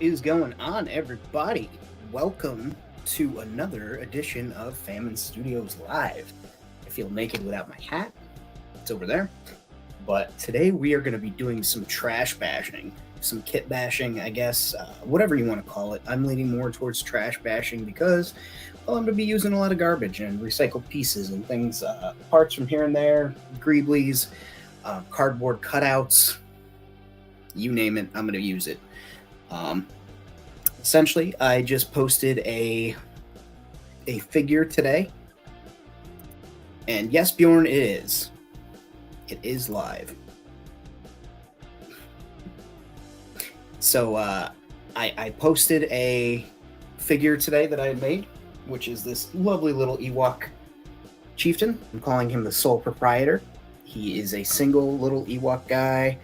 is going on, everybody? Welcome to another edition of Famine Studios Live. I feel naked without my hat. It's over there. But today we are going to be doing some trash bashing, some kit bashing, I guess, whatever you want to call it. I'm leaning more towards trash bashing because, well, I'm going to be using a lot of garbage and recycled pieces and things, parts from here and there, greeblies, cardboard cutouts, you name it, I'm going to use it. Um, Essentially, I just posted a figure today, and yes, Bjorn, it is live. So I posted a figure today that I had made, which is this lovely little Ewok chieftain. I'm calling him the sole proprietor. He is a single little Ewok guy,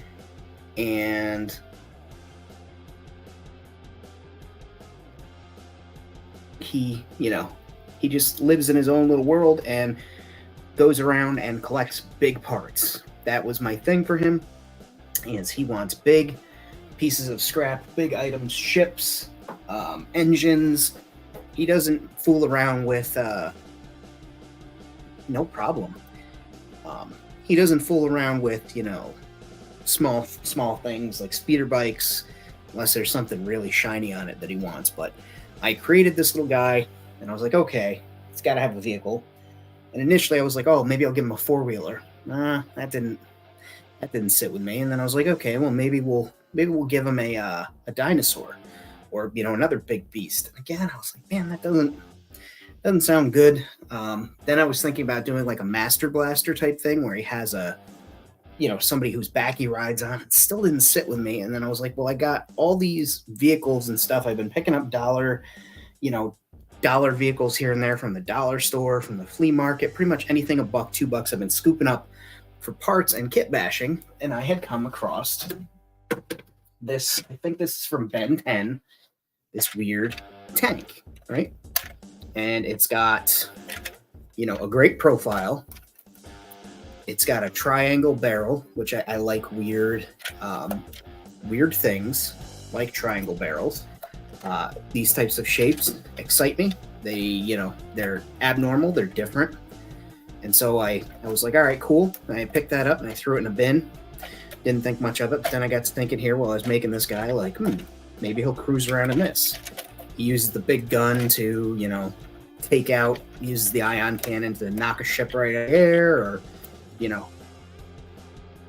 and he just lives in his own little world and goes around and collects big parts. That was my thing for him, is he wants big pieces of scrap, big items, ships, engines. He doesn't fool around with no problem. He doesn't fool around with small things like speeder bikes, unless there's something really shiny on it that he wants. But I created this little guy, and I was like, okay, it's got to have a vehicle. And initially, I was like, oh, maybe I'll give him a four-wheeler. That didn't sit with me. And then I was like, okay, well, maybe we'll give him a dinosaur, or another big beast. And again, I was like, man, that doesn't sound good. Then I was thinking about doing like a Master Blaster type thing where he has somebody whose back he rides on. It still didn't sit with me. And then I was like, well, I got all these vehicles and stuff. I've been picking up dollar vehicles here and there from the dollar store, from the flea market, pretty much anything $1, $2 I've been scooping up for parts and kit bashing. And I had come across this, I think this is from Ben 10, this weird tank, right? And it's got, a great profile. It's got a triangle barrel, which I like weird things, like triangle barrels. These types of shapes excite me. They're abnormal, they're different. And so I was like, all right, cool. And I picked that up and I threw it in a bin. Didn't think much of it, but then I got to thinking here while I was making this guy, like, maybe he'll cruise around in this. He uses the big gun to, take out, uses the ion cannon to knock a ship right out of the air, or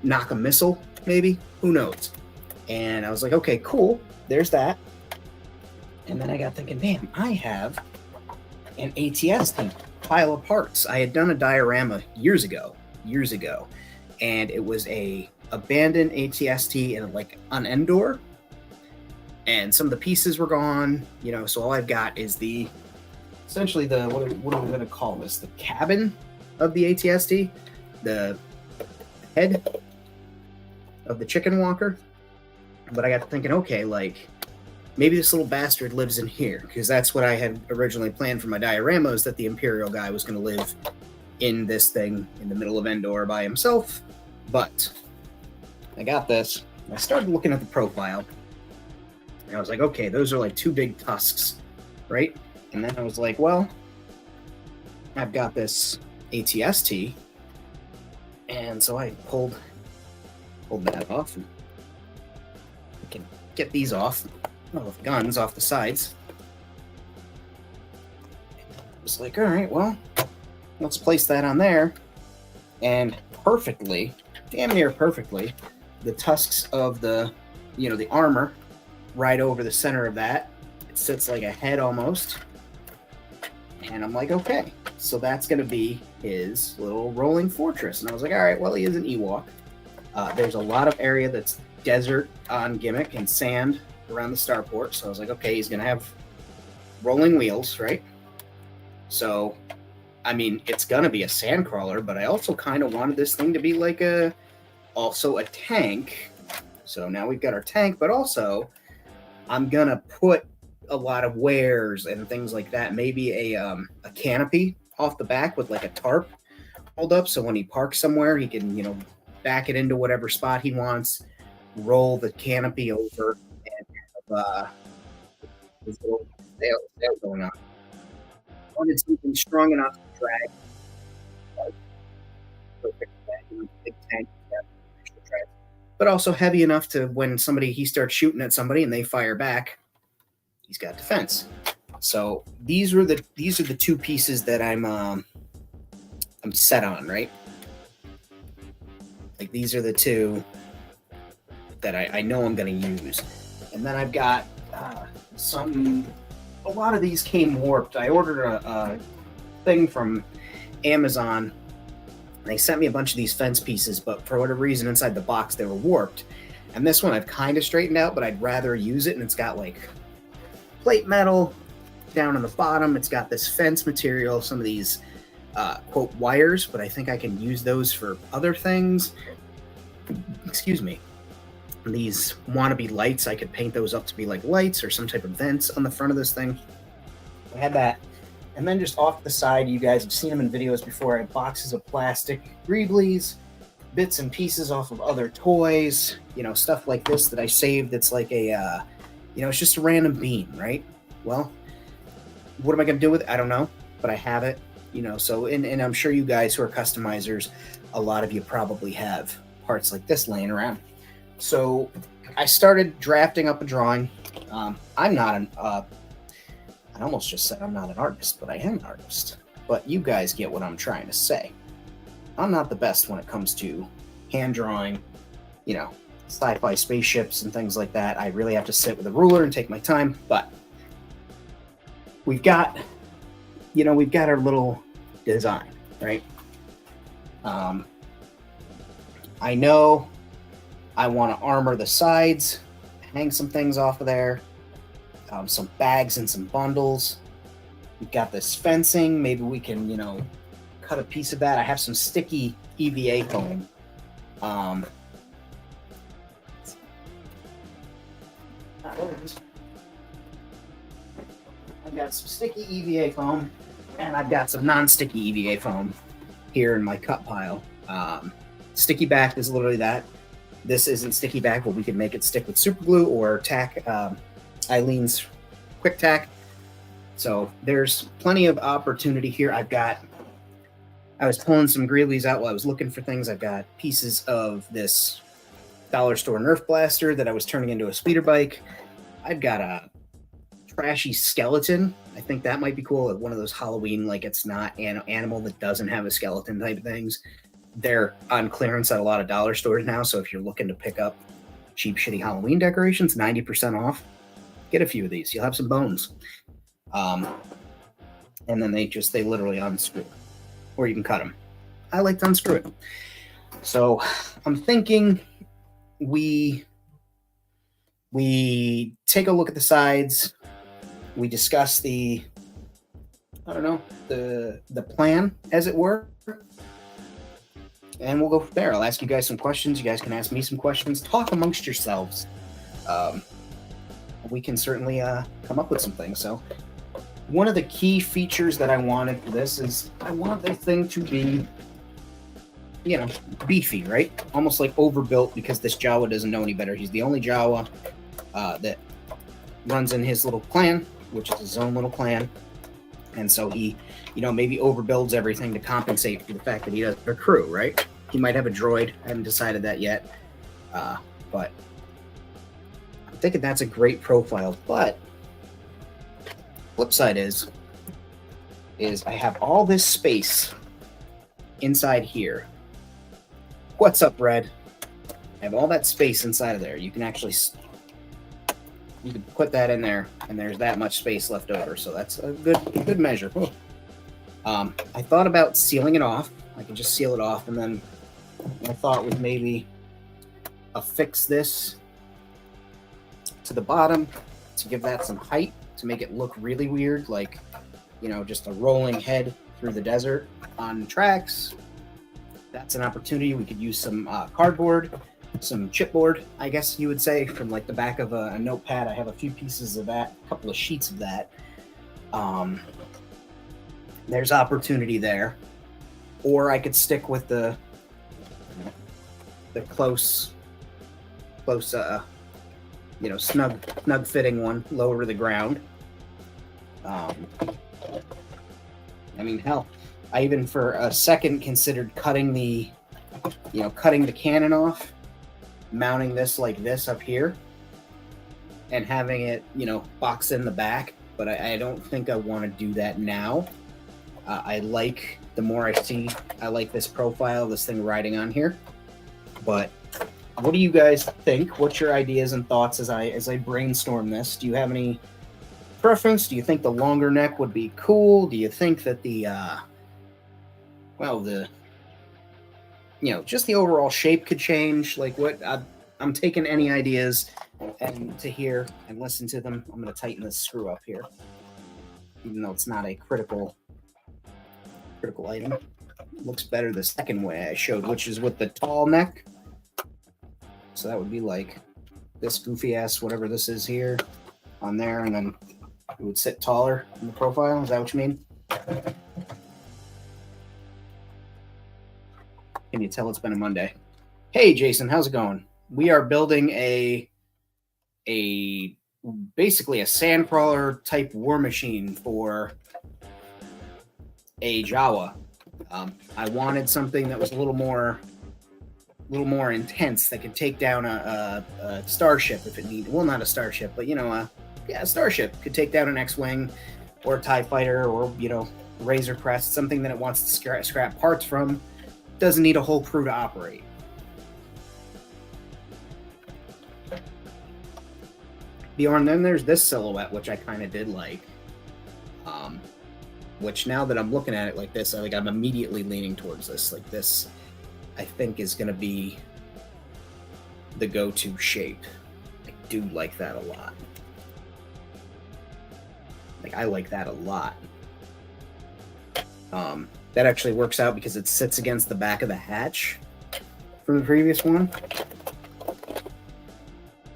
knock a missile, maybe. Who knows? And I was like, okay, cool. There's that. And then I got thinking, damn, I have an ATST pile of parts. I had done a diorama years ago, and it was a abandoned ATST and like an Endor. And some of the pieces were gone, so all I've got is essentially what are we going to call this? The cabin of the ATST, the head of the chicken walker. But I got to thinking, okay, like, maybe this little bastard lives in here, because that's what I had originally planned for my diorama, is that the Imperial guy was going to live in this thing in the middle of Endor by himself. But I got this. I started looking at the profile, and I was like, okay, those are like two big tusks, right? And then I was like, well, I've got this ATST, and so I pulled that off, and I can get these off, with guns off the sides. I was like, all right, well, let's place that on there, and damn near perfectly, the tusks of the armor right over the center of that. It sits like a head almost. And I'm like, okay, so that's going to be his little rolling fortress. And I was like, all right, well, he is an Ewok. There's a lot of area that's desert on Gimmick and sand around the starport. So I was like, okay, he's going to have rolling wheels, right? So, I mean, it's going to be a sand crawler, but I also kind of wanted this thing to be like also a tank. So now we've got our tank, but also I'm going to put a lot of wares and things like that. Maybe a canopy off the back with like a tarp hold up, so when he parks somewhere, he can back it into whatever spot he wants, roll the canopy over, and This little sail going on. I wanted something strong enough to drag, like perfect, big tank, yeah, extra drag, but also heavy enough to when he starts shooting at somebody and they fire back, he's got defense. So these are the two pieces that I'm set on, right? Like these are the two that I know I'm going to use. And then I've got a lot of these came warped. I ordered a thing from Amazon. They sent me a bunch of these fence pieces, but for whatever reason inside the box they were warped. And this one I've kind of straightened out, but I'd rather use it. And it's got like plate metal down on the bottom. It's got this fence material, some of these quote wires, but I think I can use those for other things. Excuse me. These wannabe lights, I could paint those up to be like lights or some type of vents on the front of this thing. I had that. And then just off the side, you guys have seen them in videos before, I have boxes of plastic greeblies, bits and pieces off of other toys, stuff like this that I saved. It's like a, it's just a random beam, right? Well, what am I going to do with it? I don't know, but I have it, so, and I'm sure you guys who are customizers, a lot of you probably have parts like this laying around. So I started drafting up a drawing. I'm not I almost just said I'm not an artist, but I am an artist. But you guys get what I'm trying to say. I'm not the best when it comes to hand drawing, sci-fi spaceships and things like that. I really have to sit with a ruler and take my time. But we've got our little design, right? I know I want to armor the sides, hang some things off of there, some bags and some bundles. We've got this fencing. Maybe we can, cut a piece of that. I have some sticky EVA foam. I've got some sticky EVA foam, and I've got some non-sticky EVA foam here in my cut pile. Sticky back is literally that. This isn't sticky back, but we can make it stick with super glue or tack, Eileen's quick tack. So there's plenty of opportunity here. I was pulling some greeblies out while I was looking for things. I've got pieces of this dollar store Nerf blaster that I was turning into a speeder bike. I've got a trashy skeleton. I think that might be cool. One of those Halloween, like it's not an animal that doesn't have a skeleton type of things. They're on clearance at a lot of dollar stores now, so if you're looking to pick up cheap, shitty Halloween decorations, 90% off, get a few of these. You'll have some bones. And then they literally unscrew, or you can cut them. I like to unscrew it. So I'm thinking we take a look at the sides. We discuss the plan, as it were. And we'll go from there. I'll ask you guys some questions. You guys can ask me some questions. Talk amongst yourselves. We can certainly come up with some things. So one of the key features that I wanted for this is I want this thing to be, beefy, right? Almost like overbuilt, because this Jawa doesn't know any better. He's the only Jawa that runs in his little clan, which is his own little clan. And so he, maybe overbuilds everything to compensate for the fact that he doesn't have a crew, right? He might have a droid. I haven't decided that yet. But I'm thinking that's a great profile. But flip side is I have all this space inside here. What's up, Red? I have all that space inside of there. You can put that in there, and there's that much space left over. So that's a good measure. I thought about sealing it off. I could just seal it off, and then my thought was maybe affix this to the bottom to give that some height, to make it look really weird, like, just a rolling head through the desert on tracks. That's an opportunity. We could use some cardboard, some chipboard, I guess you would say, from like the back of a notepad. I have a few pieces of that, a couple of sheets of that. There's opportunity there. Or I could stick with the close, snug fitting one lower to the ground. I mean, hell, I even for a second considered cutting the cannon off, mounting this like this up here, and having it, box in the back. But I don't think I want to do that now. The more I see, I like this profile, this thing riding on here. But what do you guys think? What's your ideas and thoughts as I brainstorm this? Do you have any preference? Do you think the longer neck would be cool? Do you think that just the overall shape could change? Like I'm taking any ideas and to hear and listen to them. I'm going to tighten this screw up here, even though it's not a critical item. It looks better the second way I showed, which is with the tall neck. So that would be like this goofy ass, whatever this is here, on there, and then it would sit taller in the profile. Is that what you mean? Can you tell it's been a Monday? Hey, Jason, how's it going? We are building basically a sandcrawler type war machine for a Jawa. I wanted something that was a little more intense, that could take down a starship if it needed. Well, not a starship, but a starship could take down an X-wing or a TIE fighter or Razor Crest, something that it wants to scrap parts from. Doesn't need a whole crew to operate. Bjorn, then there's this silhouette, which I kind of did like. Which now that I'm looking at it like this, I'm immediately leaning towards this. Like this, I think is going to be the go-to shape. I do like that a lot. I like that a lot. That actually works out because it sits against the back of the hatch from the previous one.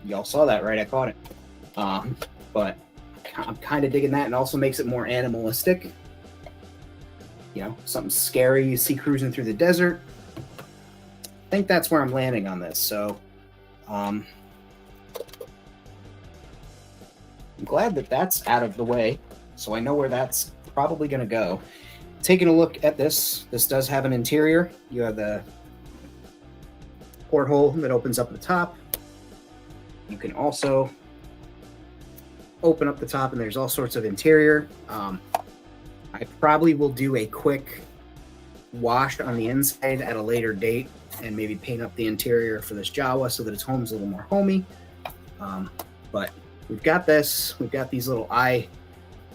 Y'all saw that, right? I caught it. But I'm kind of digging that, and also makes it more animalistic. Something scary you see cruising through the desert. I think that's where I'm landing on this. So, I'm glad that that's out of the way, so I know where that's probably going to go. Taking a look at this does have an interior. You have the porthole that opens up at the top. You can also open up the top, and there's all sorts of interior. I probably will do a quick wash on the inside at a later date and maybe paint up the interior for this Jawa so that its home's a little more homey. But we've got this. We've got these little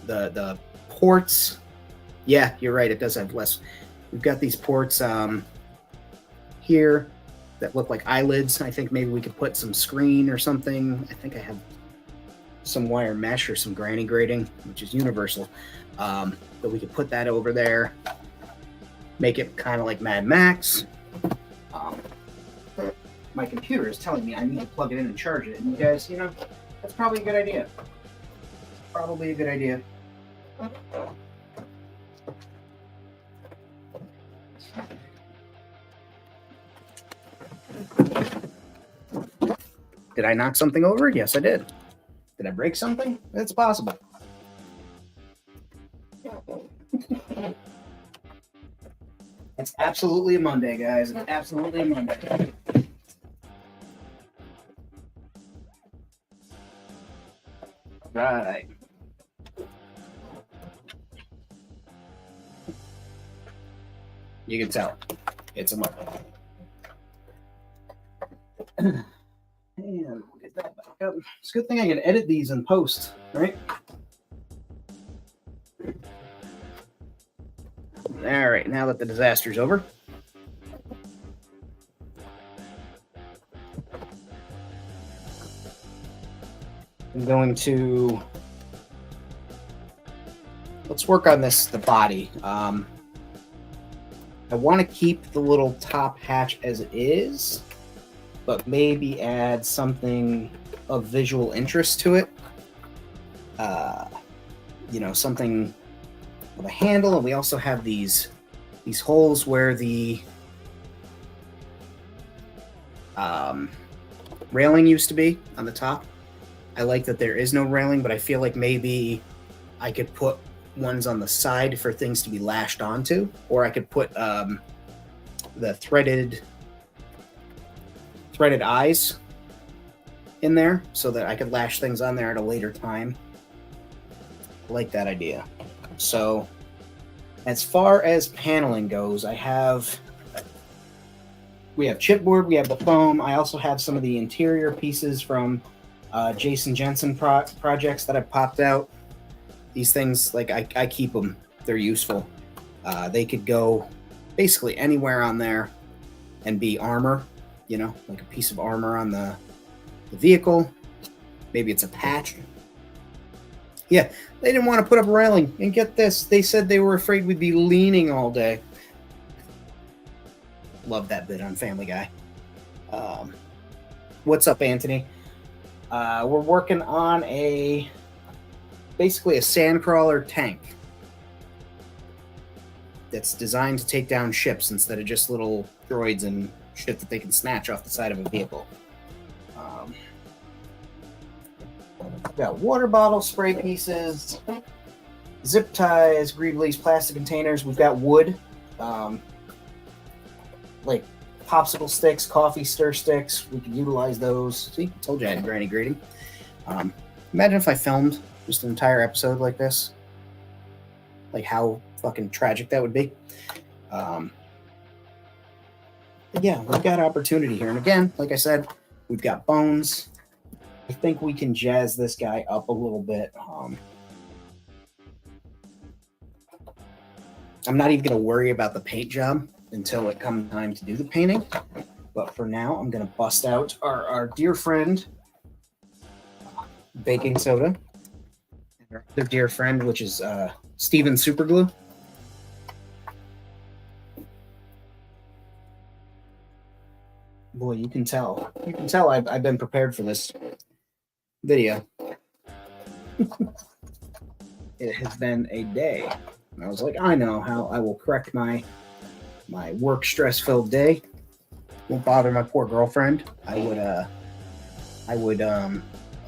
the ports. Yeah, you're right. It does have less. We've got these ports here that look like eyelids. I think maybe we could put some screen or something. I think I have some wire mesh or some granny grating, which is universal. But we could put that over there, make it kind of like Mad Max. My computer is telling me I need to plug it in and charge it. And you guys, that's probably a good idea. Probably a good idea. Did I knock something over? Yes, I did. Did I break something? It's possible. It's absolutely a Monday, guys. It's absolutely a Monday. Right. You can tell. It's a Monday. And we'll get that back up. It's a good thing I can edit these in post, right? All right, now that the disaster's over. I'm going to... Let's work on the body. I want to keep the little top hatch as it is, but maybe add something of visual interest to it. Something with a handle, and we also have these holes where the railing used to be on the top. I like that there is no railing, but I feel like maybe I could put ones on the side for things to be lashed onto, or I could put the threaded eyes in there so that I could lash things on there at a later time. I like that idea. So as far as paneling goes, we have chipboard, we have the foam. I also have some of the interior pieces from Jason Jensen projects that I popped out. These things, like I keep them. They're useful. They could go basically anywhere on there and be armor, like a piece of armor on the vehicle. Maybe it's a patch. Yeah, they didn't want to put up a railing. And get this, they said they were afraid we'd be leaning all day. Love that bit on Family Guy. What's up, Anthony? We're working on basically a sandcrawler tank that's designed to take down ships instead of just little droids and shit that they can snatch off the side of a vehicle. We've got water bottle spray pieces, zip ties, grease plastic containers. We've got wood, like popsicle sticks, coffee stir sticks. We could utilize those. See, I told you I had granny grading. Imagine if I filmed just an entire episode like this. Like how fucking tragic that would be. Yeah, we've got opportunity here. And again, like I said, we've got bones. I think we can jazz this guy up a little bit. I'm not even going to worry about the paint job until it comes time to do the painting. But for now, I'm going to bust out our dear friend, baking soda. And our other dear friend, which is Steven Superglue. Boy, you can tell. I've been prepared for this video. It has been a day. I was like, I know how I will correct my work stress-filled day. Won't bother my poor girlfriend. I'll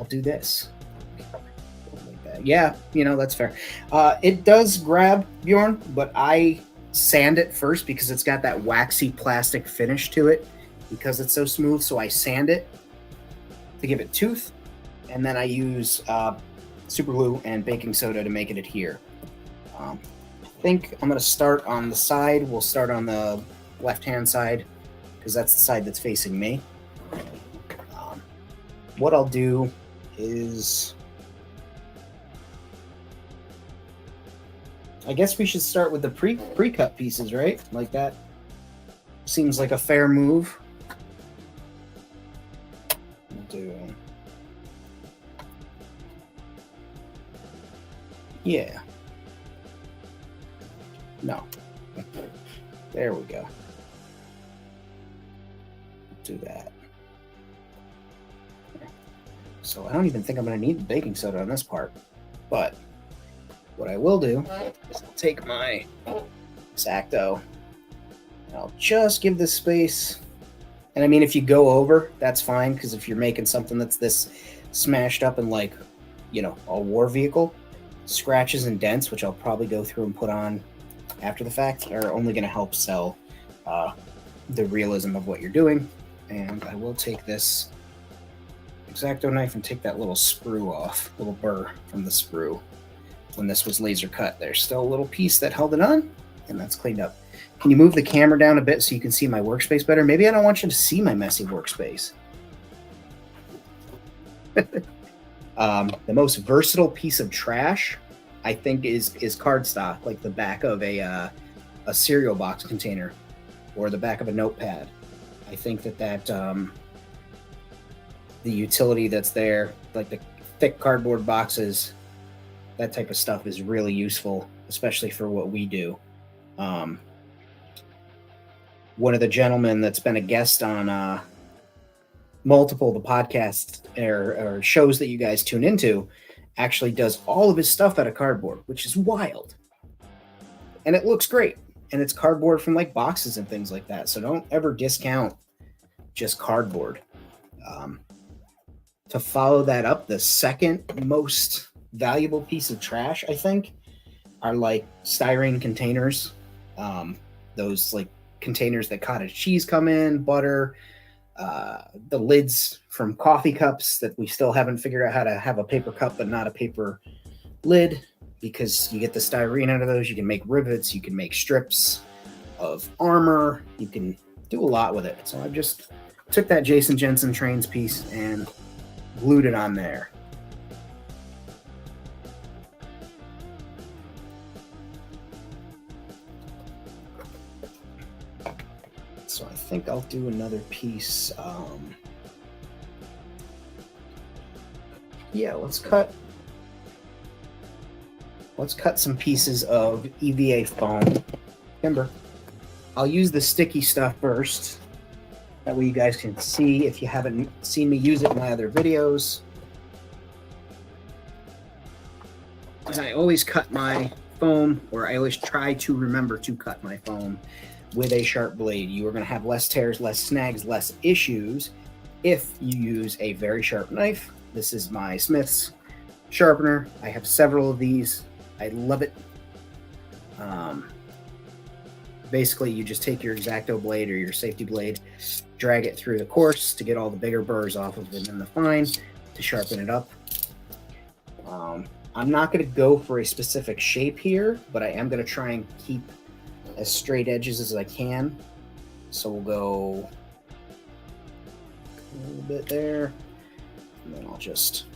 do this. Like that. Yeah, that's fair. It does grab, Bjorn, but I sand it first because it's got that waxy plastic finish to it because it's so smooth. So I sand it to give it tooth, and then I use super glue and baking soda to make it adhere. I think I'm going to start on the side. We'll start on the left-hand side because that's the side that's facing me. What I'll do is, I guess we should start with the pre-cut pieces, right? Like that seems like a fair move. We'll do, yeah. No. There we go. Do that. So I don't even think I'm going to need the baking soda on this part. But what I will do is I'll take my X-Acto and I'll just give this space. And I mean, if you go over, that's fine, because if you're making something that's this smashed up in like, a war vehicle, scratches and dents, which I'll probably go through and put on after the fact, are only going to help sell the realism of what you're doing. And I will take this X-Acto knife and take that little sprue off, little burr from the sprue. When this was laser cut, there's still a little piece that held it on, and that's cleaned up. Can you move the camera down a bit so you can see my workspace better? Maybe I don't want you to see my messy workspace. The most versatile piece of trash, I think, is cardstock, like the back of a cereal box container or the back of a notepad. I think that the utility that's there, like the thick cardboard boxes, that type of stuff is really useful, especially for what we do. One of the gentlemen that's been a guest on multiple of the podcasts or shows that you guys tune into actually does all of his stuff out of cardboard, which is wild. And it looks great. And it's cardboard from like boxes and things like that. So don't ever discount just cardboard. To follow that up, the second most valuable piece of trash, I think, are like styrene containers. Those like containers that cottage cheese come in, butter, the lids from coffee cups that we still haven't figured out how to have a paper cup but not a paper lid, because you get the styrene out of those. You can make rivets, you can make strips of armor, you can do a lot with it. So I just took that Jason Jensen Trains piece and glued it on there. So I think I'll do another piece. Yeah, let's cut some pieces of EVA foam. Remember, I'll use the sticky stuff first. That way you guys can see if you haven't seen me use it in my other videos. Because I always cut my foam, or I always try to remember to cut my foam with a sharp blade. You are going to have less tears, less snags, less issues if you use a very sharp knife. This is my Smith's sharpener. I have several of these. I love it. Basically, you just take your X-Acto blade or your safety blade, drag it through the coarse to get all the bigger burrs off of it, and the fine to sharpen it up. I'm not going to go for a specific shape here, but I am going to try and keep as straight edges as I can. So we'll go a little bit there, and then I'll just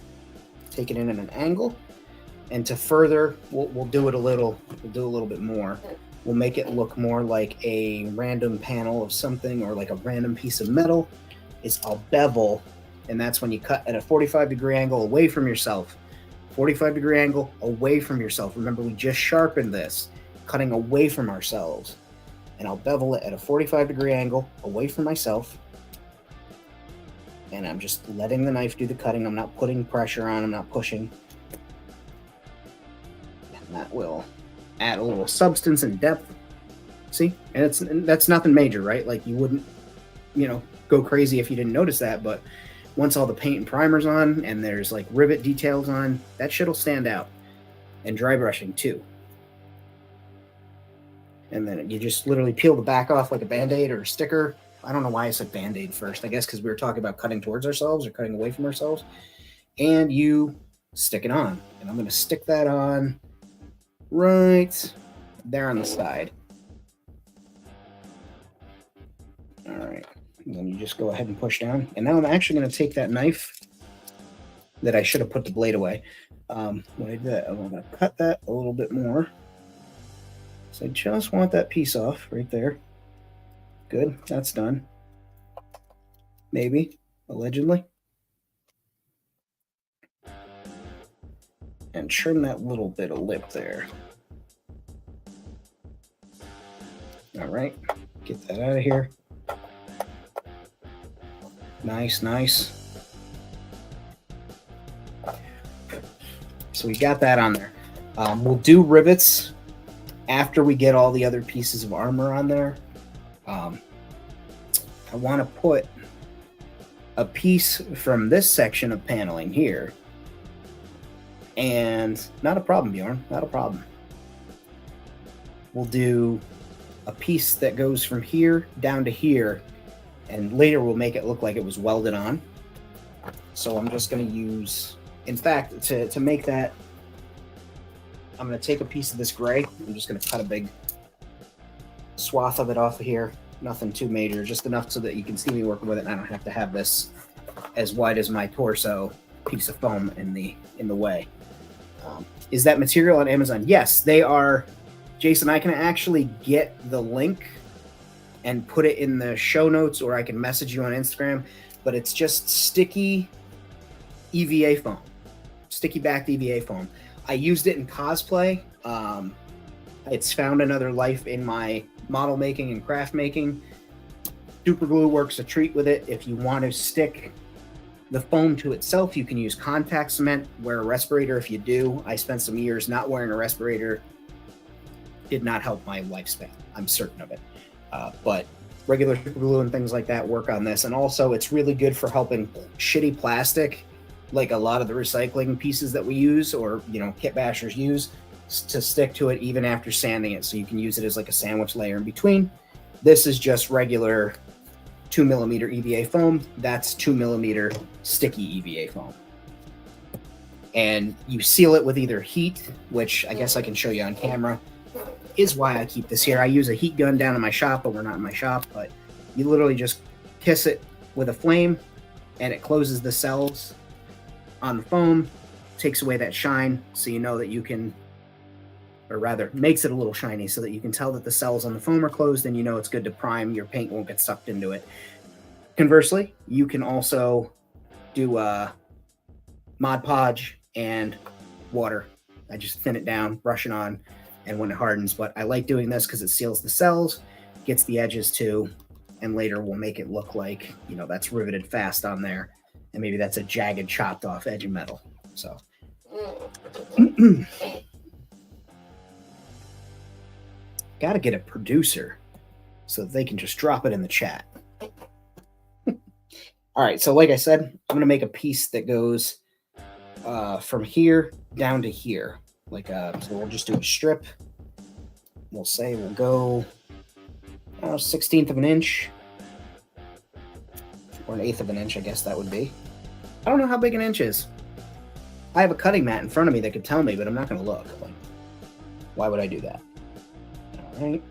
take it in at an angle. And to further, we'll do it a little. We'll do a little bit more. We'll make it look more like a random panel of something, or like a random piece of metal. I'll bevel, and that's when you cut at a 45-degree angle away from yourself. 45-degree angle away from yourself. Remember, we just sharpened this, cutting away from ourselves. And I'll bevel it at a 45-degree angle away from myself. And I'm just letting the knife do the cutting. I'm not putting pressure on. I'm not pushing. And that will add a little substance and depth. See? And that's nothing major, right? Like, you wouldn't, go crazy if you didn't notice that, but once all the paint and primer's on and there's like rivet details on, that shit'll stand out. And dry brushing too. And then you just literally peel the back off like a Band-Aid or a sticker. I don't know why I said Band-Aid first. I guess because we were talking about cutting towards ourselves or cutting away from ourselves. And you stick it on. And I'm going to stick that on right there on the side. All right. And then you just go ahead and push down. And now I'm actually going to take that knife that I should have put the blade away. When I did that, I'm going to cut that a little bit more. So I just want that piece off right there. Good. That's done. Maybe. Allegedly. And trim that little bit of lip there. All right. Get that out of here. Nice, nice. So we got that on there. We'll do rivets after we get all the other pieces of armor on there. I want to put a piece from this section of paneling here. And not a problem, Bjorn, not a problem. We'll do a piece that goes from here down to here, and later we'll make it look like it was welded on. So I'm just going to use, in fact, to make that, I'm going to take a piece of this gray. I'm just going to cut a big swath of it off of here. Nothing too major, just enough so that you can see me working with it and I don't have to have this as wide as my torso piece of foam in the way. Is that material on Amazon? Yes, they are. Jason, I can actually get the link and put it in the show notes, or I can message you on Instagram, but it's just sticky EVA foam, sticky backed EVA foam. I used it in cosplay. It's found another life in my model making and craft making. Super glue works a treat with it. If you want to stick the foam to itself, you can use contact cement. Wear a respirator if you do. I spent some years not wearing a respirator. Did not help my lifespan. I'm certain of it. But regular super glue and things like that work on this. And also, it's really good for helping shitty plastic like a lot of the recycling pieces that we use, or kit bashers use, to stick to it even after sanding it, so you can use it as like a sandwich layer in between. This is just regular 2mm EVA foam. That's 2mm sticky EVA foam. And you seal it with either heat, which I guess I can show you on camera, is why I keep this here. I use a heat gun down in my shop, but we're not in my shop. But you literally just kiss it with a flame, and it closes the cells on the foam, takes away that shine, so you know that you can, or rather makes it a little shiny so that you can tell that the cells on the foam are closed, and you know it's good to prime. Your paint won't get sucked into it. Conversely, you can also do Mod Podge and water. I just thin it down, brush it on, and when it hardens. But I like doing this because it seals the cells, gets the edges too, and later we'll make it look like, that's riveted fast on there, and maybe that's a jagged, chopped off edge of metal. So gotta get a producer so that they can just drop it in the chat. All right, so like I said, I'm gonna make a piece that goes from here down to here. So we'll just do a strip. We'll say we'll go 1/16 of an inch, or 1/8 of an inch, I guess that would be. I don't know how big an inch is. I have a cutting mat in front of me that could tell me, but I'm not going to look. Why would I do that? All right.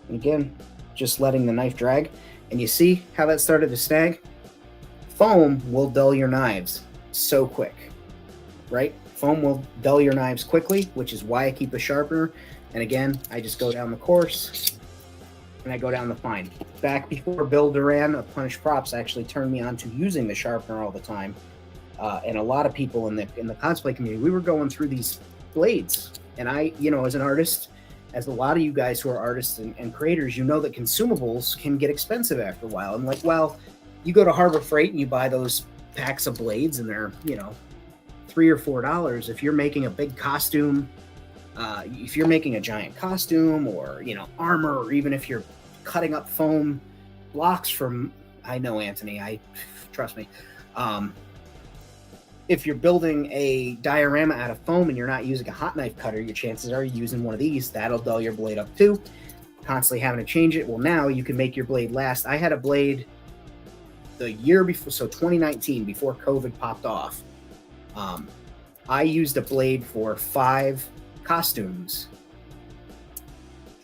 And again, just letting the knife drag. And you see how that started to snag? Foam will dull your knives so quick, right? Foam will dull your knives quickly, which is why I keep a sharpener. And again, I just go down the coarse and I go down the fine. Back before Bill Duran of Punished Props actually turned me on to using the sharpener all the time, and a lot of people in the cosplay community, we were going through these blades. And I, as an artist, as a lot of you guys who are artists and creators, you know that consumables can get expensive after a while. And you go to Harbor Freight and you buy those packs of blades, and they're, $3 or $4. If you're making a big costume, if you're making a giant costume, or armor, or even if you're cutting up foam blocks from, I know, Anthony, trust me, if you're building a diorama out of foam and you're not using a hot knife cutter, your chances are you're using one of these. That'll dull your blade up too. Constantly having to change it. Well, now you can make your blade last. I had a blade the year before, so 2019, before COVID popped off. I used a blade for 5 costumes,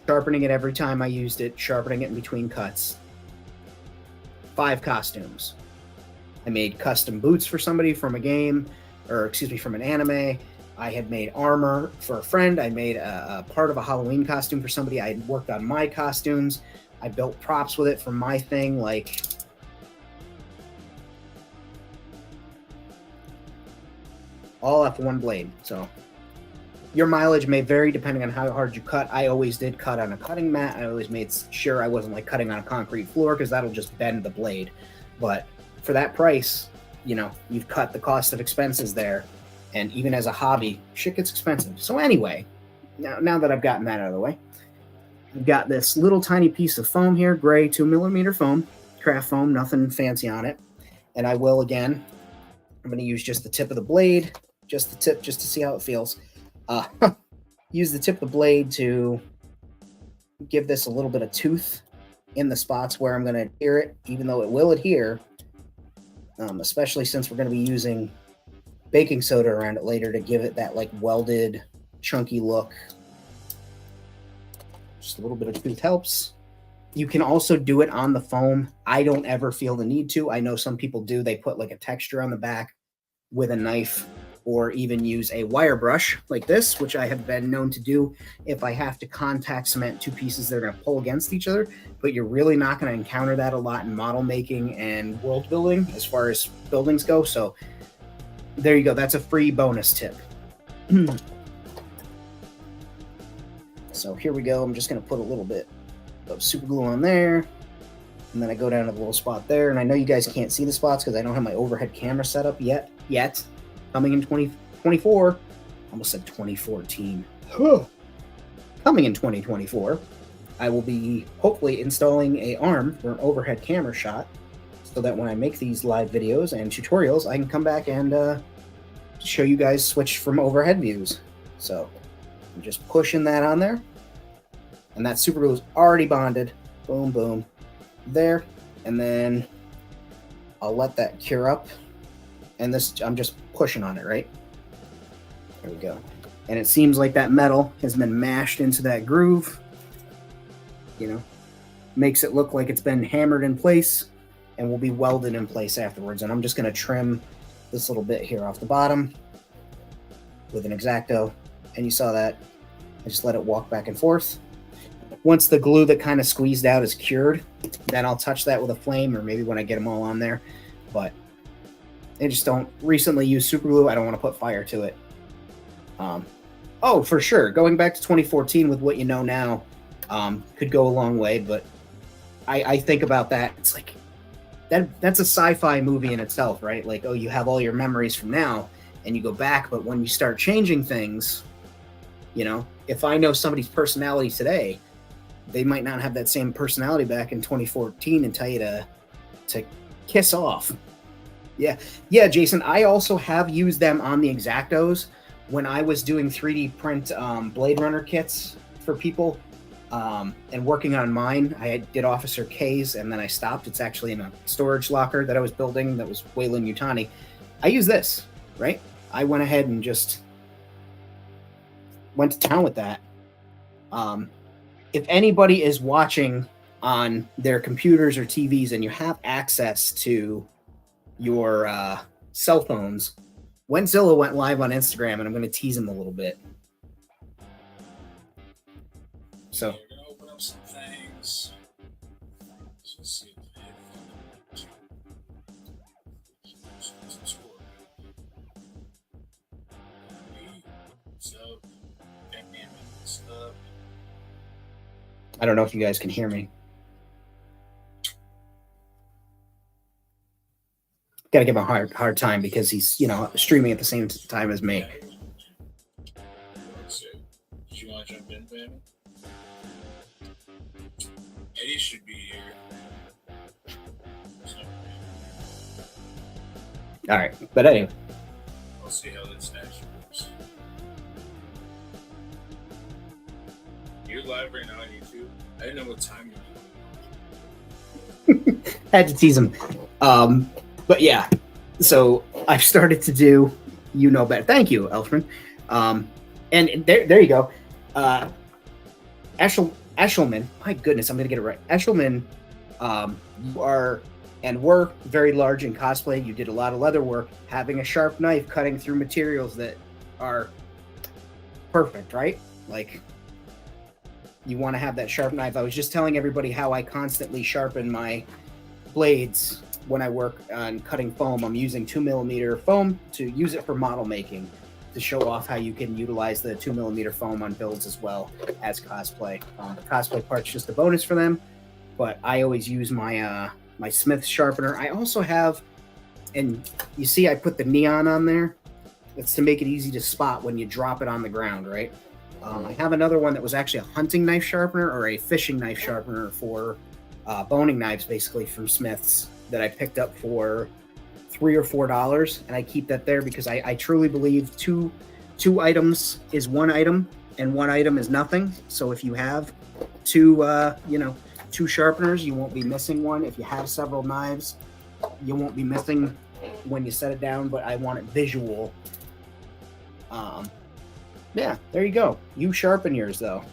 sharpening it every time I used it, sharpening it in between cuts. 5 costumes. I made custom boots for somebody from a game, from an anime. I had made armor for a friend. I made a part of a Halloween costume for somebody. I had worked on my costumes. I built props with it for my thing, all off one blade. So your mileage may vary depending on how hard you cut. I always did cut on a cutting mat. I always made sure I wasn't cutting on a concrete floor, because that'll just bend the blade. But for that price, you've cut the cost of expenses there. And even as a hobby, shit gets expensive. So anyway, now that I've gotten that out of the way, I've got this little tiny piece of foam here, gray 2mm foam, craft foam, nothing fancy on it. And I will, again, I'm going to use just the tip of the blade, just the tip, just to see how it feels. Use the tip of the blade to give this a little bit of tooth in the spots where I'm going to adhere it, even though it will adhere, especially since we're going to be using baking soda around it later to give it that welded, chunky look. Just a little bit of tooth helps. You can also do it on the foam. I don't ever feel the need to. I know some people do. They put a texture on the back with a knife, or even use a wire brush like this, which I have been known to do if I have to contact cement 2 pieces that are going to pull against each other. But you're really not going to encounter that a lot in model making and world building as far as buildings go. So there you go. That's a free bonus tip. So here we go. I'm just going to put a little bit of super glue on there. And then I go down to the little spot there. And I know you guys can't see the spots because I don't have my overhead camera set up yet. Coming in 2024. Almost said 2014. Coming in 2024, I will be hopefully installing a arm for an overhead camera shot. so that when I make these live videos and tutorials, I can come back and show you guys switch from overhead views. So I'm just pushing that on there, and that super glue is already bonded. Boom, boom, there. And then I'll let that cure up, and this, I'm just pushing on it, right? There we go. And it seems like that metal has been mashed into that groove, you know, makes it look like it's been hammered in place and will be welded in place afterwards. And I'm just going to trim this little bit here off the bottom with an X-Acto. And you saw that. I just let it walk back and forth. Once the glue that kind of squeezed out is cured, then I'll touch that with a flame, or maybe when I get them all on there. But I just don't recently use super glue. I don't want to put fire to it. Oh, for sure. Going back to 2014 with what you know now could go a long way. But I think about that. It's like that's a sci-fi movie in itself, right? Like, oh, you have all your memories from now and you go back. But when you start changing things, you know, if I know somebody's personality today, they might not have that same personality back in 2014 and tell you to kiss off. Yeah, Jason, I also have used them on the X-Actos when I was doing 3D print Blade Runner kits for people and working on mine. I did Officer K's and then I stopped. It's actually in a storage locker that I was building that was Wayland Yutani. I use this, right? I went ahead and just went to town with that. If anybody is watching on their computers or TVs and you have access to your cell phones, Wentzilla went live on Instagram, and I'm going to tease him a little bit. So, we're going to open up some things. Let's see I don't know if you guys can hear me. Got to give him a hard time because he's, you know, streaming at the same time as me. Let's see. Do you want to jump in, baby? Eddie should be here. All right, but anyway. We'll see how this actually works. You're live right now on YouTube. I didn't know what time you were. Had to tease him. But yeah, so I've started to do, you know better. Thank you, Elfman. And there you go. Eshelman, my goodness, I'm going to get it right. Eshelman, you are and were very large in cosplay. You did a lot of leather work, having a sharp knife cutting through materials that are perfect, right? Like, you want to have that sharp knife. I was just telling everybody how I constantly sharpen my blades when I work on cutting foam. I'm using 2mm foam to use it for model making, to show off how you can utilize the 2mm foam on builds as well as cosplay. The cosplay part's just a bonus for them, but I always use my my Smith sharpener. I also have, and you see I put the neon on there. That's to make it easy to spot when you drop it on the ground, right? I have another one that was actually a hunting knife sharpener or a fishing knife sharpener for boning knives, basically from Smith's, that I picked up for $3 or $4, and I keep that there because I truly believe two items is one item and one item is nothing. So if you have two sharpeners, you won't be missing one. If you have several knives, you won't be missing when you set it down, but I want it visual. Yeah, there you go. You sharpen yours, though.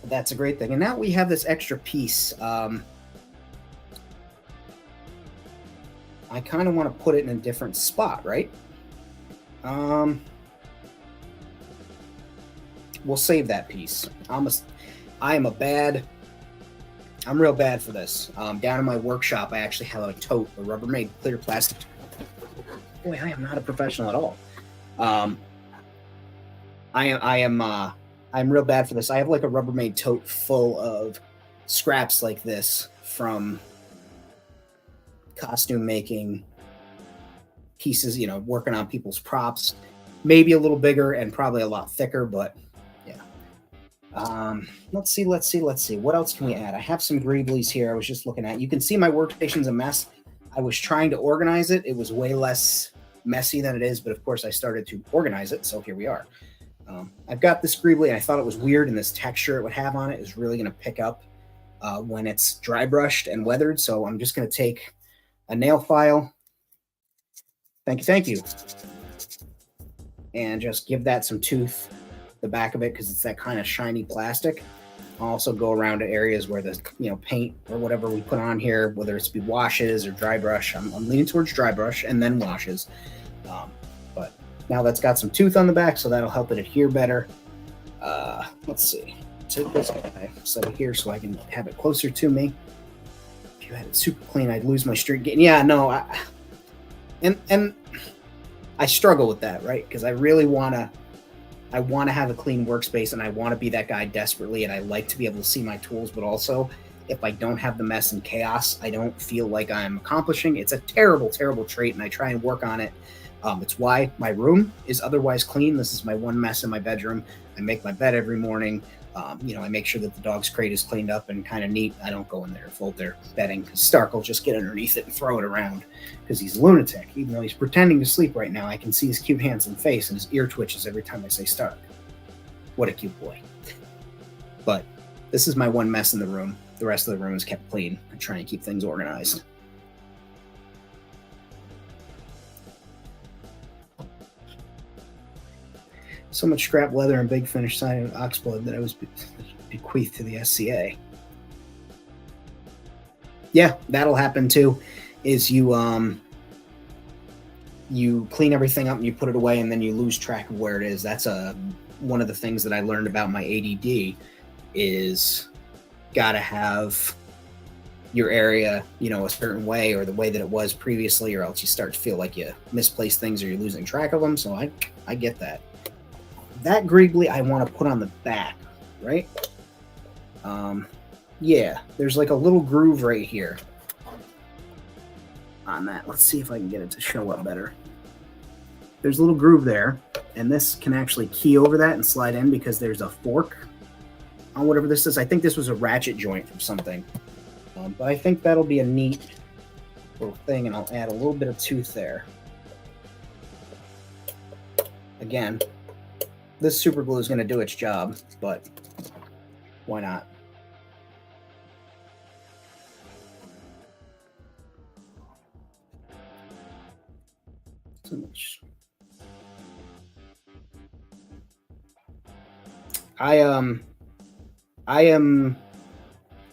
That's a great thing. And now we have this extra piece. I kind of want to put it in a different spot, right? We'll save that piece. I'm real bad for this. Down in my workshop, I actually have a tote, a Rubbermaid clear plastic. Boy, I am not a professional at all. I'm real bad for this. I have like a Rubbermaid tote full of scraps like this from costume making pieces, you know, working on people's props. Maybe a little bigger and probably a lot thicker, but yeah. Let's see. What else can we add? I have some greeblies here I was just looking at. You can see my workstation's a mess. I was trying to organize it. It was way less messy than it is, but of course I started to organize it, so here we are. I've got this greebly, and I thought it was weird, and this texture it would have on it is really going to pick up when it's dry brushed and weathered, so I'm just going to take a nail file, thank you, and just give that some tooth, the back of it, because it's that kind of shiny plastic. I'll also go around to areas where the paint or whatever we put on here, whether it's be washes or dry brush. I'm leaning towards dry brush and then washes. But now that's got some tooth on the back, so that'll help it adhere better. Let's see. Take this guy, set it here so I can have it closer to me. If you had it super clean, I'd lose my streak gain. Yeah, no, and I struggle with that, right? Because I really want to have a clean workspace, and I want to be that guy desperately, and I like to be able to see my tools, but also if I don't have the mess and chaos, I don't feel like I'm accomplishing. It's a terrible, terrible trait, and I try and work on it. It's why my room is otherwise clean. This is my one mess in my bedroom. I make my bed every morning. I make sure that the dog's crate is cleaned up and kind of neat. I don't go in there and fold their bedding, because Stark will just get underneath it and throw it around because he's a lunatic. Even though he's pretending to sleep right now, I can see his cute handsome face, and his ear twitches every time I say Stark. What a cute boy. But this is my one mess in the room. The rest of the room is kept clean. I try and keep things organized. So much scrap leather and big finish siding of oxblood that I was bequeathed to the SCA. Yeah, that'll happen too. Is you clean everything up and you put it away, and then you lose track of where it is. That's one of the things that I learned about my ADD is gotta have your area, a certain way, or the way that it was previously, or else you start to feel like you misplace things or you're losing track of them. So I get that. That greebly I want to put on the back, right? Yeah, there's like a little groove right here on that. Let's see if I can get it to show up better. There's a little groove there, and this can actually key over that and slide in because there's a fork on whatever this is. I think this was a ratchet joint from something, but I think that'll be a neat little thing, and I'll add a little bit of tooth there. Again, this super glue is going to do its job, but why not? So much. I'm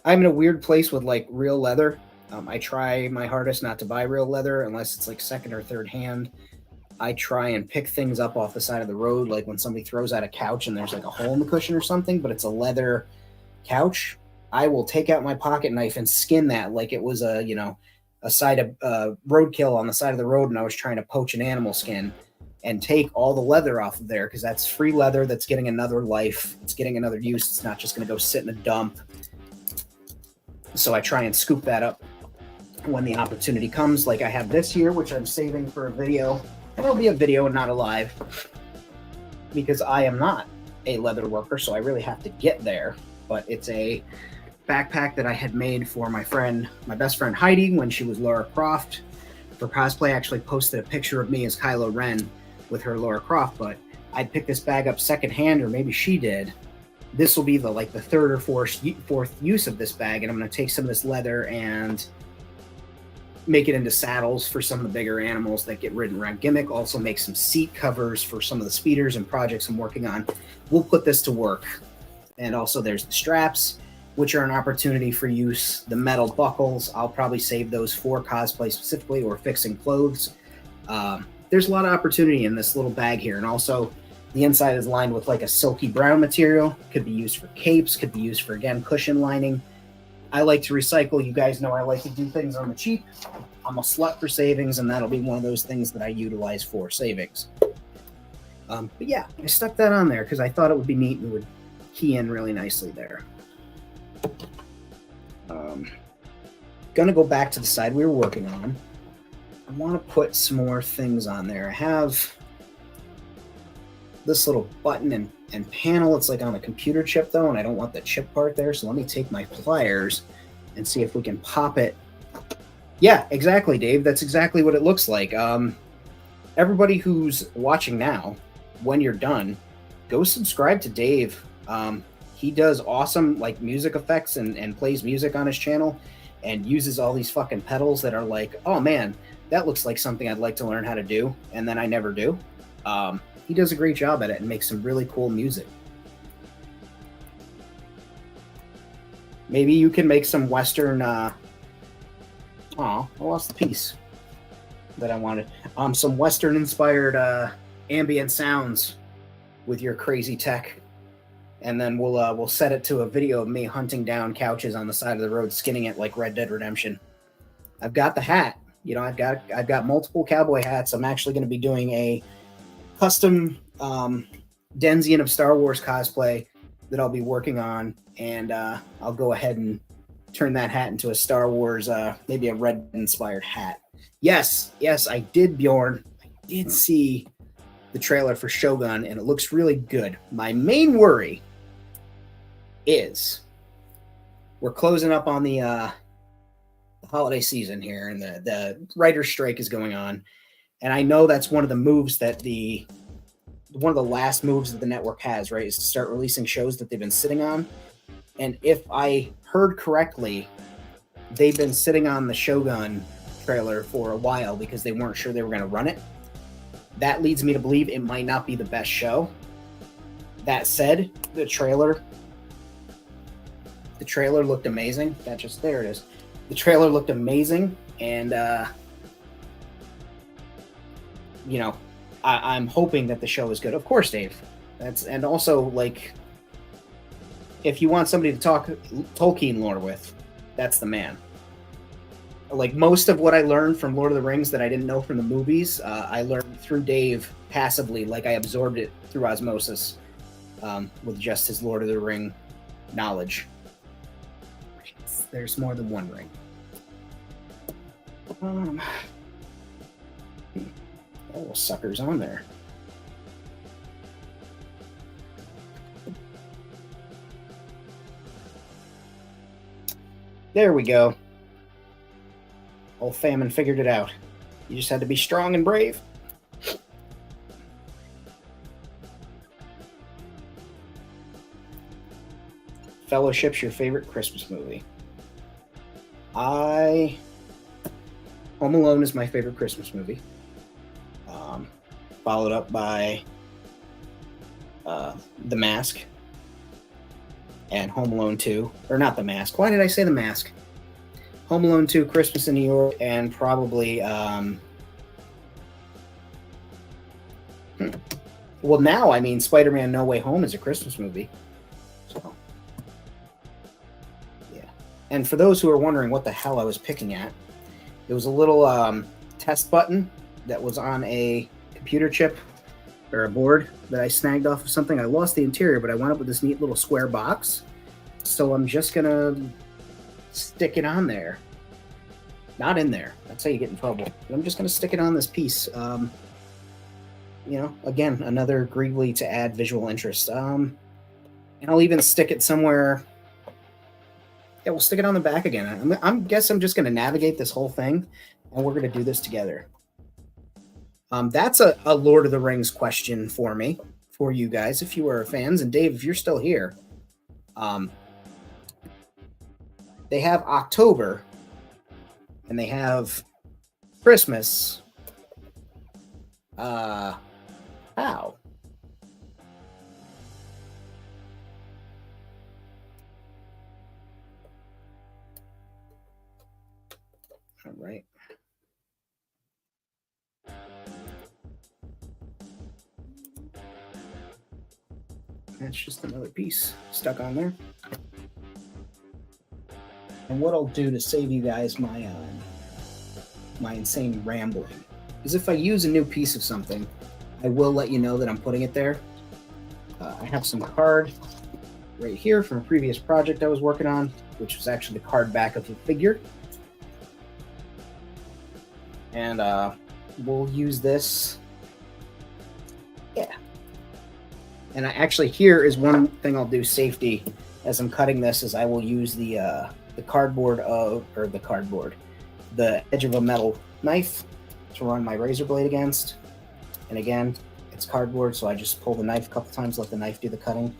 in a weird place with like real leather. I try my hardest not to buy real leather unless it's like second or third hand. I try and pick things up off the side of the road, like when somebody throws out a couch and there's like a hole in the cushion or something, but it's a leather couch. I will take out my pocket knife and skin that like it was a side of roadkill on the side of the road, and I was trying to poach an animal skin, and take all the leather off of there, because that's free leather that's getting another life. It's getting another use. It's not just going to go sit in a dump. So I try and scoop that up when the opportunity comes, like I have this here, which I'm saving for a video. It'll be a video and not a live, because I am not a leather worker, so I really have to get there. But it's a backpack that I had made for my best friend Heidi, when she was Lara Croft. For cosplay, I actually posted a picture of me as Kylo Ren with her Lara Croft, but I'd pick this bag up secondhand, or maybe she did. This will be the third or fourth use of this bag, and I'm going to take some of this leather and make it into saddles for some of the bigger animals that get ridden around Gimmick. Also make some seat covers for some of the speeders and projects I'm working on. We'll put this to work. And also there's the straps, which are an opportunity for use. The metal buckles, I'll probably save those for cosplay specifically, or fixing clothes. There's a lot of opportunity in this little bag here. And also the inside is lined with like a silky brown material. Could be used for capes, could be used for, again, cushion lining. I like to recycle. You guys know I like to do things on the cheap. I'm a slut for savings, and that'll be one of those things that I utilize for savings. But yeah, I stuck that on there because I thought it would be neat and would key in really nicely there. Gonna go back to the side we were working on. I want to put some more things on there. I have this little button and panel. It's like on a computer chip though, and I don't want the chip part there. So let me take my pliers and see if we can pop it Yeah, exactly, Dave. That's exactly what it looks like. Everybody who's watching now, when you're done, go subscribe to Dave. He does awesome like music effects and plays music on his channel and uses all these fucking pedals that are like, oh man, that looks like something I'd like to learn how to do, and then I never do. He does a great job at it and makes some really cool music. Maybe you can make some Western. I lost the piece that I wanted. Some Western inspired ambient sounds with your crazy tech, and then we'll set it to a video of me hunting down couches on the side of the road, skinning it like Red Dead Redemption. I've got the hat. You know, I've got multiple cowboy hats. I'm actually going to be doing a custom Denzian of Star Wars cosplay that I'll be working on, and I'll go ahead and turn that hat into a Star Wars, maybe a red inspired hat. Yes, I did, Bjorn. I did see the trailer for Shogun, and it looks really good. My main worry is we're closing up on the holiday season here, and the writer's strike is going on, and I know that's one of the moves that one of the last moves that the network has, right, is to start releasing shows that they've been sitting on. And if I heard correctly, they've been sitting on the Shogun trailer for a while because they weren't sure they were going to run it. That leads me to believe it might not be the best show. That said, the trailer looked amazing. There it is. The trailer looked amazing, and I'm hoping that the show is good. Of course, Dave. And also, like, if you want somebody to talk Tolkien lore with, that's the man. Like, most of what I learned from Lord of the Rings that I didn't know from the movies, I learned through Dave passively, like I absorbed it through osmosis with just his Lord of the Ring knowledge. There's more than one ring. Oh, suckers on there. There we go. Old Famine figured it out. You just had to be strong and brave. Fellowship's your favorite Christmas movie? Home Alone is my favorite Christmas movie. Followed up by The Mask and Home Alone 2. Or not The Mask. Why did I say The Mask? Home Alone 2, Christmas in New York, and probably... Well, now, I mean, Spider-Man No Way Home is a Christmas movie. So, yeah. And for those who are wondering what the hell I was picking at, it was a little test button that was on a computer chip or a board that I snagged off of something. I lost the interior, but I wound up with this neat little square box. So I'm just going to stick it on there. Not in there. That's how you get in trouble. But I'm just going to stick it on this piece. Again, another Greebly to add visual interest. And I'll even stick it somewhere. Yeah, we'll stick it on the back again. I guess I'm just going to navigate this whole thing, and we're going to do this together. That's a Lord of the Rings question for me, for you guys, if you are fans. And Dave, if you're still here, they have October, and they have Christmas. How? All right. That's just another piece stuck on there. And what I'll do to save you guys my insane rambling is if I use a new piece of something, I will let you know that I'm putting it there. I have some card right here from a previous project I was working on, which was actually the card back of the figure. And we'll use this. Yeah. And here is one thing I'll do safety as I'm cutting this is I will use the cardboard the edge of a metal knife to run my razor blade against. And again, it's cardboard, so I just pull the knife a couple times, let the knife do the cutting.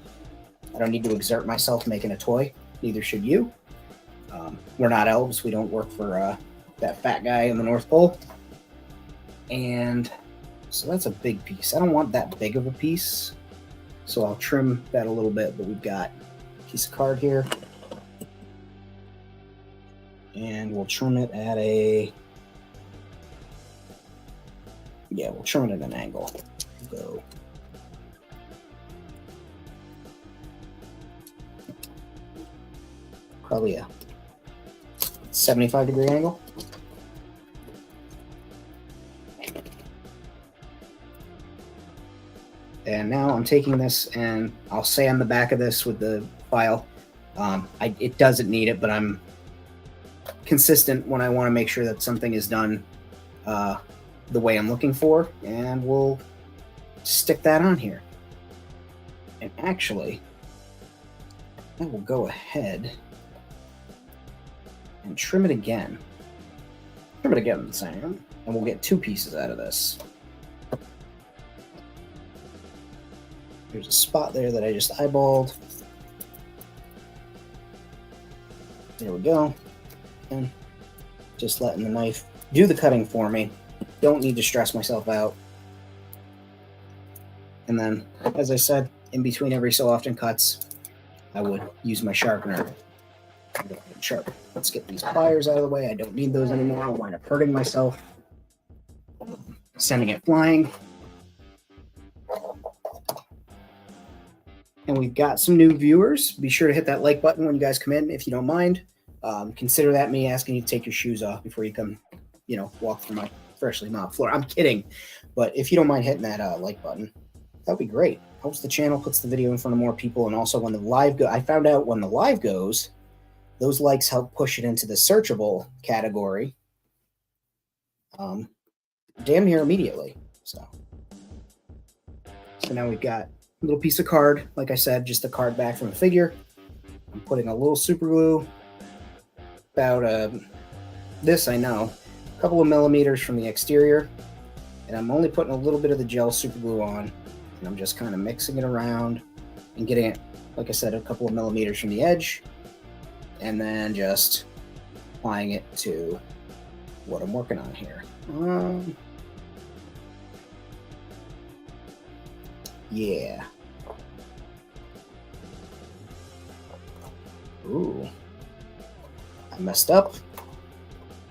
I don't need to exert myself making a toy. Neither should you. We're not elves. We don't work for that fat guy in the North Pole. And so that's a big piece. I don't want that big of a piece, so I'll trim that a little bit. But we've got a piece of card here. And we'll trim it at we'll trim it at an angle. Go. Probably a 75-degree angle. And now I'm taking this and I'll sand the back of this with the file. It doesn't need it, but I'm consistent when I want to make sure that something is done the way I'm looking for, and we'll stick that on here. And actually, I will go ahead and trim it again. Trim it again the same, and we'll get two pieces out of this. There's a spot there that I just eyeballed. There we go. And just letting the knife do the cutting for me. Don't need to stress myself out. And then, as I said, in between every so often cuts, I would use my sharpener. Sharp. Let's get these pliers out of the way. I don't need those anymore. I'll wind up hurting myself. Sending it flying. And we've got some new viewers. Be sure to hit that like button when you guys come in, if you don't mind. Consider that me asking you to take your shoes off before you come, walk through my freshly mopped floor. I'm kidding. But if you don't mind hitting that like button, that'd be great. Helps the channel, puts the video in front of more people. And also when the live go, I found out when the live goes, those likes help push it into the searchable category damn near immediately. So now we've got a little piece of card. Like I said, just a card back from a figure. I'm putting a little super glue about this, I know, a couple of millimeters from the exterior. And I'm only putting a little bit of the gel super glue on. And I'm just kind of mixing it around and getting it, like I said, a couple of millimeters from the edge. And then just applying it to what I'm working on here. Yeah. Ooh. I messed up.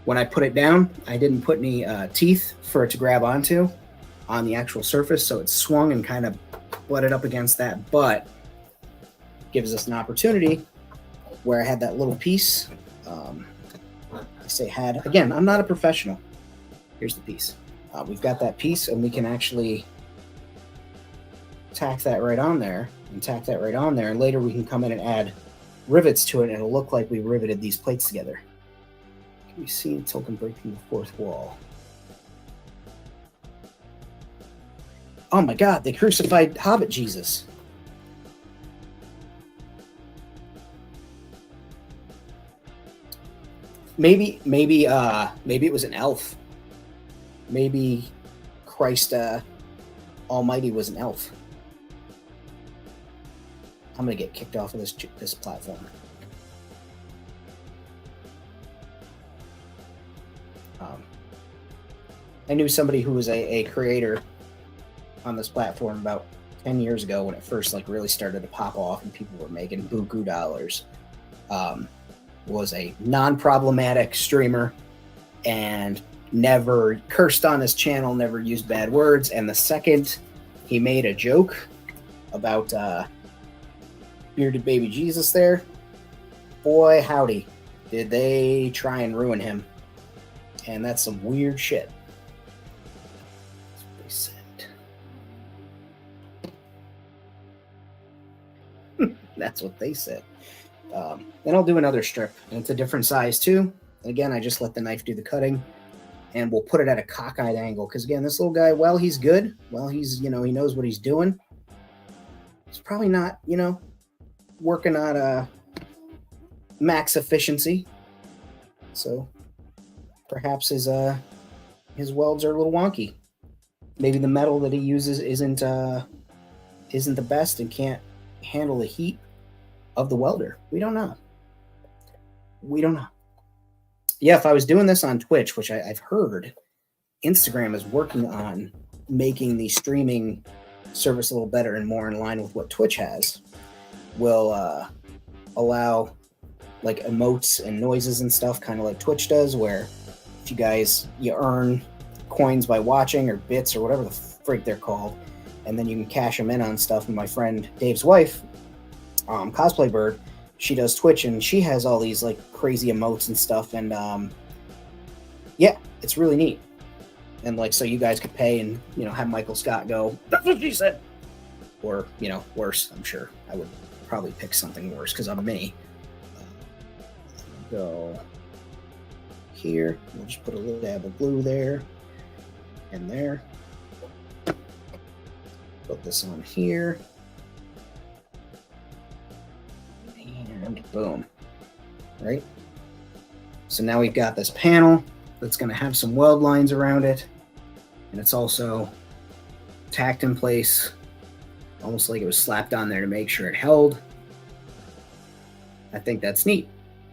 When I put it down, I didn't put any teeth for it to grab onto on the actual surface, so it swung and kind of butted up against that, but gives us an opportunity where I had that little piece. I say had. Again, I'm not a professional. Here's the piece. We've got that piece, and we can actually tack that right on there, and tack that right on there, and later we can come in and add rivets to it, and it'll look like we riveted these plates together. Can you see the token breaking the fourth wall? Oh my God, they crucified Hobbit Jesus. Maybe it was an elf. Maybe Christ Almighty was an elf. I'm gonna get kicked off of this platform. I knew somebody who was a creator on this platform about 10 years ago when it first really started to pop off and people were making buku dollars. Was a non-problematic streamer and never cursed on his channel, never used bad words. And the second he made a joke about bearded baby Jesus there, boy howdy, did they try and ruin him. And that's some weird shit. That's what they said. That's what they said. Then I'll do another strip, and it's a different size too. And again, I just let the knife do the cutting, and we'll put it at a cockeyed angle. Because again, this little guy, while he's good, while he's, he knows what he's doing, he's probably not, working on max efficiency. So perhaps his welds are a little wonky. Maybe the metal that he uses isn't the best and can't handle the heat of the welder. We don't know. Yeah, if I was doing this on Twitch, which I've heard, Instagram is working on making the streaming service a little better and more in line with what Twitch has, will allow like emotes and noises and stuff, kind of like Twitch does, where if you earn coins by watching or bits or whatever the frig they're called, and then you can cash them in on stuff. And my friend Dave's wife, Cosplay Bird, she does Twitch and she has all these like crazy emotes and stuff, and yeah, it's really neat. And like, so you guys could pay and have Michael Scott go, "That's what she said," or worse. I'm sure I would probably pick something worse because I'm me. Go here. We'll just put a little dab of glue there and there. Put this on here. And boom. Right? So now we've got this panel that's going to have some weld lines around it. And it's also tacked in place, almost like it was slapped on there to make sure it held. I think that's neat.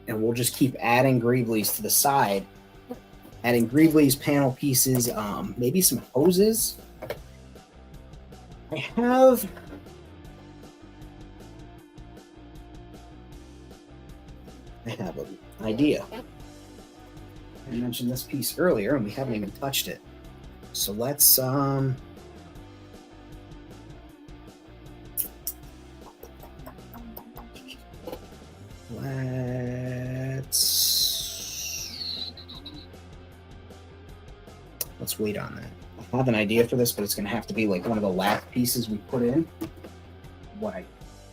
And we'll just keep adding greeblies to the side. Adding greeblies, panel pieces, maybe some hoses. I have an idea. I mentioned this piece earlier and we haven't even touched it. So let's wait on that. I have an idea for this, but it's going to have to be like one of the last pieces we put in. What I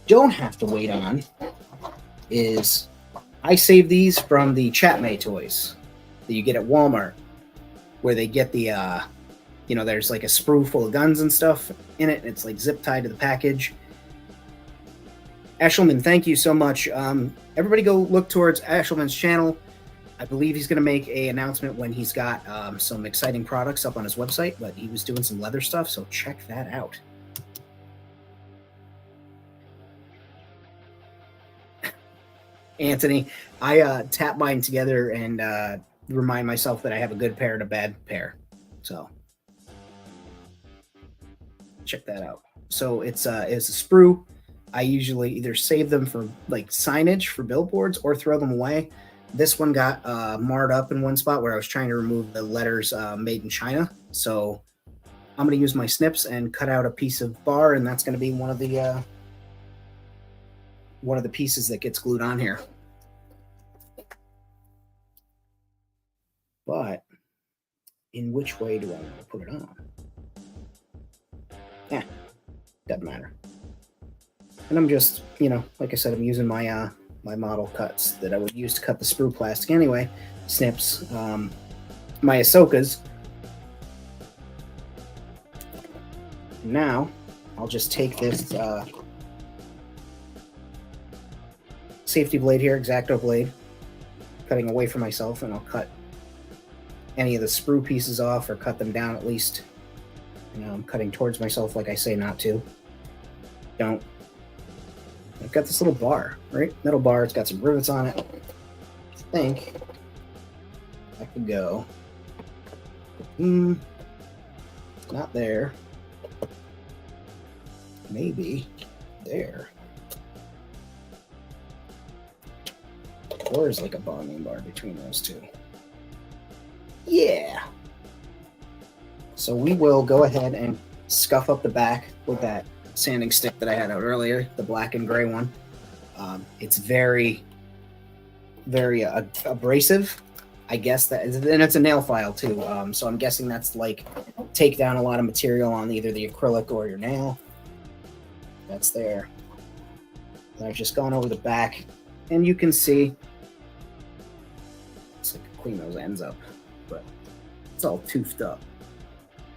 don't have to wait on is I save these from the Chatmay toys that you get at Walmart, where they get the there's like a sprue full of guns and stuff in it, and it's like zip tied to the package. Eshelman, thank you so much. Everybody go look towards Eshelman's channel. I believe he's going to make an announcement when he's got some exciting products up on his website, but he was doing some leather stuff, so check that out. Anthony, I tap mine together and remind myself that I have a good pair and a bad pair. So check that out. So it's a sprue. I usually either save them for like signage for billboards or throw them away. This one got marred up in one spot where I was trying to remove the letters made in China. So I'm going to use my snips and cut out a piece of bar, and that's going to be one of the pieces that gets glued on here. But in which way do I want to put it on? Doesn't matter. And I'm just, like I said, I'm using my my model cuts that I would use to cut the sprue plastic anyway. Snips, my Ahsokas. Now, I'll just take this safety blade here, X-Acto blade, cutting away from myself, and I'll cut any of the sprue pieces off or cut them down at least. I'm cutting towards myself like I say not to. Don't. I've got this little bar, right? Metal bar. It's got some rivets on it. I think I could go. Not there. Maybe there. Or is like a bonding bar between those two. Yeah. So we will go ahead and scuff up the back with that sanding stick that I had out earlier, the black and gray one. It's very, very abrasive. I guess that, and it's a nail file too. So I'm guessing that's like take down a lot of material on either the acrylic or your nail. That's there. And I've just gone over the back, and you can see it's like clean those ends up, but it's all toothed up.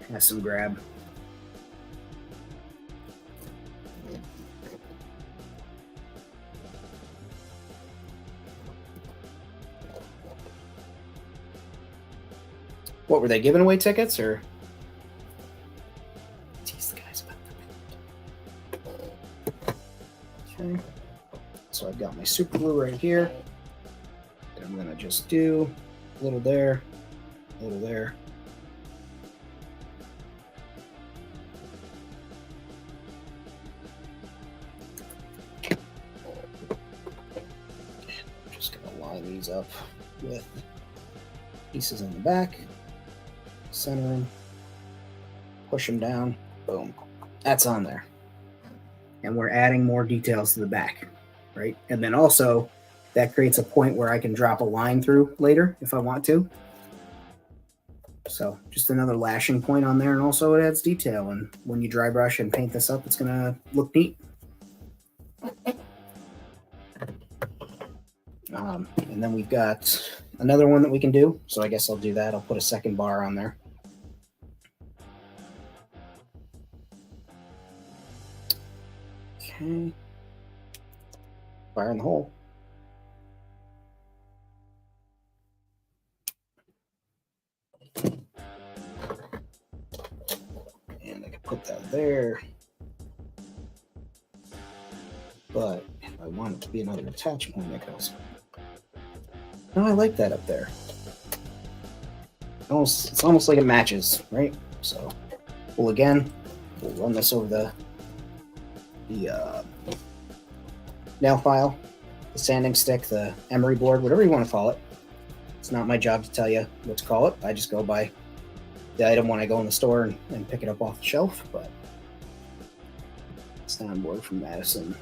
Has some grab. What were they giving away tickets or? Tease the guys about the Okay. So I've got my super glue right here. And I'm gonna just do a little there, a little there. I'm just gonna line these up with pieces in the back, center them, push them down, boom. That's on there. And we're adding more details to the back, right? And then also that creates a point where I can drop a line through later if I want to. So just another lashing point on there, and also it adds detail. And when you dry brush and paint this up, it's gonna look neat. And then we've got another one that we can do. So I guess I'll do that. I'll put a second bar on there. Okay. Fire in the hole. And I can put that there. But if I want it to be another attach point, I can also. No, I like that up there. It's almost like it matches, right? So we'll run this over the nail file, the sanding stick, the emery board, whatever you want to call it. It's not my job to tell you what to call it. I just go by the item when I go in the store and pick it up off the shelf. But soundboard from Madison.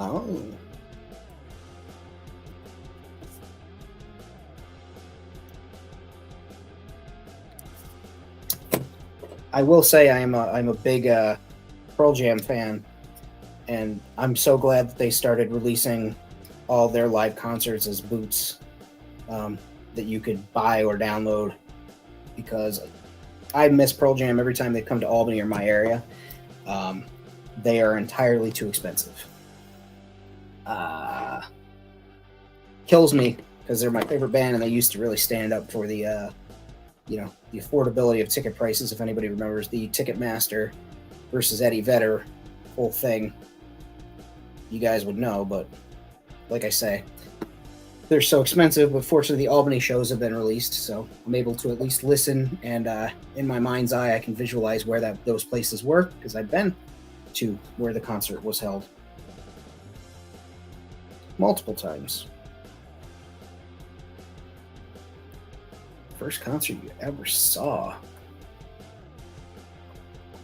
Oh. I will say I'm a big Pearl Jam fan, and I'm so glad that they started releasing all their live concerts as boots that you could buy or download, because I miss Pearl Jam every time they come to Albany or my area. They are entirely too expensive. Kills me because they're my favorite band, and they used to really stand up for the the affordability of ticket prices. If anybody remembers the Ticketmaster versus Eddie Vedder whole thing, you guys would know. But like I say, they're so expensive. But fortunately, the Albany shows have been released, so I'm able to at least listen. And in my mind's eye, I can visualize where those places were, because I've been to where the concert was held multiple times. First concert you ever saw.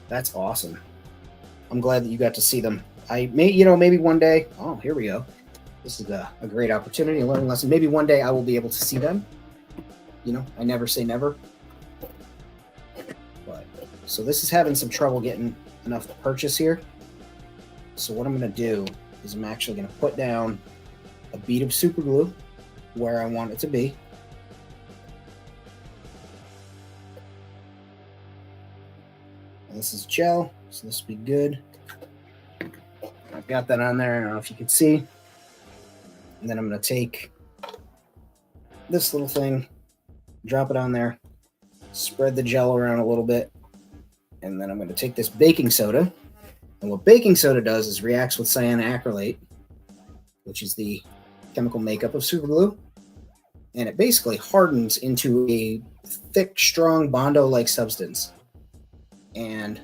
That's awesome. I'm glad that you got to see them. Maybe one day. Oh, here we go. This is a great opportunity, a learning lesson. Maybe one day I will be able to see them. I never say never. But so this is having some trouble getting enough to purchase here. So what I'm going to do is I'm actually going to put down a bead of super glue where I want it to be. This is gel, so this will be good. I've got that on there. I don't know if you can see. And then I'm going to take this little thing, drop it on there, spread the gel around a little bit, and then I'm going to take this baking soda. And what baking soda does is reacts with cyanoacrylate, which is the chemical makeup of super glue, and it basically hardens into a thick, strong Bondo-like substance. And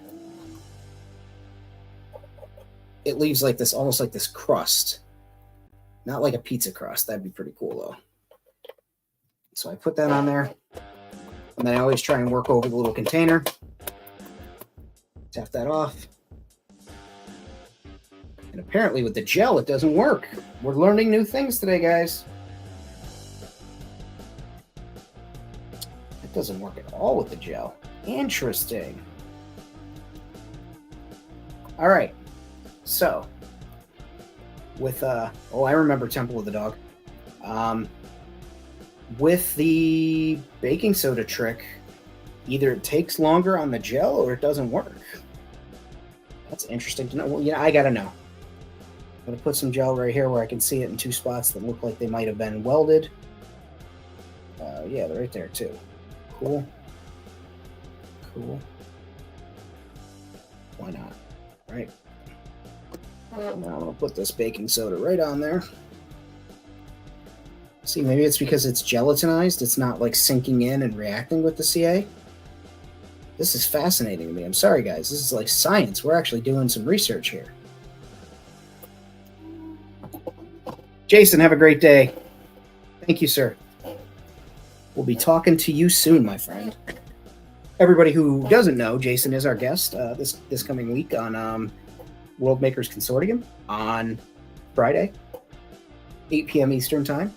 it leaves like this, almost like this crust. Not like a pizza crust. That'd be pretty cool though. So I put that on there. And then I always try and work over the little container. Tap that off. And apparently with the gel, it doesn't work. We're learning new things today, guys. It doesn't work at all with the gel. Interesting. All right, so with I remember Temple of the Dog. With the baking soda trick, either it takes longer on the gel or it doesn't work. That's interesting to know. Well, I gotta know. I'm gonna put some gel right here where I can see it in two spots that look like they might have been welded. Yeah, they're right there too. Cool. Cool. Why not? Right. Now I'm gonna put this baking soda right on there. See, maybe it's because it's gelatinized. It's not like sinking in and reacting with the CA. This is fascinating to me. I'm sorry, guys. This is like science. We're actually doing some research here. Jason, have a great day. Thank you, sir. We'll be talking to you soon, my friend. Everybody who doesn't know, Jason is our guest this coming week on World Makers Consortium on Friday, 8 p.m. Eastern Time.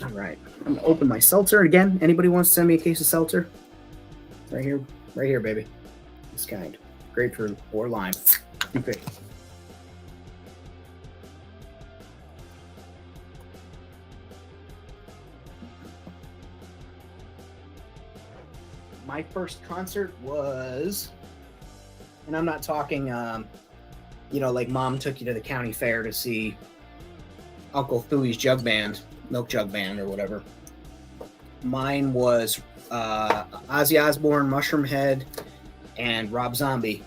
All right. I'm going to open my seltzer. Again, anybody wants to send me a case of seltzer? Right here, baby. This kind. Grapefruit or lime. Okay. My first concert was, and I'm not talking, like mom took you to the county fair to see Uncle Phooey's Milk Jug Band or whatever. Mine was Ozzy Osbourne, Mushroomhead, and Rob Zombie.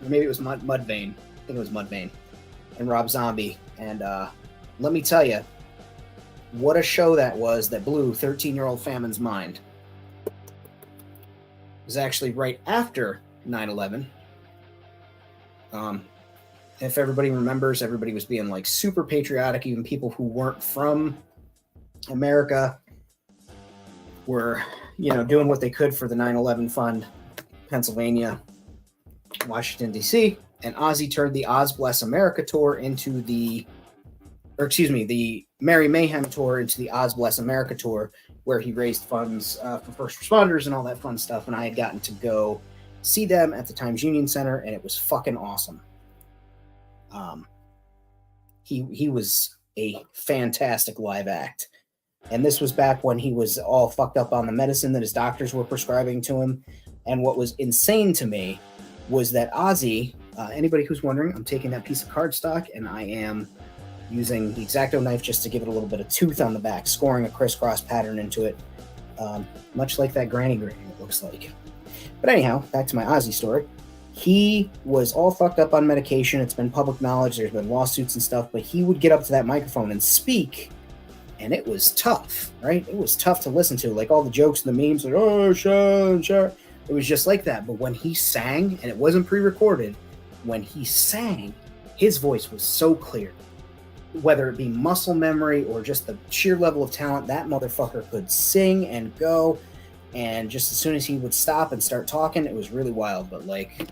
Or maybe it was Mudvayne. I think it was Mudvayne and Rob Zombie. And let me tell you, what a show that was that blew 13-year-old Fammon's mind. It was actually right after 9/11. If everybody remembers, everybody was being like super patriotic. Even people who weren't from America were, doing what they could for the 9/11 Fund, Pennsylvania, Washington, D.C. And Ozzy turned the Oz Bless America tour into the Merry Mayhem tour into the Oz Bless America tour, where he raised funds for first responders and all that fun stuff. And I had gotten to go see them at the Times Union Center, and it was fucking awesome. He was a fantastic live act. And this was back when he was all fucked up on the medicine that his doctors were prescribing to him. And what was insane to me was that Ozzy, anybody who's wondering, I'm taking that piece of cardstock and I am using the X-Acto knife just to give it a little bit of tooth on the back, scoring a crisscross pattern into it, much like that granny grain, it looks like. But anyhow, back to my Ozzy story. He was all fucked up on medication. It's been public knowledge. There's been lawsuits and stuff, but he would get up to that microphone and speak, and it was tough, right? It was tough to listen to. Like all the jokes and the memes, like, oh, Sean. It was just like that. But when he sang, and it wasn't pre-recorded, when he sang, his voice was so clear. Whether it be muscle memory or just the sheer level of talent, that motherfucker could sing and go. And just as soon as he would stop and start talking, it was really wild. But like,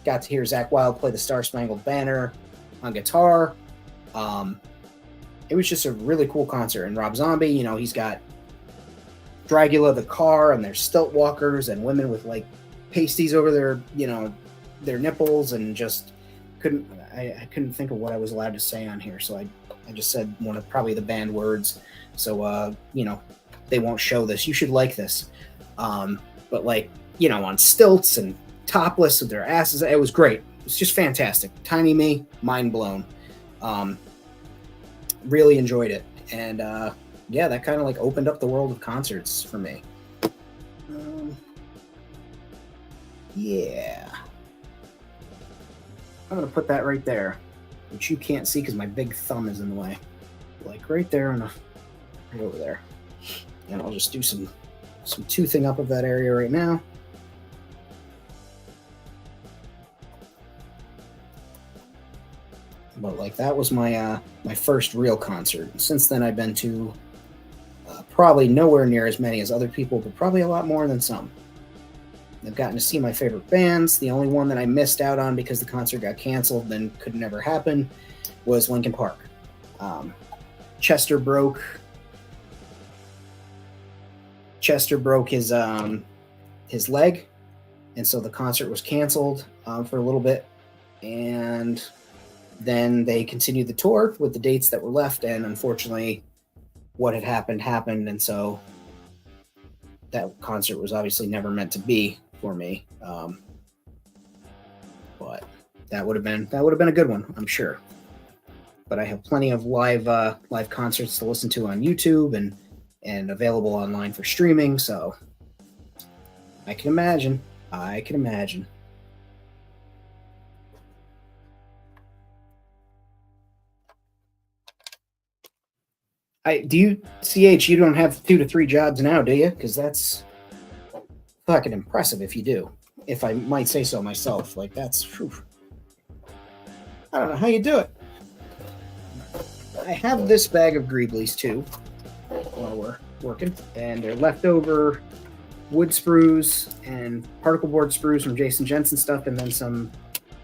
got to hear Zakk Wylde play the Star Spangled Banner on guitar. It was just a really cool concert. And Rob Zombie, he's got Dragula the car, and there's stilt walkers and women with like pasties over their nipples, and just I couldn't think of what I was allowed to say on here, so I just said one of probably the banned words. So they won't show this. You should like this. But like, on stilts and topless with their asses, it was great. It's just fantastic. Tiny me, mind blown. Really enjoyed it. And that kind of like opened up the world of concerts for me. Yeah. I'm going to put that right there, which you can't see because my big thumb is in the way. Like right there and right over there. And I'll just do some toothing up of that area right now. But like that was my first real concert. Since then I've been to probably nowhere near as many as other people, but probably a lot more than some. I've gotten to see my favorite bands. The only one that I missed out on because the concert got canceled and could never happen was Linkin Park. Chester broke his leg, and so the concert was canceled for a little bit, and then they continued the tour with the dates that were left, and unfortunately what had happened, and so that concert was obviously never meant to be for me. But that would have been a good one, I'm sure. but I have plenty of live concerts to listen to on YouTube and available online for streaming. So I can imagine. You don't have 2 to 3 jobs now, do you? Because that's fucking impressive if you do. If I might say so myself, like that's. Whew. I don't know how you do it. I have this bag of Greeblies too while we're working, and they're leftover wood sprues and particle board sprues from Jason Jensen stuff, and then some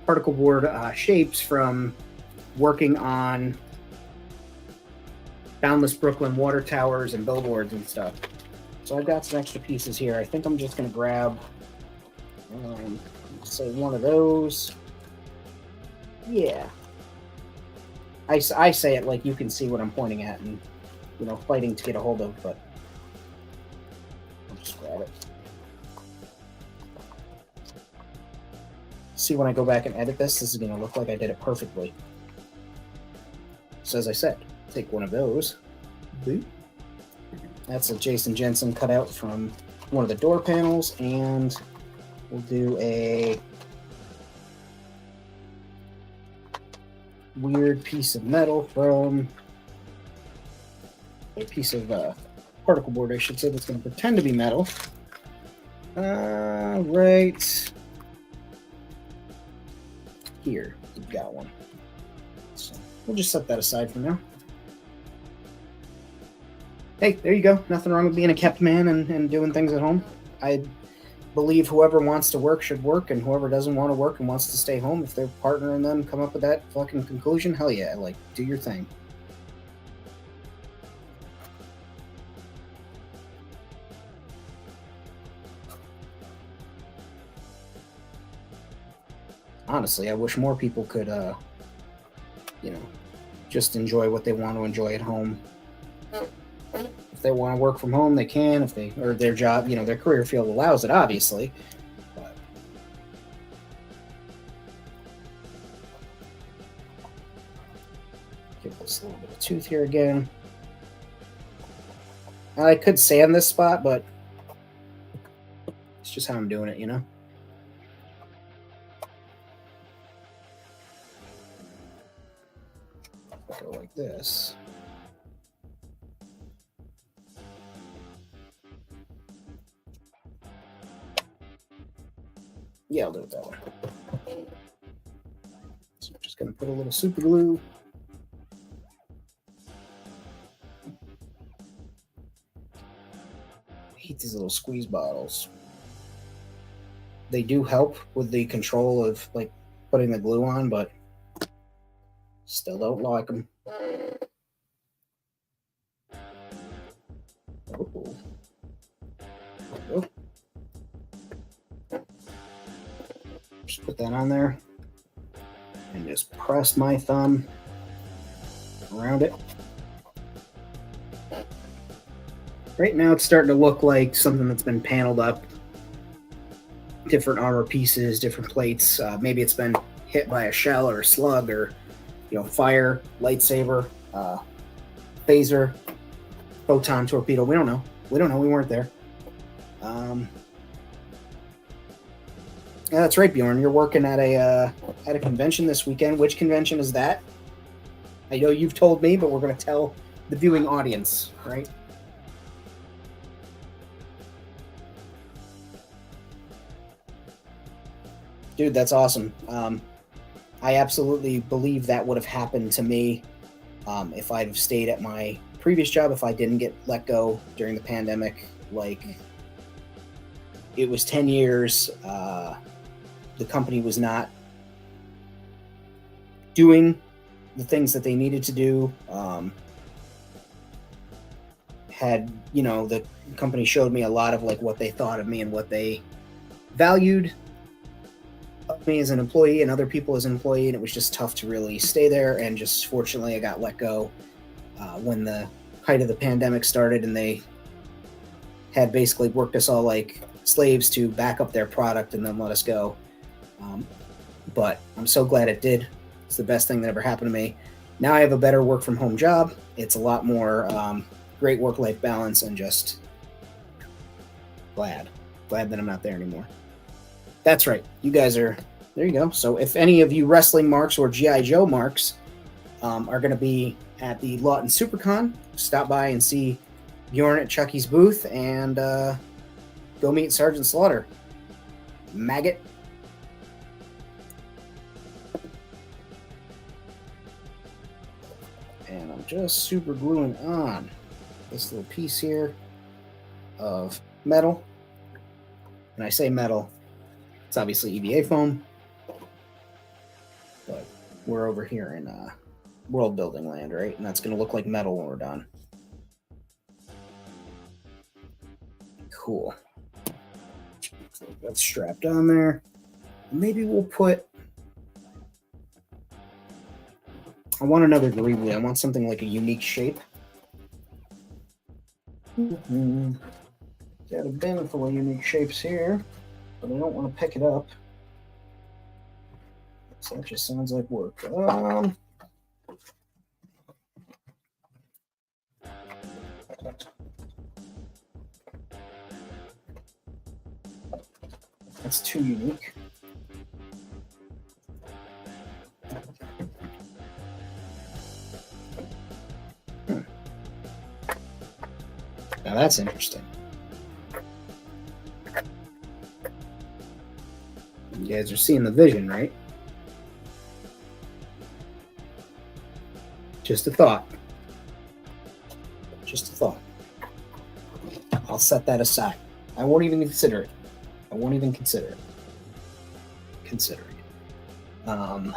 particle board shapes from working on Boundless Brooklyn water towers and billboards and stuff. So I've got some extra pieces here. I think I'm just going to grab, say, one of those. Yeah. I say it like you can see what I'm pointing at and, fighting to get a hold of, but I'll just grab it. See, when I go back and edit this is going to look like I did it perfectly. So as I said, take one of those. Boop. That's a Jason Jensen cutout from one of the door panels, and we'll do a weird piece of metal from a piece of particle board, I should say, that's going to pretend to be metal. Right here, we've got one. So we'll just set that aside for now. Hey, there you go. Nothing wrong with being a kept man and doing things at home. I believe whoever wants to work should work, and whoever doesn't want to work and wants to stay home, if their partner and them come up with that fucking conclusion, hell yeah, like, do your thing. Honestly, I wish more people could, just enjoy what they want to enjoy at home. If they want to work from home, they can. Or their job, their career field allows it, obviously. But give this a little bit of tooth here again. I could sand this spot, but it's just how I'm doing it, Go like this. Yeah, I'll do it that way. So I'm just going to put a little super glue. I hate these little squeeze bottles. They do help with the control of, like, putting the glue on, but still don't like them. Oh. Oh. Just put that on there and just press my thumb around it. Right now it's starting to look like something that's been paneled up. Different armor pieces, different plates. Maybe it's been hit by a shell or a slug or, fire, lightsaber, phaser, photon torpedo. We don't know. We weren't there. Yeah, that's right, Bjorn. You're working at a convention this weekend. Which convention is that? I know you've told me, but we're going to tell the viewing audience, right? Dude, that's awesome. I absolutely believe that would have happened to me if I'd have stayed at my previous job, if I didn't get let go during the pandemic. Like, it was 10 years. The company was not doing the things that they needed to do. The company showed me a lot of like what they thought of me and what they valued of me as an employee and other people as an employee, and it was just tough to really stay there. And just fortunately, I got let go when the height of the pandemic started, and they had basically worked us all like slaves to back up their product and then let us go. But I'm so glad it did. It's the best thing that ever happened to me. Now I have a better work from home job. It's a lot more great work-life balance, and just glad that I'm not there anymore. That's right. You guys are, there you go. So if any of you wrestling marks or G.I. Joe marks are going to be at the Lawton SuperCon, stop by and see Bjorn at Chucky's booth, and go meet Sergeant Slaughter. Maggot. And I'm just super gluing on this little piece here of metal. And I say metal, it's obviously EVA foam, but we're over here in world building land, right? And that's going to look like metal when we're done. Cool. So that's strapped on there. Maybe we'll put, I want another greebly. I want something like a unique shape. Got a bin full of unique shapes here, but I don't want to pick it up. So that just sounds like work. That's too unique. Now that's interesting. You guys are seeing the vision, right? Just a thought. Just a thought. I'll set that aside. I won't even consider it. I won't even consider it. Considering it.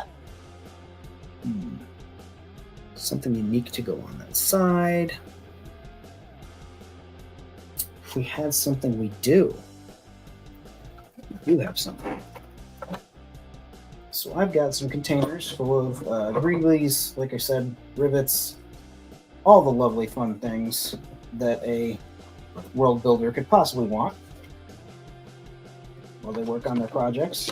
Something unique to go on that side. If we had something, we do. We do have something. So I've got some containers full of greeblies, like I said, rivets, all the lovely fun things that a world builder could possibly want while they work on their projects.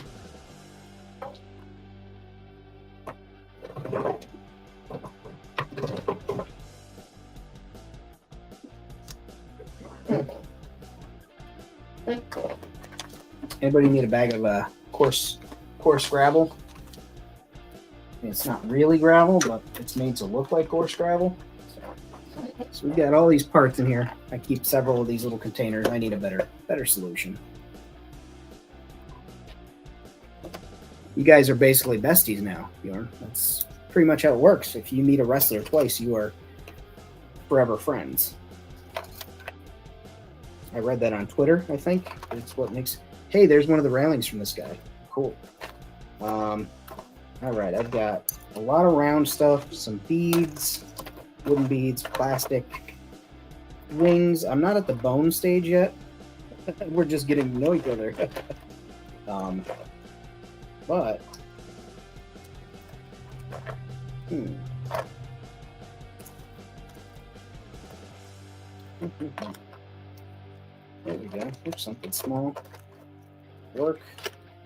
Anybody need a bag of coarse gravel? I mean, it's not really gravel, but it's made to look like coarse gravel. So we've got all these parts in here. I keep several of these little containers. I need a better solution. You guys are basically besties now, Bjorn. That's pretty much how it works. If you meet a wrestler twice, you are forever friends. I read that on Twitter, I think. It's what makes... Hey, there's one of the railings from this guy. Cool. All right, I've got a lot of round stuff, some beads, wooden beads, plastic, rings. I'm not at the bone stage yet. We're just getting to know each other. But... There we go. There's something small. Work,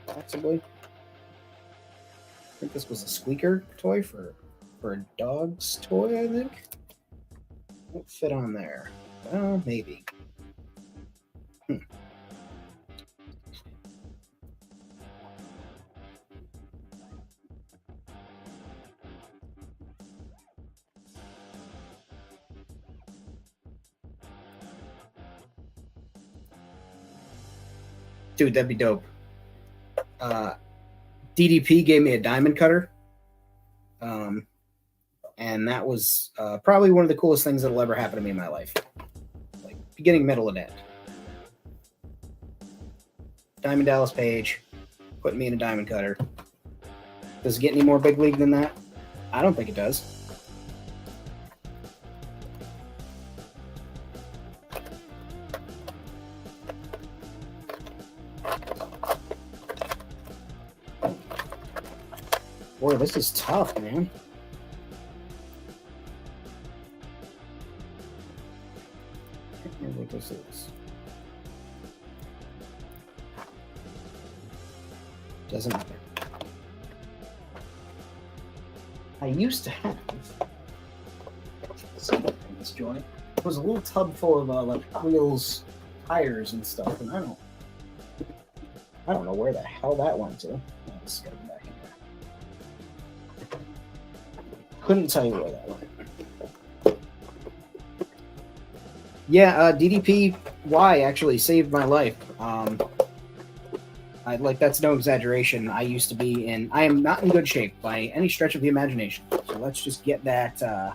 possibly. I think this was a squeaker toy for a dog's toy, I think. Won't fit on there. Well, maybe. Dude, that'd be dope. DDP gave me a diamond cutter. And that was probably one of the coolest things that'll ever happen to me in my life. Like, beginning, middle, and end. Diamond Dallas Page putting me in a diamond cutter. Does it get any more big league than that? I don't think it does. Boy, this is tough, man. I can't remember what this is. Doesn't matter. I used to have something in this joint. It was a little tub full of like wheels, tires, and stuff, and I don't know where the hell that went to. Let's go back in there. Couldn't tell you where that went. Yeah, DDPY actually saved my life. That's no exaggeration. I used to be I am not in good shape by any stretch of the imagination. So let's just get that out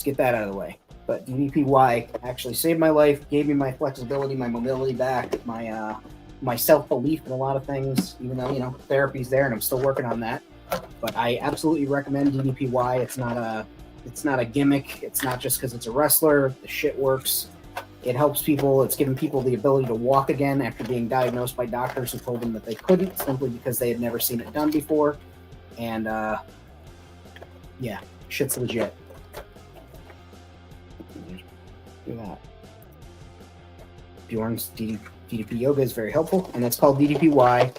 of the way. But DDPY actually saved my life, gave me my flexibility, my mobility back, my self-belief in a lot of things, even though, therapy's there and I'm still working on that. But I absolutely recommend DDPY. It's not a gimmick. It's not just because it's a wrestler. The shit works. It helps people. It's given people the ability to walk again after being diagnosed by doctors who told them that they couldn't, simply because they had never seen it done before. And yeah, shit's legit. Do that. Bjorn's DDP yoga is very helpful, and it's called DDPY.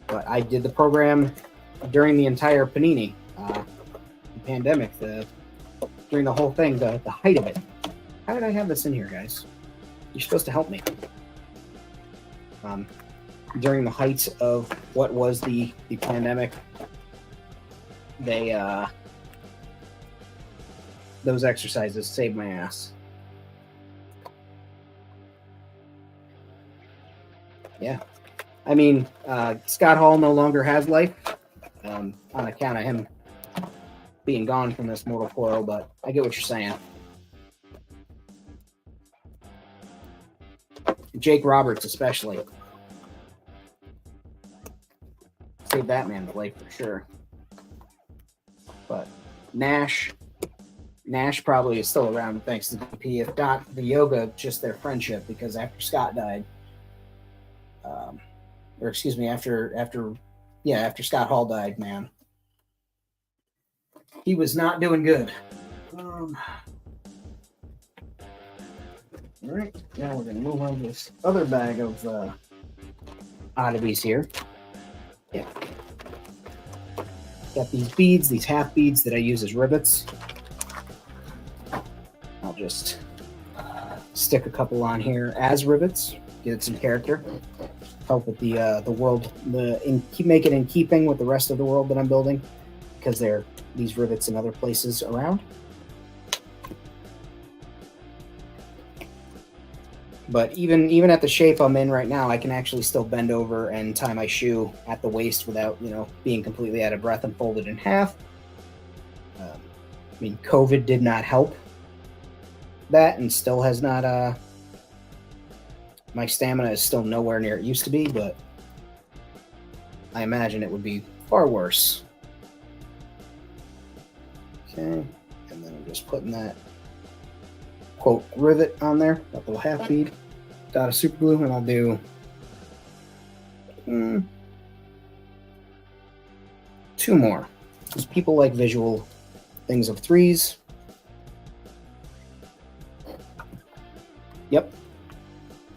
But I did the program during the entire Panini pandemic, during the whole thing, the height of it. How did I have this in here, guys? You're supposed to help me. During the height of what was the pandemic, those exercises saved my ass. Yeah. I mean, Scott Hall no longer has life on account of him being gone from this mortal coil, but I get what you're saying. Jake Roberts especially. Saved that man's life for sure. But Nash probably is still around thanks to DP. If not the yoga, just their friendship, because after Scott died, after Scott Hall died, man, he was not doing good. All right, now we're going to move on to this other bag of oddities here. Yeah. Got these beads, these half beads that I use as rivets. I'll just stick a couple on here as rivets, get it some character, help with the world, make it in keeping with the rest of the world that I'm building, because there are these rivets in other places around. But even at the shape I'm in right now, I can actually still bend over and tie my shoe at the waist without, being completely out of breath and folded in half. COVID did not help that, and still has not. My stamina is still nowhere near it used to be, but I imagine it would be far worse. Okay, and then I'm just putting that quote rivet on there, that little half bead, dot of super glue, and I'll do 2 more. Because people like visual things of 3s. Yep.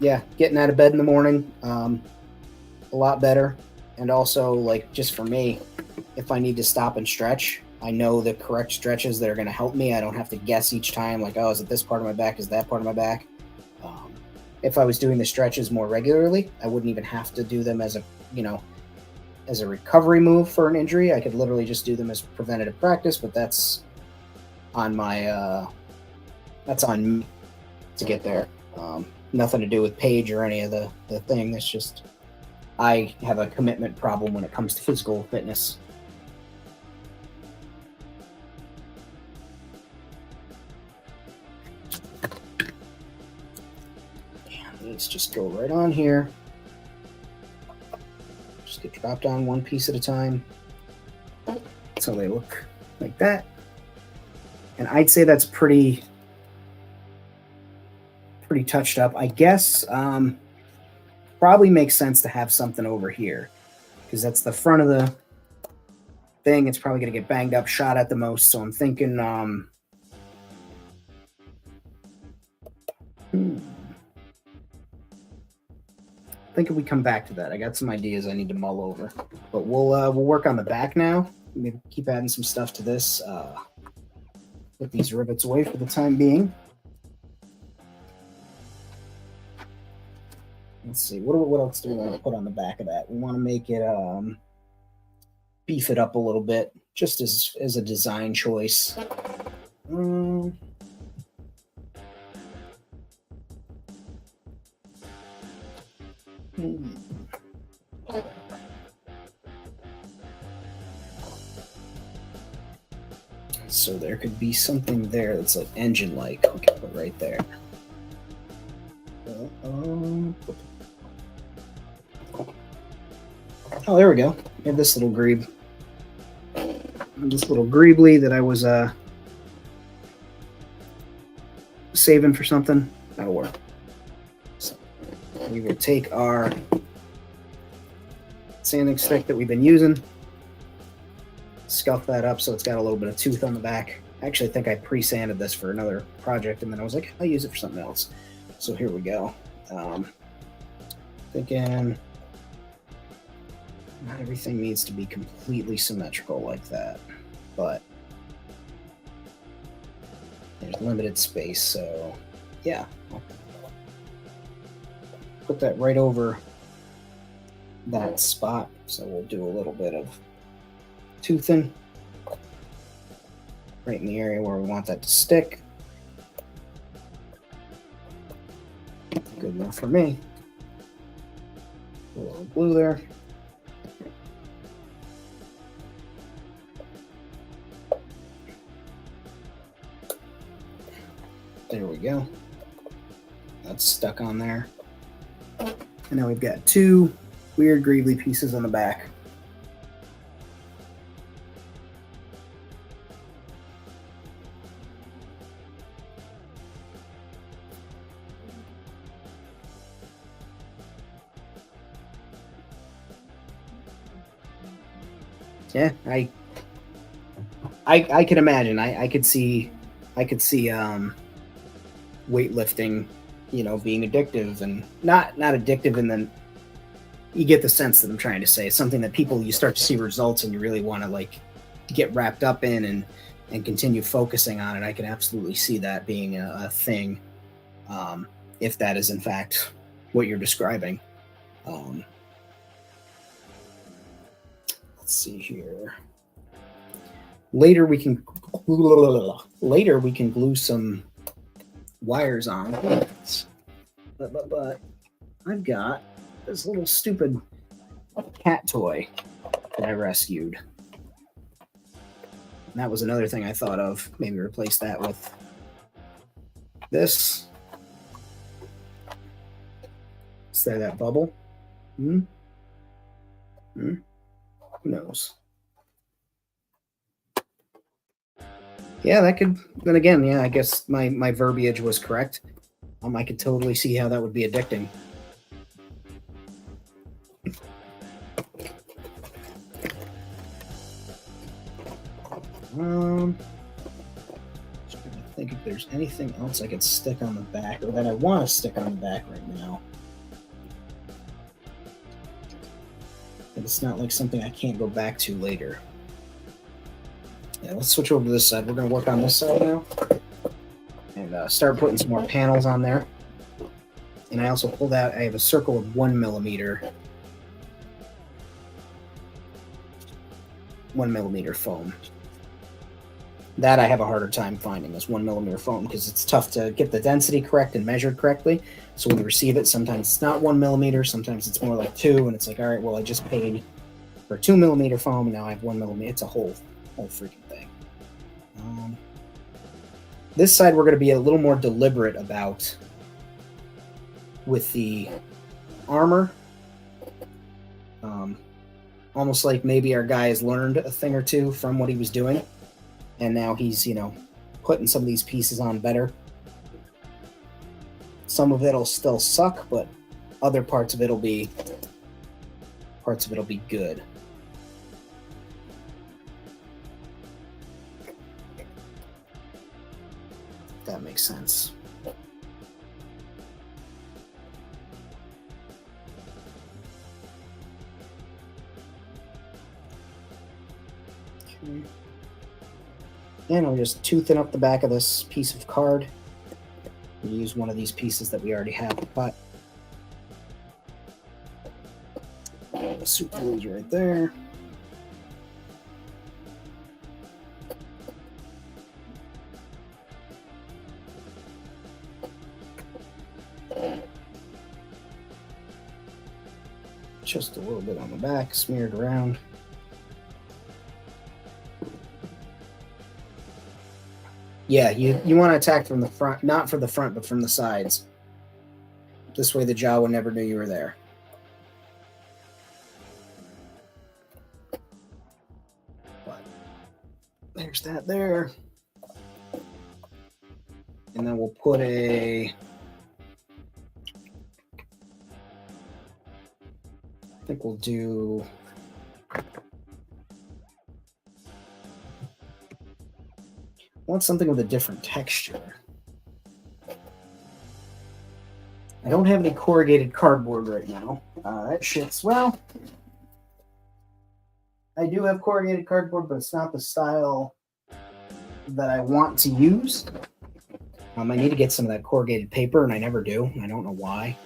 Yeah, getting out of bed in the morning, a lot better. And also, just for me, if I need to stop and stretch, I know the correct stretches that are going to help me. I don't have to guess each time, is it this part of my back? Is that part of my back? If I was doing the stretches more regularly, I wouldn't even have to do them as a recovery move for an injury. I could literally just do them as preventative practice, but that's on me to get there. Nothing to do with Paige or any of the thing. It's just I have a commitment problem when it comes to physical fitness. Let's just go right on here. Just get dropped on one piece at a time. So they look like that. And I'd say that's pretty touched up. I guess probably makes sense to have something over here, because that's the front of the thing. It's probably going to get banged up, shot at the most. So I'm thinking think if we come back to that, I got some ideas I need to mull over. But we'll work on the back now. Maybe keep adding some stuff to this. Put these rivets away for the time being. Let's see. What else do we want to put on the back of that? We want to make it beef it up a little bit, just as a design choice. So there could be something there that's like engine-like. We can put right there. Oh, there we go. We have this little grebe. This little greebly that I was saving for something. That'll work. So we will take our sanding stick that we've been using, scuff that up so it's got a little bit of tooth on the back. I actually think I pre-sanded this for another project, and then I was like, I'll use it for something else. So here we go. Thinking not everything needs to be completely symmetrical like that, but there's limited space, so yeah. Put that right over that spot, so we'll do a little bit of toothing right in the area where we want that to stick. Good enough for me. A little glue there. There we go. That's stuck on there. And now we've got two weird greebly pieces on the back. Yeah, I can imagine. I could see weightlifting, being addictive, and not addictive, and then you get the sense that I'm trying to say. It's something that you start to see results and you really want to get wrapped up in and continue focusing on it. I can absolutely see that being a thing, if that is in fact what you're describing. Let's see here. Later we can glue some wires on. But I've got this little stupid cat toy that I rescued. And that was another thing I thought of. Maybe replace that with this. Is there that bubble? Who knows? Yeah, that could. Then again, yeah, I guess my verbiage was correct. I could totally see how that would be addicting. Just trying to think if there's anything else I could stick on the back, or that I want to stick on the back right now. But it's not like something I can't go back to later. Yeah, let's switch over to this side. We're going to work on this side now. And start putting some more panels on there. And I also pulled out, I have a circle of 1 millimeter foam. That I have a harder time finding, this 1 millimeter foam, because it's tough to get the density correct and measured correctly. So when you receive it, sometimes it's not 1 millimeter, sometimes it's more like 2, and it's like, all right, well, I just paid for 2 millimeter foam, and now I have 1 millimeter. It's a whole freaking thing. This side we're going to be a little more deliberate about with the armor. Almost like maybe our guy has learned a thing or two from what he was doing, and now he's, putting some of these pieces on better. Some of it'll still suck, but other parts of it'll be good. That makes sense. And I'll just toothing up the back of this piece of card. We'll use one of these pieces that we already have cut. The super glue's right there. Just a little bit on the back, smeared around. Yeah, you want to attack from the front, not from the front, but from the sides. This way the Jawa never knew you were there. But there's that there. And then we'll put I think we'll do want something with a different texture. I don't have any corrugated cardboard right now. That shit's, well, I do have corrugated cardboard, but it's not the style that I want to use. I need to get some of that corrugated paper, and I never do. I don't know why.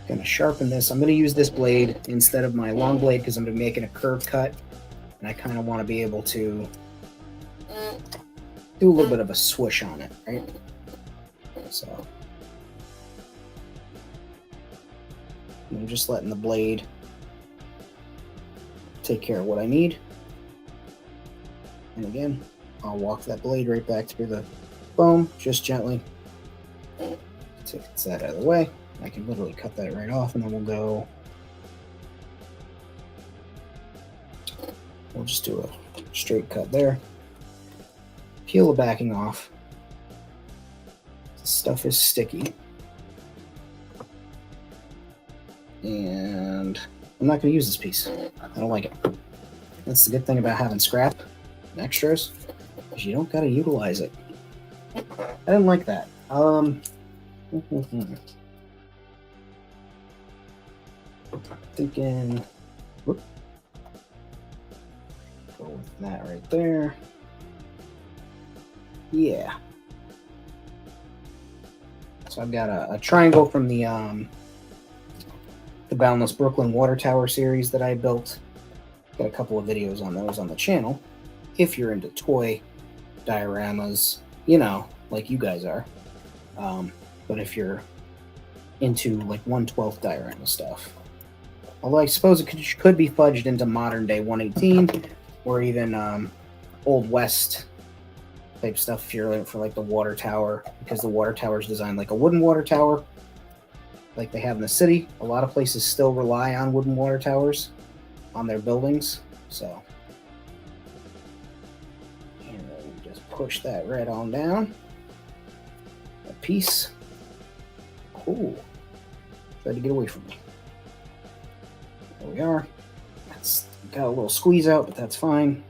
Gonna sharpen this. I'm gonna use this blade instead of my long blade because I'm gonna be making a curve cut, and I kind of want to be able to do a little bit of a swoosh on it, right? So I'm just letting the blade take care of what I need. And again, I'll walk that blade right back through the foam, just gently. Take that out of the way. I can literally cut that right off, and then we'll just do a straight cut there. Peel the backing off. This stuff is sticky. And I'm not going to use this piece. I don't like it. That's the good thing about having scrap and extras, is you don't got to utilize it. I didn't like that. Thinking, whoop, go with that right there. Yeah. So I've got a triangle from the Boundless Brooklyn Water Tower series that I built. Got a couple of videos on those on the channel. If you're into toy dioramas, you know, like you guys are. But if you're into like 1/12 diorama stuff. Although I suppose it could be fudged into modern day 118 or even Old West type stuff if you're looking for like the water tower, because the water tower is designed like a wooden water tower like they have in the city. A lot of places still rely on wooden water towers on their buildings. So and then just push that right on down. A piece. Cool. Tried to get away from me. There we are. That's got a little squeeze out, but that's fine.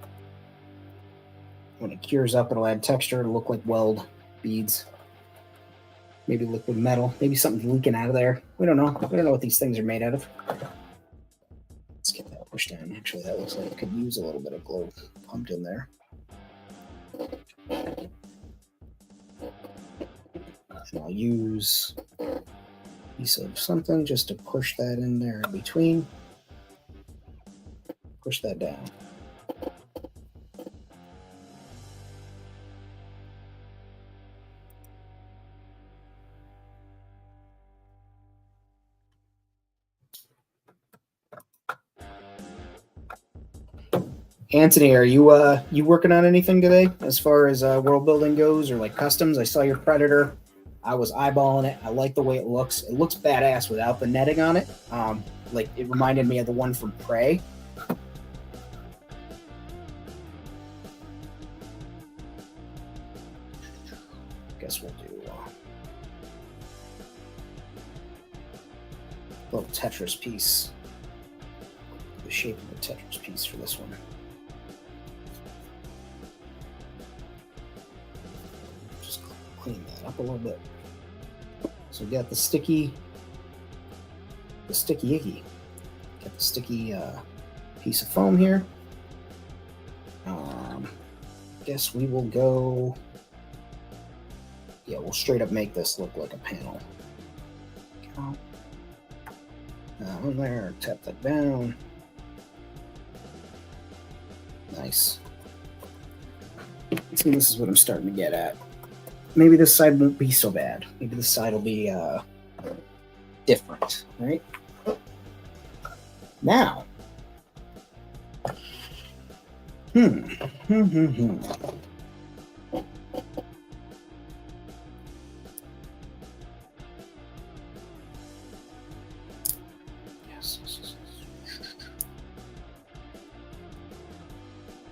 When it cures up, it'll add texture. It'll look like weld beads. Maybe liquid metal. Maybe something's leaking out of there. We don't know. We don't know what these things are made out of. Let's get that pushed down. Actually, that looks like it could use a little bit of glow pumped in there. And I'll use a piece of something just to push that in there in between. Push that down. Anthony, are you working on anything today as far as world building goes, or like customs? I saw your Predator. I was eyeballing it. I like the way it looks. It looks badass without the netting on it. Like it reminded me of the one from Prey. Guess we'll do a little Tetris piece. The shape of the Tetris piece for this one. Just clean that up a little bit. So we got the sticky icky. Got the sticky piece of foam here. Guess we will go. Yeah, we'll straight up make this look like a panel. On there, tap that down. Nice. See, this is what I'm starting to get at. Maybe this side won't be so bad. Maybe this side will be different, right? Now. Yes.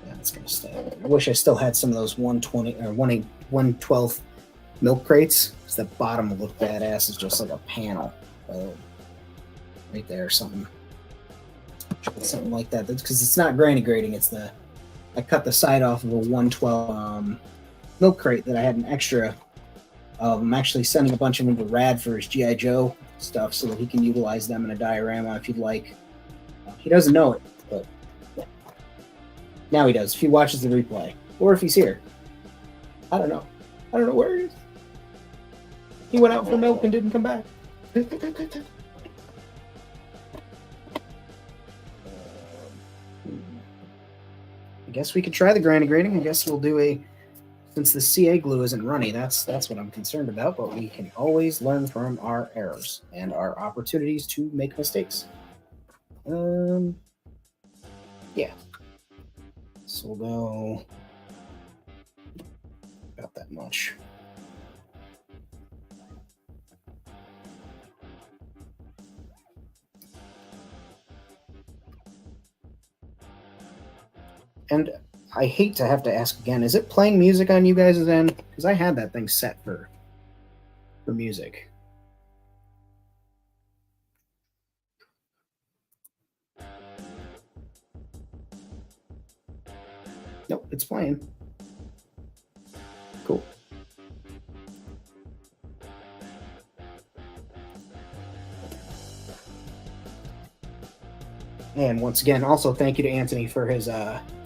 Yeah, it's gonna stay. I wish I still had some of those 120 or 112 milk crates. Because the bottom will look badass. It's just like a panel, right there, something like that. That's because it's not granny grading. It's I cut the side off of a 112 milk crate that I had an extra. I'm actually sending a bunch of them to Rad for his G.I. Joe stuff so that he can utilize them in a diorama if he'd like. He doesn't know it, but now he does if he watches the replay or if he's here. I don't know. I don't know where he is. He went out for milk and didn't come back. I guess we could try the granny grading. I guess we'll do since the CA glue isn't runny, that's what I'm concerned about, but we can always learn from our errors and our opportunities to make mistakes. Yeah. So we'll go about that much. And I hate to have to ask again, is it playing music on you guys' end? Because I had that thing set for music. Nope, it's playing. Cool. And once again, also thank you to Anthony for his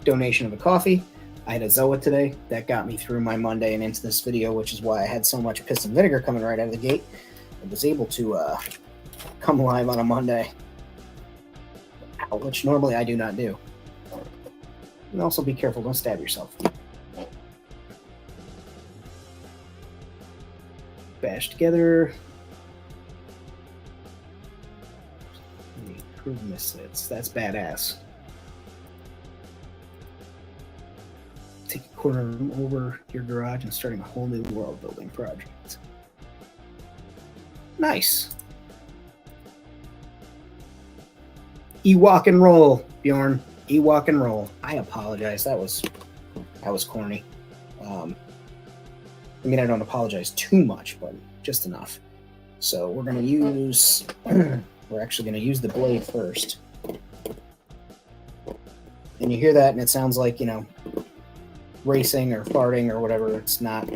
donation of a coffee. I had a Zoa today. That got me through my Monday and into this video, which is why I had so much piss and vinegar coming right out of the gate. I was able to come live on a Monday, which normally I do not do. And also be careful, don't stab yourself. Bash together. Improve mislits. That's badass. Take a corner room over your garage and starting a whole new world building project. Nice. Ewok and roll, Bjorn. Ewok and roll. I apologize. That was corny. I mean, I don't apologize too much, but just enough. So we're gonna use. We're actually gonna use the blade first. And you hear that, and it sounds like, you know, racing or farting or whatever. It's not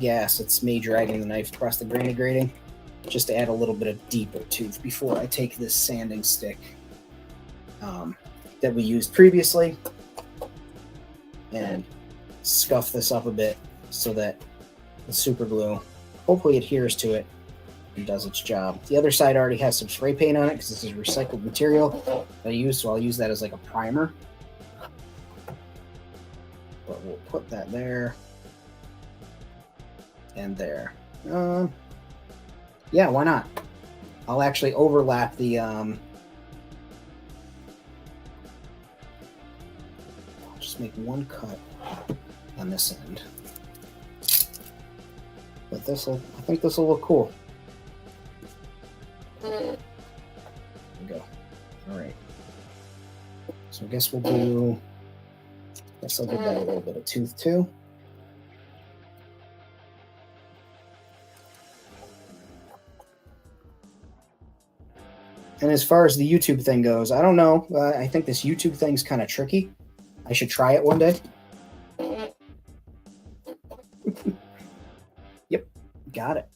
gas. It's me dragging the knife across the granny grating, just to add a little bit of deeper tooth before I take this sanding stick that we used previously and scuff this up a bit so that the super glue hopefully adheres to it and does its job. The other side already has some spray paint on it because this is recycled material that I use, so I'll use that as like a primer. But we'll put that there and there. Yeah, why not? I'll actually overlap the just make one cut on this end. But I think this will look cool. There we go. All right. So I guess I'll give that a little bit of tooth too. And as far as the YouTube thing goes, I don't know. I think this YouTube thing's kind of tricky. I should try it one day. Yep, got it.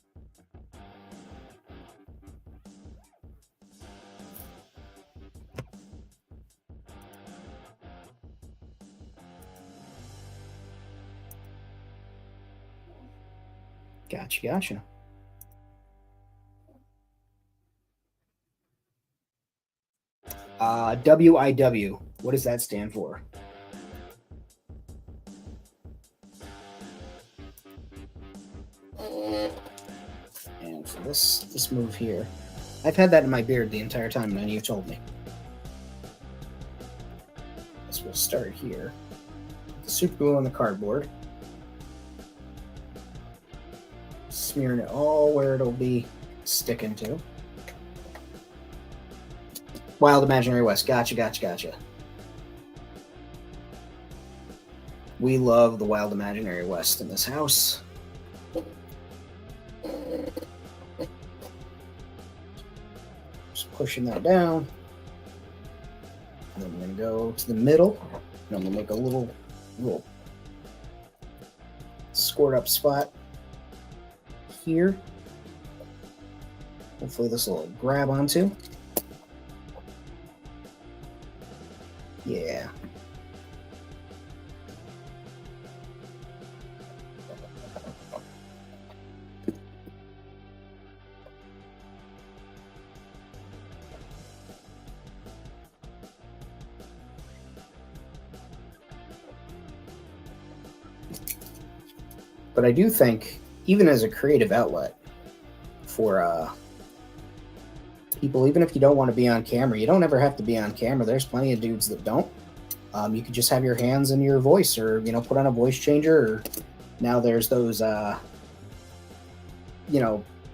Gotcha. WIW. What does that stand for? And for this move here, I've had that in my beard the entire time, none of you told me. So we'll start here. The super glue on the cardboard. Smearing it all where it'll be sticking to. Wild Imaginary West. Gotcha. We love the Wild Imaginary West in this house. Just pushing that down. And then we're going to go to the middle. And I'm going to make a little squirt up spot here. Hopefully this will grab onto. Yeah. But I do think, even as a creative outlet for people, even if you don't want to be on camera, you don't ever have to be on camera. There's plenty of dudes that don't. You could just have your hands and your voice, or put on a voice changer. Or now there's those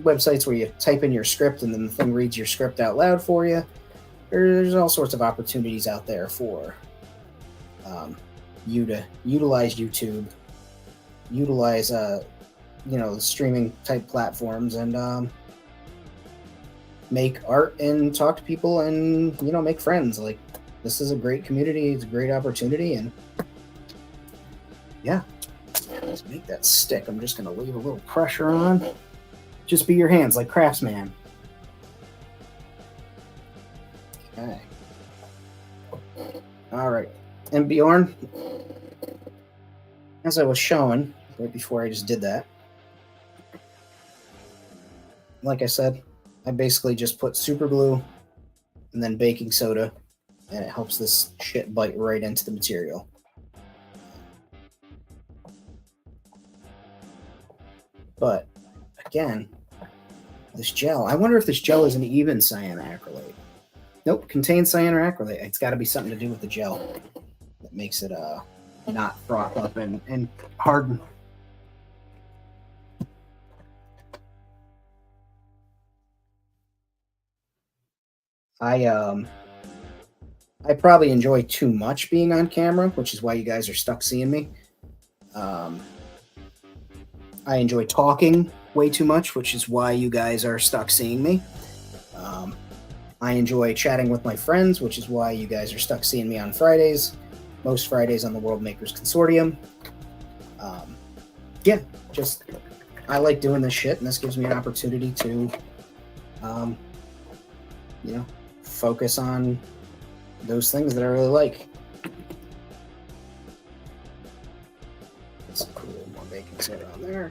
websites where you type in your script and then the thing reads your script out loud for you. There's all sorts of opportunities out there for you to utilize YouTube, utilize the streaming type platforms, and make art and talk to people and make friends. Like, this is a great community, it's a great opportunity, and yeah, let's make that stick. I'm just going to leave a little pressure on. Just be your hands like Craftsman. Okay. All right. And Bjorn, as I was showing right before I just did that, like I said, I basically just put super glue and then baking soda, and it helps this shit bite right into the material. But again, this gel, I wonder if this gel is an even cyanoacrylate. Nope, contains cyanoacrylate. It's got to be something to do with the gel that makes it not froth up and harden. I probably enjoy too much being on camera, which is why you guys are stuck seeing me. I enjoy talking way too much, which is why you guys are stuck seeing me. I enjoy chatting with my friends, which is why you guys are stuck seeing me on Fridays. Most Fridays on the World Makers Consortium. Yeah, just I like doing this shit, and this gives me an opportunity to, focus on those things that I really like. Let's put a little more baking soda on there.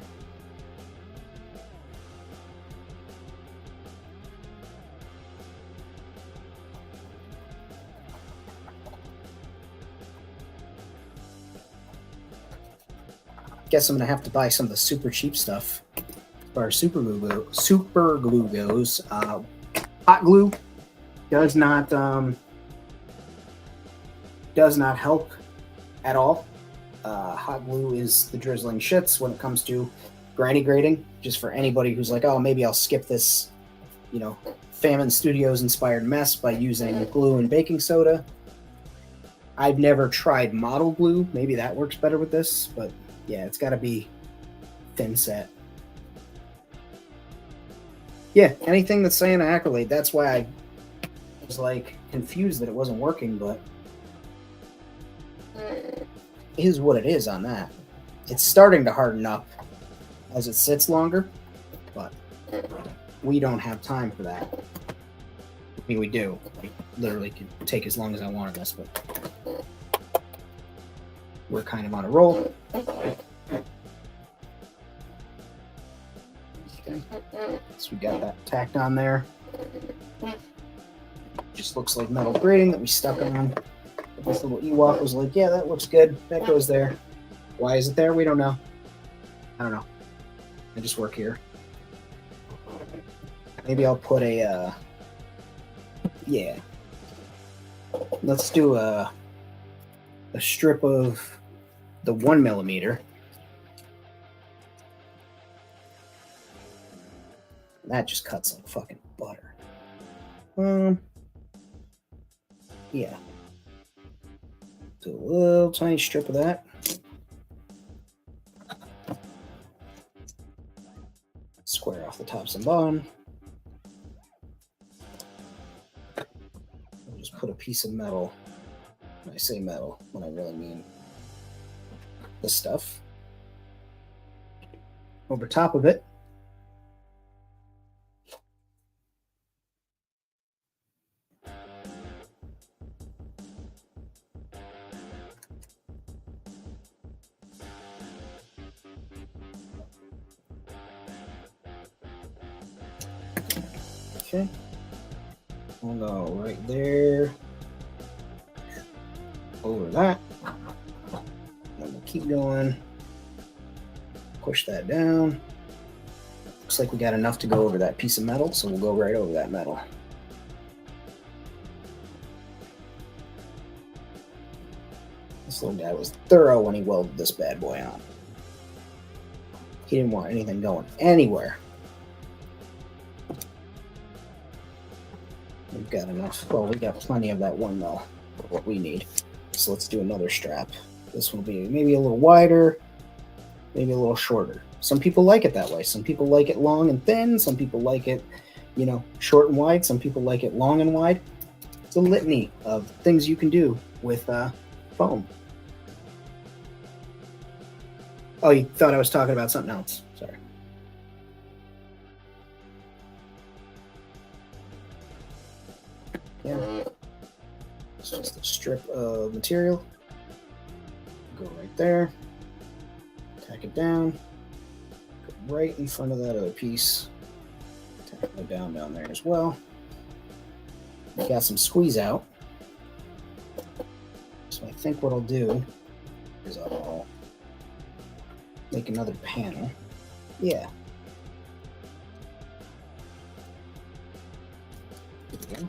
Guess I'm gonna have to buy some of the super cheap stuff. Or super glue goes. Hot glue does not help at all. Hot glue is the drizzling shits when it comes to granny grading. Just for anybody who's like, oh, maybe I'll skip this, Famine Studios inspired mess by using glue and baking soda. I've never tried model glue. Maybe that works better with this, but yeah, it's got to be thin set. Yeah, anything that's cyanoacrylate, that's why I was like confused that it wasn't working, but it is what it is on that. It's starting to harden up as it sits longer, but we don't have time for that. I mean, we do. We literally could take as long as I wanted this, but we're kind of on a roll. Okay. So we got that tacked on there. Just looks like metal grating that we stuck on. This little Ewok was like, yeah, that looks good. That goes there. Why is it there? We don't know. I don't know. I just work here. Maybe I'll put a, yeah. Let's do a strip of the 1mm. That just cuts like fucking butter. Yeah. Do a little tiny strip of that. Square off the tops and bottom. I'll just put a piece of metal. When I say metal, what I really mean this stuff over top of it. Okay, we'll go right there, over that, and we'll keep going, push that down. Looks like we got enough to go over that piece of metal, so we'll go right over that metal. This little guy was thorough when he welded this bad boy on. He didn't want anything going anywhere. We've got enough. Well, we got plenty of that 1mm for what we need. So let's do another strap. This will be maybe a little wider, maybe a little shorter. Some people like it that way. Some people like it long and thin. Some people like it, you know, short and wide. Some people like it long and wide. It's a litany of things you can do with foam. Oh, you thought I was talking about something else. Sorry. Yeah. It's just a strip of material. Go right there. Tack it down. Go right in front of that other piece. Tack it down there as well. We got some squeeze out. So I think what I'll do is I'll make another panel. Yeah. There we go.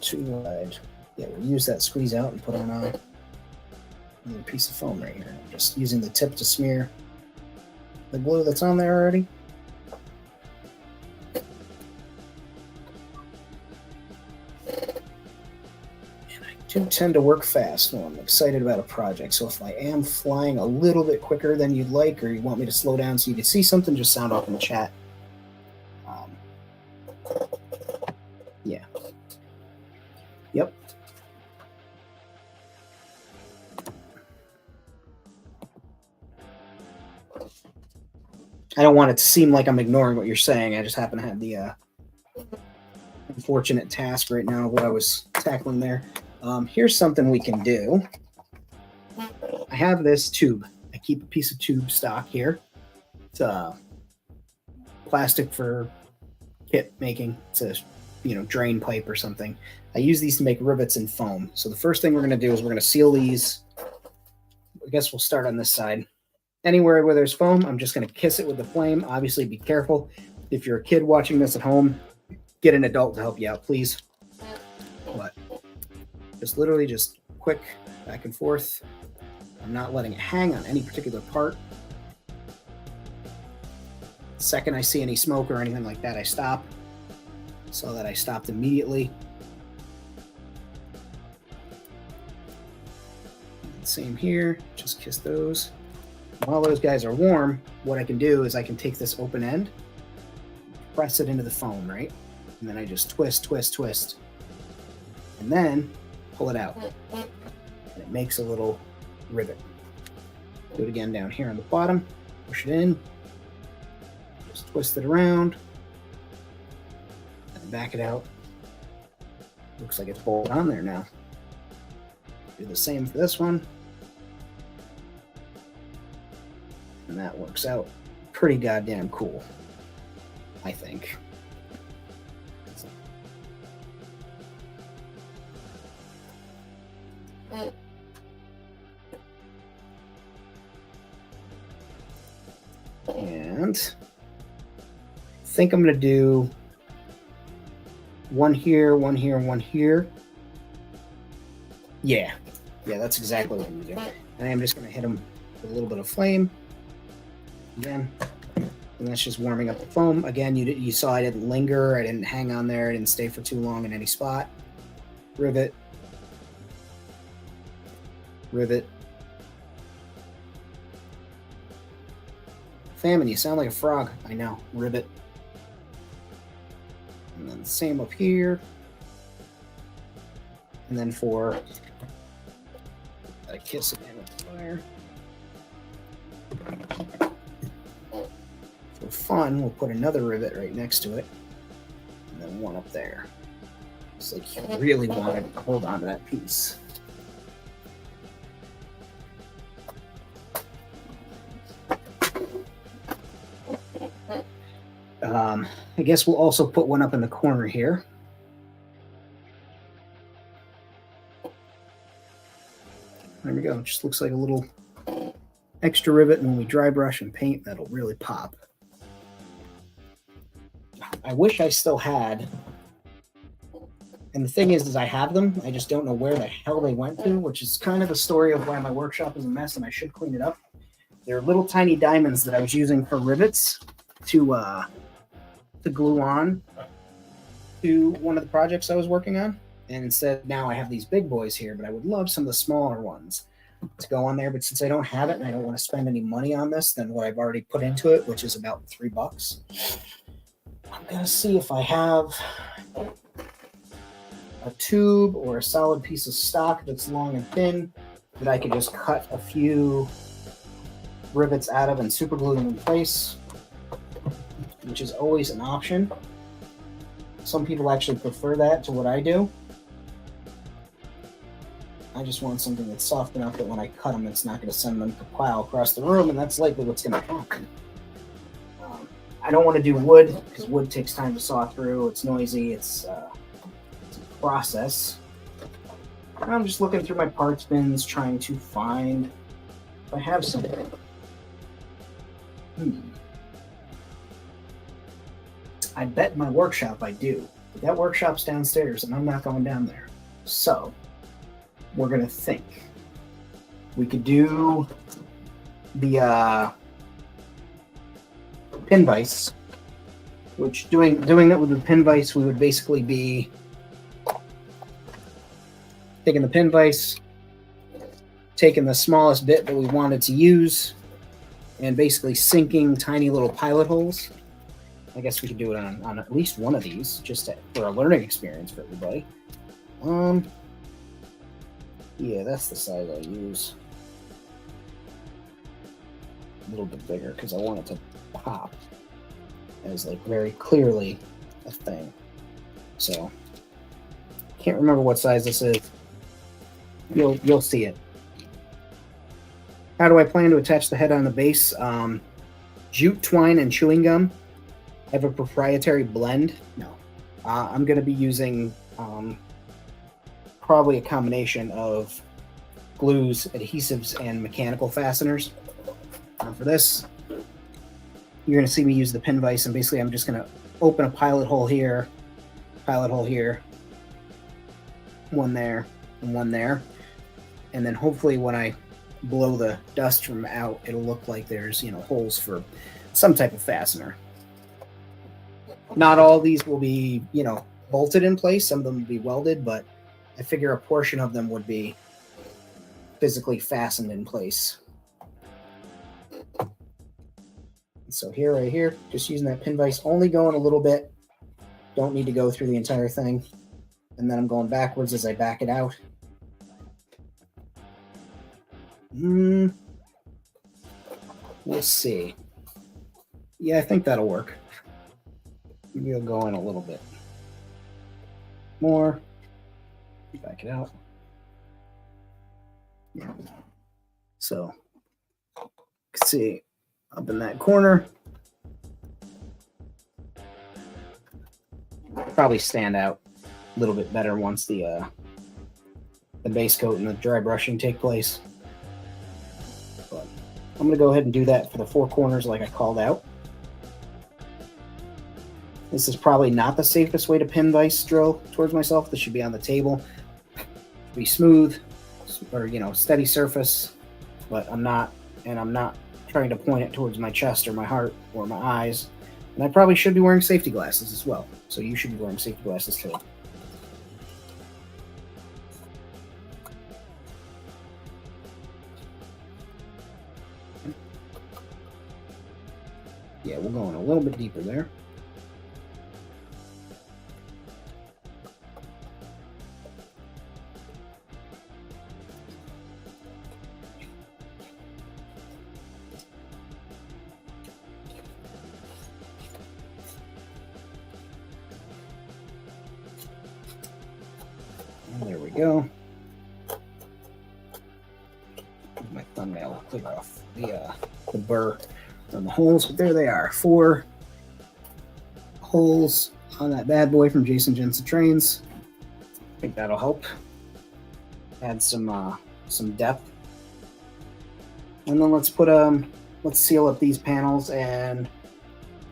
Too wide. Yeah, we'll use that squeeze out and put on another piece of foam right here. I'm just using the tip to smear the glue that's on there already. And I do tend to work fast when I'm excited about a project. So if I am flying a little bit quicker than you'd like, or you want me to slow down so you can see something, just sound off in the chat. Yeah. Yep. I don't want it to seem like I'm ignoring what you're saying. I just happen to have the unfortunate task right now of what I was tackling there. Here's something we can do. I have this tube. I keep a piece of tube stock here. It's plastic for kit making. It's a drain pipe or something. I use these to make rivets in foam. So the first thing we're going to do is we're going to seal these. I guess we'll start on this side. Anywhere where there's foam, I'm just going to kiss it with the flame. Obviously, be careful. If you're a kid watching this at home, get an adult to help you out, please. But just literally just quick back and forth. I'm not letting it hang on any particular part. The second I see any smoke or anything like that, I stop. So that I stopped immediately. Same here, just kiss those. While those guys are warm, what I can do is I can take this open end, press it into the foam, right? And then I just twist, twist, twist. And then pull it out. And it makes a little rivet. Do it again down here on the bottom, push it in, just twist it around, and back it out. Looks like it's bolted on there now. Do the same for this one. And that works out pretty goddamn cool, I think. And I think I'm going to do one here, one here, one here. Yeah, that's exactly what I'm going to do. And I'm just going to hit them with a little bit of flame. Again, and that's just warming up the foam. Again, you saw I didn't linger. I didn't hang on there. I didn't stay for too long in any spot. Rivet. Rivet. Famine, you sound like a frog. I know. Rivet. And then the same up here. And then for a kiss again with the fire. For fun, we'll put another rivet right next to it. And then one up there. It's like you really want to hold on to that piece. I guess we'll also put one up in the corner here. There we go. It just looks like a little extra rivet, and when we dry brush and paint, that'll really pop. I wish I still had, and the thing is I have them. I just don't know where the hell they went to, which is kind of the story of why my workshop is a mess, and I should clean it up. They're little tiny diamonds that I was using for rivets to glue on to one of the projects I was working on. And instead, now I have these big boys here, but I would love some of the smaller ones to go on there. But since I don't have it and I don't want to spend any money on this than what I've already put into it, which is about $3, I'm going to see if I have a tube or a solid piece of stock that's long and thin that I could just cut a few rivets out of and super glue them in place, which is always an option. Some people actually prefer that to what I do. I just want something that's soft enough that when I cut them, it's not going to send them to pile across the room, and that's likely what's going to happen. I don't want to do wood, because wood takes time to saw through. It's noisy. It's a process. I'm just looking through my parts bins, trying to find if I have something. I bet in my workshop I do. But that workshop's downstairs, and I'm not going down there. So, we're going to think. We could do the pin vise, which doing that with the pin vise, we would basically be taking the pin vise, taking the smallest bit that we wanted to use, and basically sinking tiny little pilot holes. I guess we could do it on at least one of these, just for a learning experience for everybody. Yeah, that's the size I use. A little bit bigger, because I want it to pop as like very clearly a thing. So, can't remember what size this is. You'll see it. How do I plan to attach the head on the base? Jute twine and chewing gum. I have a proprietary blend. No. I'm going to be using probably a combination of glues, adhesives, and mechanical fasteners. For this, you're going to see me use the pin vise, and basically I'm just going to open a pilot hole here, one there, and one there. And then hopefully when I blow the dust from out, it'll look like there's, holes for some type of fastener. Not all of these will be, bolted in place. Some of them will be welded, but I figure a portion of them would be physically fastened in place. So here, right here, just using that pin vise, only going a little bit. Don't need to go through the entire thing. And then I'm going backwards as I back it out. We'll see. Yeah, I think that'll work. Maybe I'll go in a little bit more. Back it out. Yeah. So, see, up in that corner. Probably stand out a little bit better once the base coat and the dry brushing take place. But I'm going to go ahead and do that for the four corners like I called out. This is probably not the safest way to pin vise drill towards myself. This should be on the table. Be smooth or, you know, steady surface, but I'm not trying to point it towards my chest or my heart or my eyes. And I probably should be wearing safety glasses as well. So you should be wearing safety glasses too. Yeah, we're going a little bit deeper there. There we go. My thumbnail will clear off the burr on the holes, but there they are. 4 holes on that bad boy from Jason Jensen Trains. I think that'll help add some depth. And then let's seal up these panels and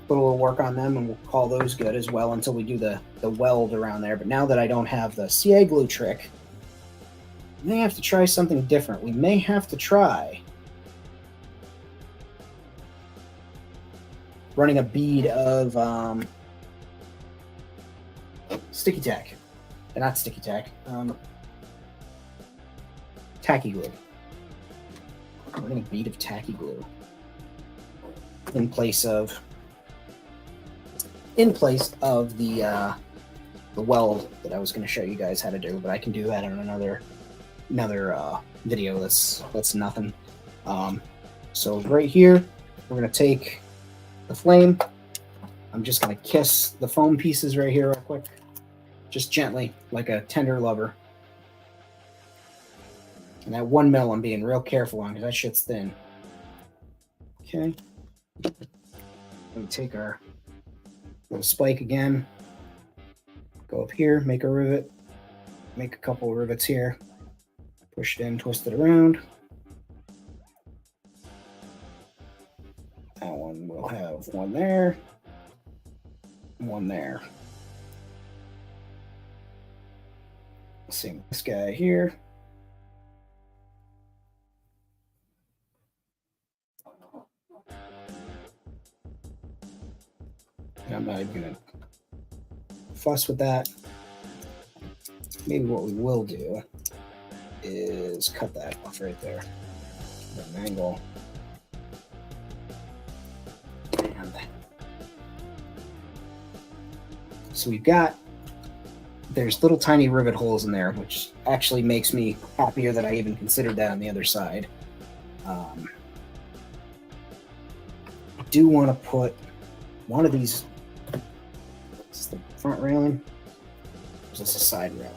put a little work on them, and we'll call those good as well until we do the weld around there. But now that I don't have the CA glue trick, we may have to try something different. We may have to try running a bead of sticky tack. Not sticky tack. Tacky glue. Running a bead of tacky glue in place of the weld that I was going to show you guys how to do, but I can do that in another video. That's nothing. So right here, we're going to take the flame. I'm just going to kiss the foam pieces right here real quick, just gently, like a tender lover. And that 1 mil I'm being real careful on because that shit's thin. Okay. Let me take our little spike again. Go up here, make a rivet. Make a couple of rivets here. Push it in, twist it around. That one will have one there. One there. Same with this guy here. I'm not even going to fuss with that. Maybe what we will do is cut that off right there. An angle. And so we've got, there's little tiny rivet holes in there, which actually makes me happier that I even considered that on the other side. I do want to put one of these. Is this the front railing? Or is this a side railing?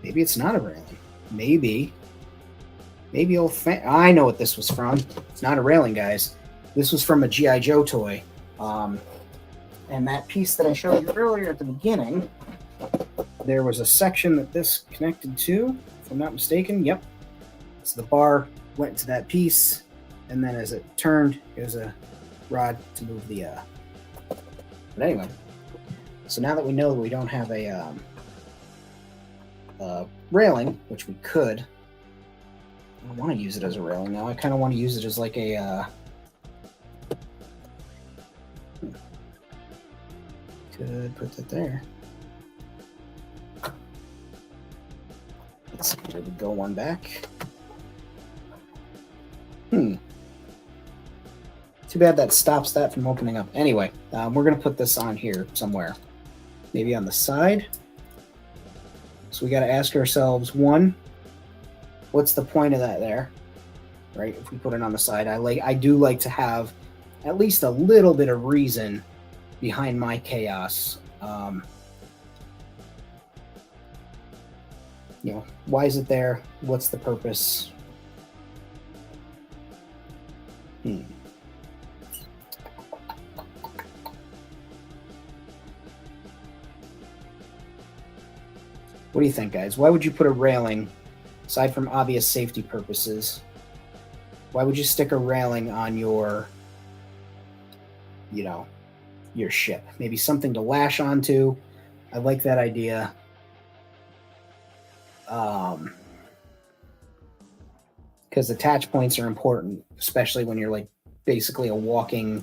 Maybe it's not a railing. Maybe I know what this was from. It's not a railing, guys. This was from a G.I. Joe toy. And that piece that I showed you earlier at the beginning, there was a section that this connected to, if I'm not mistaken. Yep. So the bar went to that piece, and then as it turned, there's a rod to move the but anyway, so now that we know that we don't have a railing, which we could, I don't want to use it as a railing now. I kind of want to use it as like a could put that there. Let's see, where we go one back. Too bad that stops that from opening up. Anyway, we're going to put this on here somewhere. Maybe on the side. So we got to ask ourselves, one, what's the point of that there? Right? If we put it on the side, I do like to have at least a little bit of reason behind my chaos. You know, why is it there? What's the purpose? Hmm. What do you think, guys? Why would you put a railing, aside from obvious safety purposes? Why would you stick a railing on your, your ship? Maybe something to lash onto. I like that idea. Because attach points are important, especially when you're like basically a walking,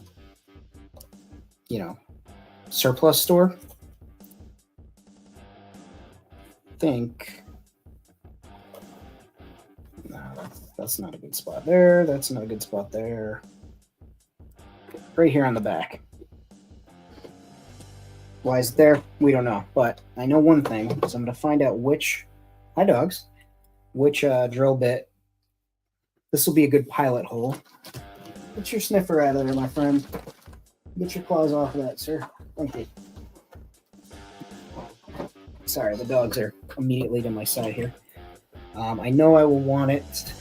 surplus store. Think no, that's not a good spot there. That's not a good spot there. Right here on the back. Why is it there? We don't know. But I know one thing, so I'm going to find out which, hi dogs, which drill bit. This will be a good pilot hole. Get your sniffer out of there, my friend. Get your claws off of that, sir. Thank you. Sorry, the dogs are immediately to my side here. I know I will want it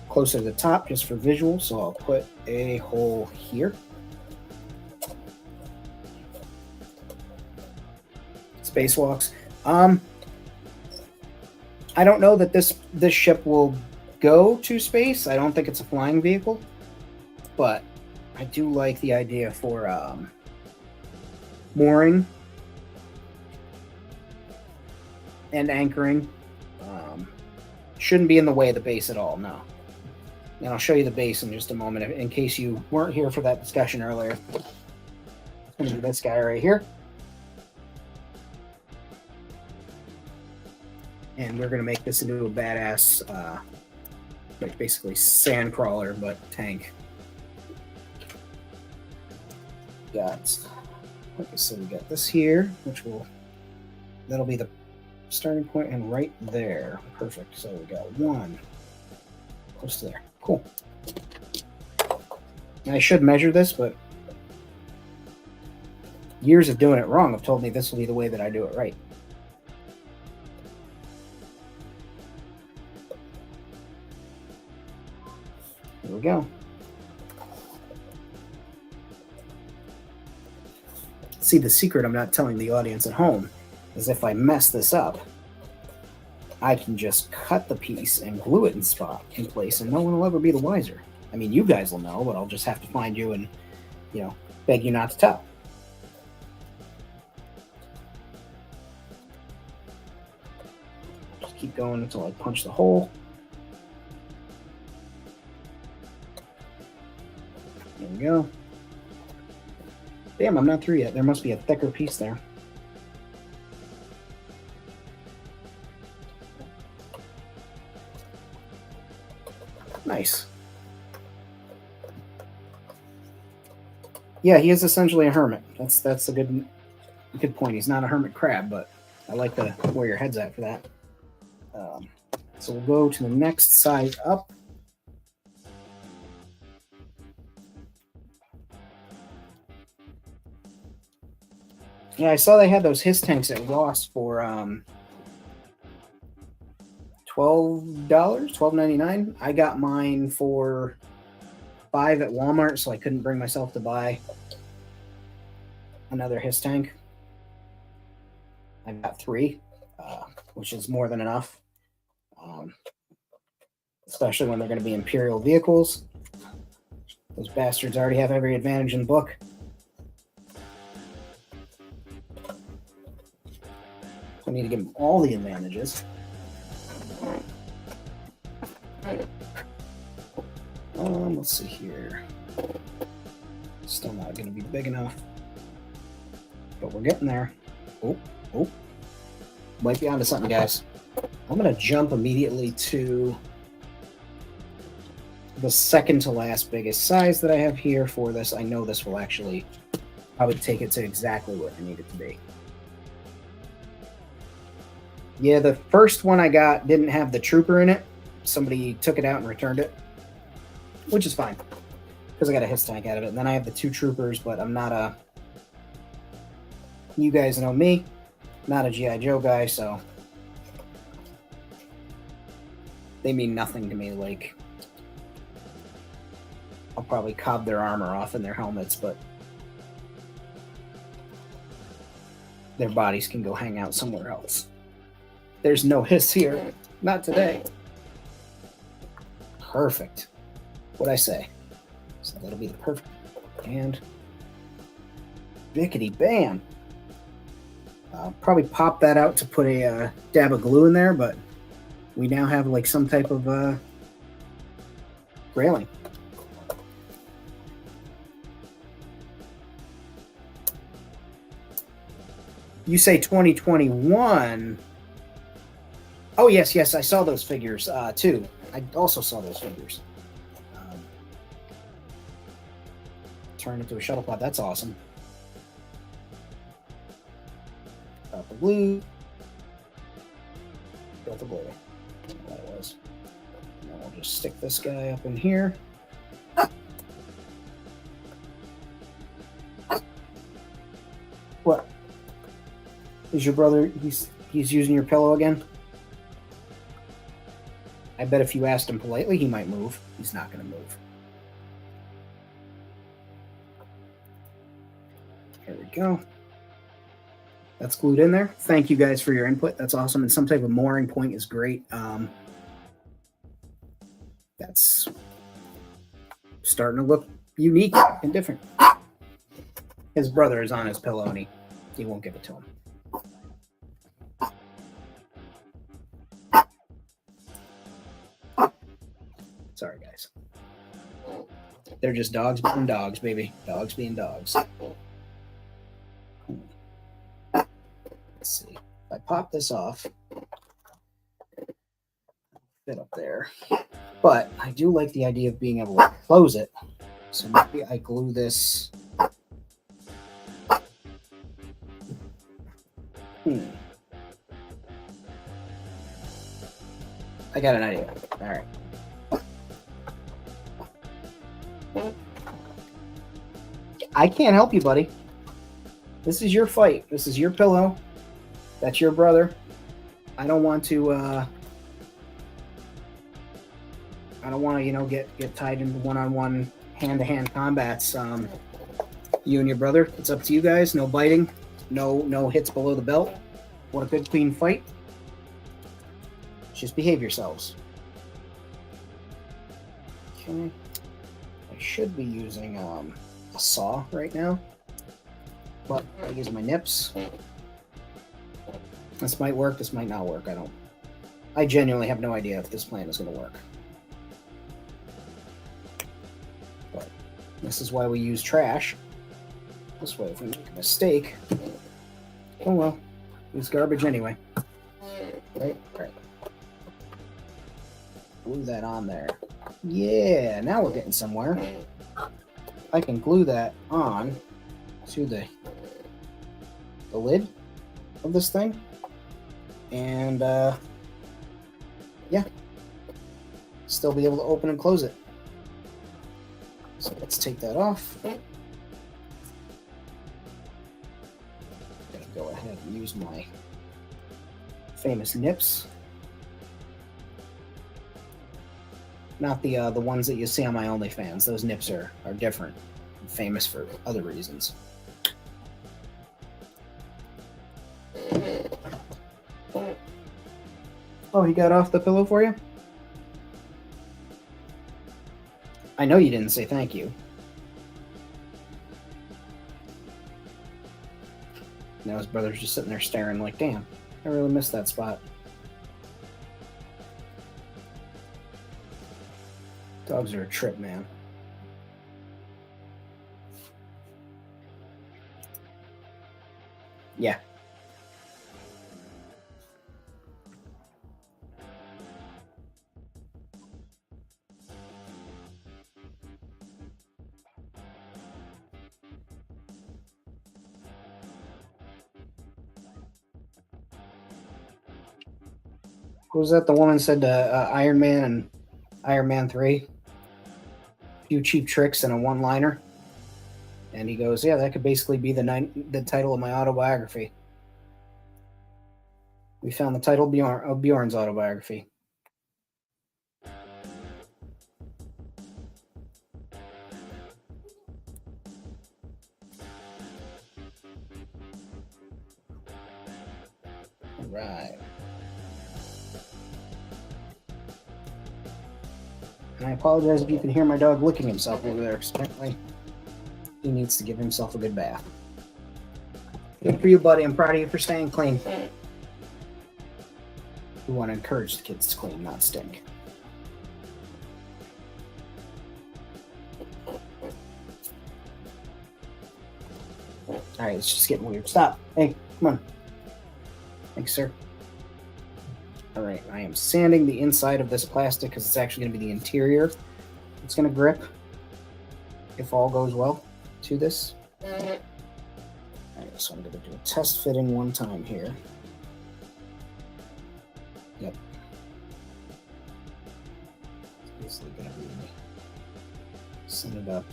closer to the top just for visual, so I'll put a hole here. Spacewalks. I don't know that this ship will go to space. I don't think it's a flying vehicle, but I do like the idea for mooring and anchoring. Shouldn't be in the way of the base at all, no. And I'll show you the base in just a moment in case you weren't here for that discussion earlier. It's going to be this guy right here. And we're going to make this into a badass, like basically sand crawler, but tank. Got, like I said, we got this here, that'll be the starting point, and right there. Perfect. So we got one close to there. Cool. And I should measure this, but years of doing it wrong have told me this will be the way that I do it right. Here we go. See, the secret I'm not telling the audience at home is if I mess this up, I can just cut the piece and glue it in place, and no one will ever be the wiser. I mean, you guys will know, but I'll just have to find you and, beg you not to tell. Just keep going until I punch the hole. There we go. Damn, I'm not through yet. There must be a thicker piece there. Nice. Yeah, he is essentially a hermit. That's a good point. He's not a hermit crab, but I like where your head's at for that. So we'll go to the next size up. Yeah, I saw they had those his tanks at Ross for $12, $12.99. I got mine for $5 at Walmart, so I couldn't bring myself to buy another his tank. I got 3, which is more than enough, especially when they're going to be Imperial vehicles. Those bastards already have every advantage in the book. So I need to give them all the advantages. Let's see here. Still not going to be big enough, but we're getting there. Oh, might be onto something, guys. I'm going to jump immediately to the second to last biggest size that I have here for this. I know this will actually, I would take it to exactly where I need it to be. Yeah, the first one I got didn't have the trooper in it. Somebody took it out and returned it, which is fine because I got a his tank out of it. And then I have the 2 troopers, but I'm not a, you guys know me, not a G.I. Joe guy, so they mean nothing to me. Like, I'll probably cob their armor off and their helmets, but their bodies can go hang out somewhere else. There's no hiss here. Not today. Perfect. What'd I say? So that'll be the perfect. And bickety bam. I'll probably pop that out to put a dab of glue in there, but we now have like some type of railing. You say 2021. Oh, yes, I saw those figures too. I also saw those figures. Turn into a shuttle pod. That's awesome. Got the blue. Got the blue. That's what it was. And then we'll just stick this guy up in here. What? Is your brother, he's using your pillow again? I bet if you asked him politely, he might move. He's not going to move. There we go. That's glued in there. Thank you guys for your input. That's awesome. And some type of mooring point is great. That's starting to look unique and different. His brother is on his pillow and he won't give it to him. Sorry, guys. They're just dogs being dogs, baby. Dogs being dogs. Let's see. If I pop this off, fit up there. But I do like the idea of being able to close it. So maybe I glue this. I got an idea. All right. I can't help you, buddy. This is your fight. This is your pillow. That's your brother. I don't want to get tied into one-on-one hand-to-hand combats. You and your brother, it's up to you guys. No biting, no hits below the belt. Want a good clean fight? Just behave yourselves. Okay. I should be using a saw right now, but I use my nips. This might work, this might not work. I genuinely have no idea if this plan is going to work. But this is why we use trash. This way, if we make a mistake, oh well, it's garbage anyway. Right. Glue that on there. Yeah, now we're getting somewhere. I can glue that on to the lid of this thing. And, yeah. Still be able to open and close it. So let's take that off. Gonna go ahead and use my famous nips. Not the ones that you see on my OnlyFans. Those nips are different. I'm famous for other reasons. Oh, he got off the pillow for you? I know you didn't say thank you. Now his brother's just sitting there staring like, damn, I really missed that spot. Dogs are a trip, man. Yeah. Was that the woman said Iron Man and Iron Man 3? A few cheap tricks and a one-liner. And he goes, yeah, that could basically be the title of my autobiography. We found the title of Bjorn's autobiography. Right. And I apologize if you can hear my dog licking himself over there. Apparently, he needs to give himself a good bath. Good for you, buddy. I'm proud of you for staying clean. We want to encourage the kids to clean, not stink. All right, it's just getting weird. Stop. Hey, come on. Thanks, sir. All right, I am sanding the inside of this plastic because it's actually going to be the interior. It's going to grip, if all goes well, to this. All right, so I'm going to do a test fitting one time here. Yep. It's basically going to be send it up.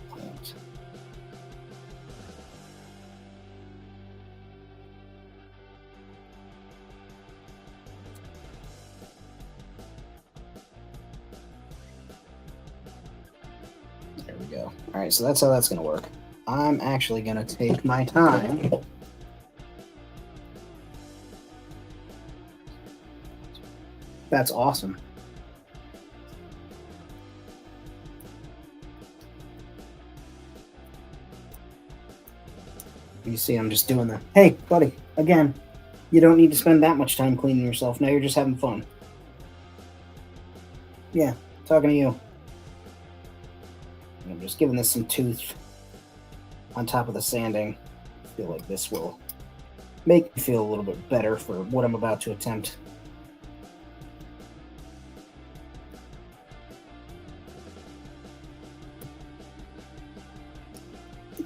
Plant. There we go. All right, so that's how that's going to work. I'm actually going to take my time. That's awesome. You see, I'm just doing the, hey, buddy, again, you don't need to spend that much time cleaning yourself. Now you're just having fun. Yeah, talking to you. I'm just giving this some tooth on top of the sanding. I feel like this will make me feel a little bit better for what I'm about to attempt.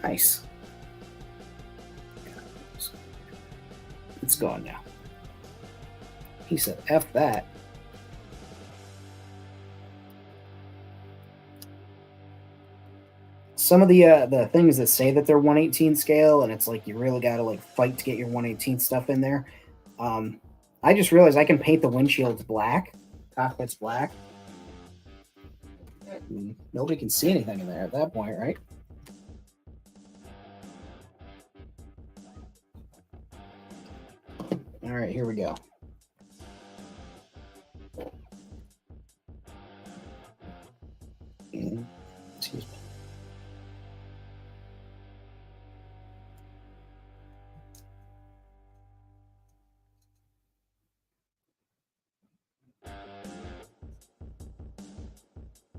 Nice. It's gone now. He said, F that. Some of the things that say that they're 1/18 scale, and it's like you really got to like fight to get your 1/18 stuff in there. I just realized I can paint the windshields black, cockpits black. Nobody can see anything in there at that point, right? All right, here we go. Excuse me.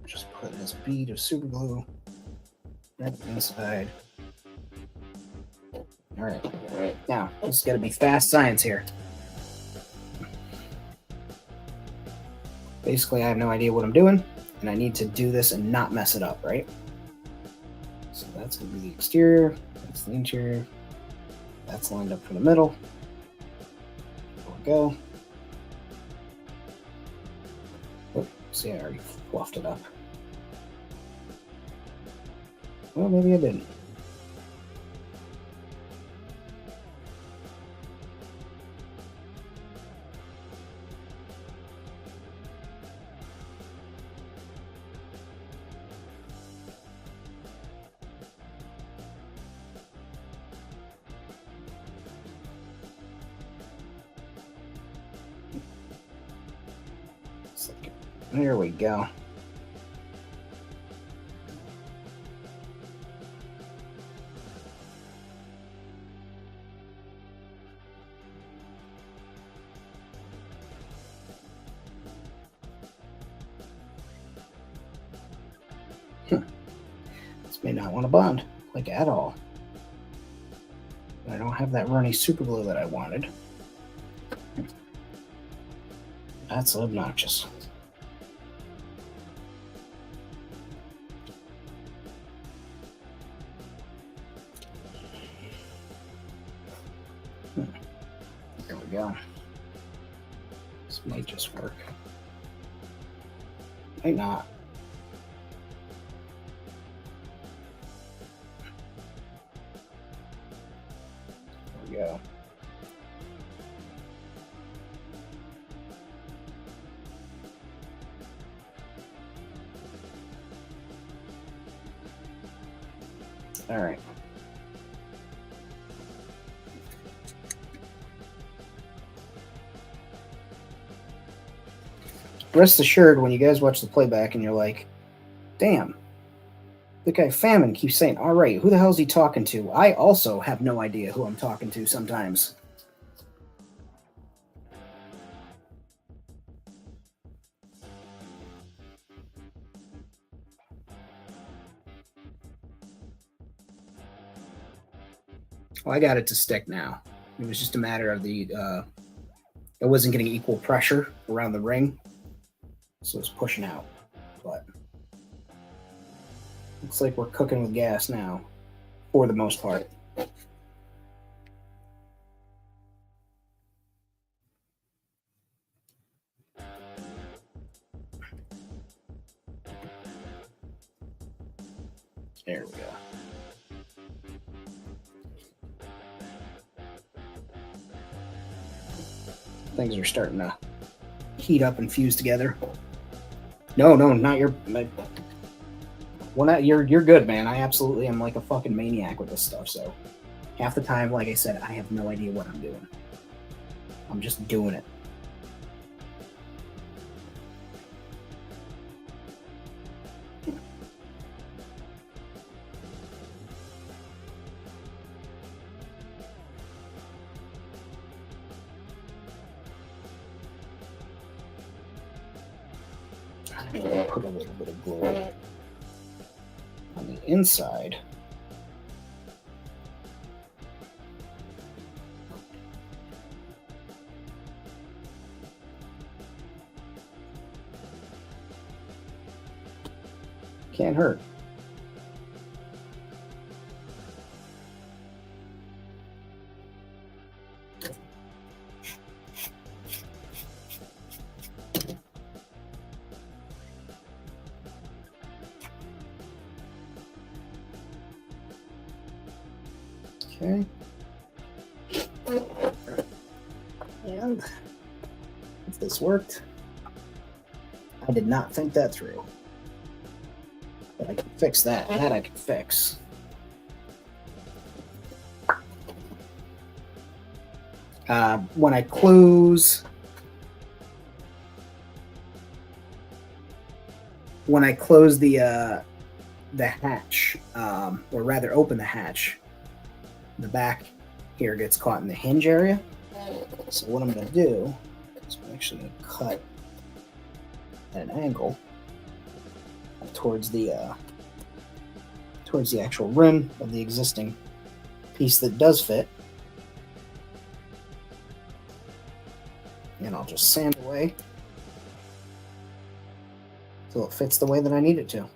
Just put this bead of super glue right inside. All right. Now, this is going to be fast science here. Basically, I have no idea what I'm doing, and I need to do this and not mess it up, right? So that's going to be the exterior. That's the interior. That's lined up for the middle. There we go. Oh, see, I already fluffed it up. Well, maybe I didn't. There we go. This may not want to bond, like at all. I don't have that runny super glue that I wanted. That's obnoxious. There we go. This might just work. Might not. There we go. All right. rest assured, when you guys watch the playback and you're like, damn, the guy Famine keeps saying, all right, who the hell is he talking to? I also have no idea who I'm talking to sometimes. Well, I got it to stick now. It was just a matter of it wasn't getting equal pressure around the ring, so it's pushing out. But looks like we're cooking with gas now, for the most part. There we go. Things are starting to heat up and fuse together. No, not your. Well, not, you're good, man. I absolutely am like a fucking maniac with this stuff. So half the time, like I said, I have no idea what I'm doing. I'm just doing it. I'm gonna put a little bit of glue on the inside. Can't hurt. Okay. And if this worked, I did not think that through. But I can fix that. That I can fix. When I close the hatch, or rather open the hatch, the back here gets caught in the hinge area. So what I'm going to do is I'm actually going to cut at an angle towards the actual rim of the existing piece that does fit, and I'll just sand away until it fits the way that I need it to.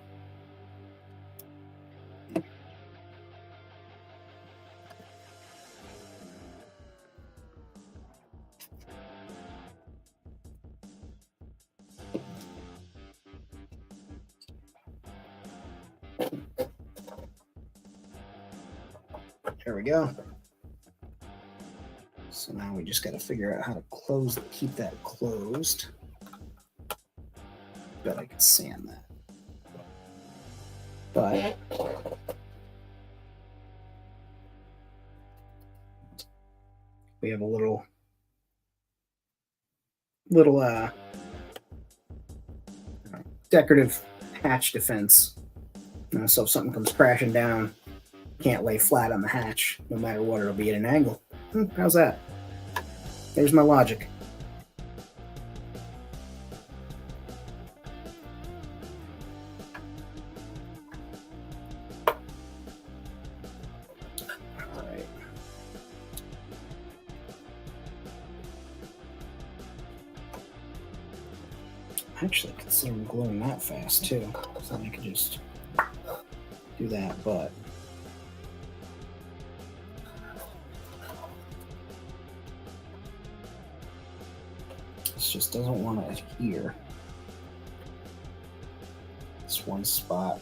There we go. So now we just got to figure out how to keep that closed. Bet I could sand that. But we have a little decorative hatch defense. So if something comes crashing down, can't lay flat on the hatch. No matter what, it'll be at an angle. How's that? There's my logic. Alright. Actually, considering gluing that fast too. So I could just do that, but this just doesn't want to adhere. This one spot.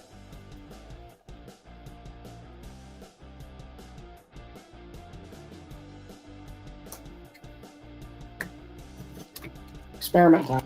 Experiment time.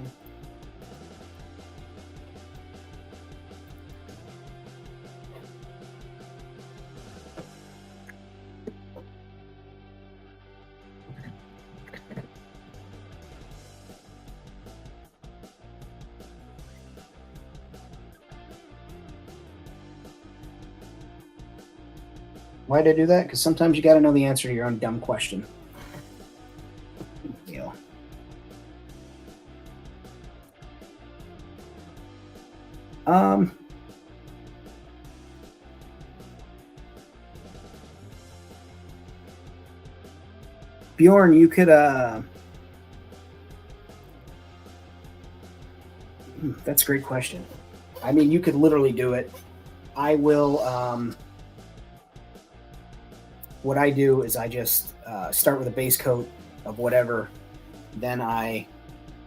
Why'd I do that? Because sometimes you got to know the answer to your own dumb question. You know. Bjorn, you could that's a great question. I mean, you could literally do it. I will what I do is I just start with a base coat of whatever, then I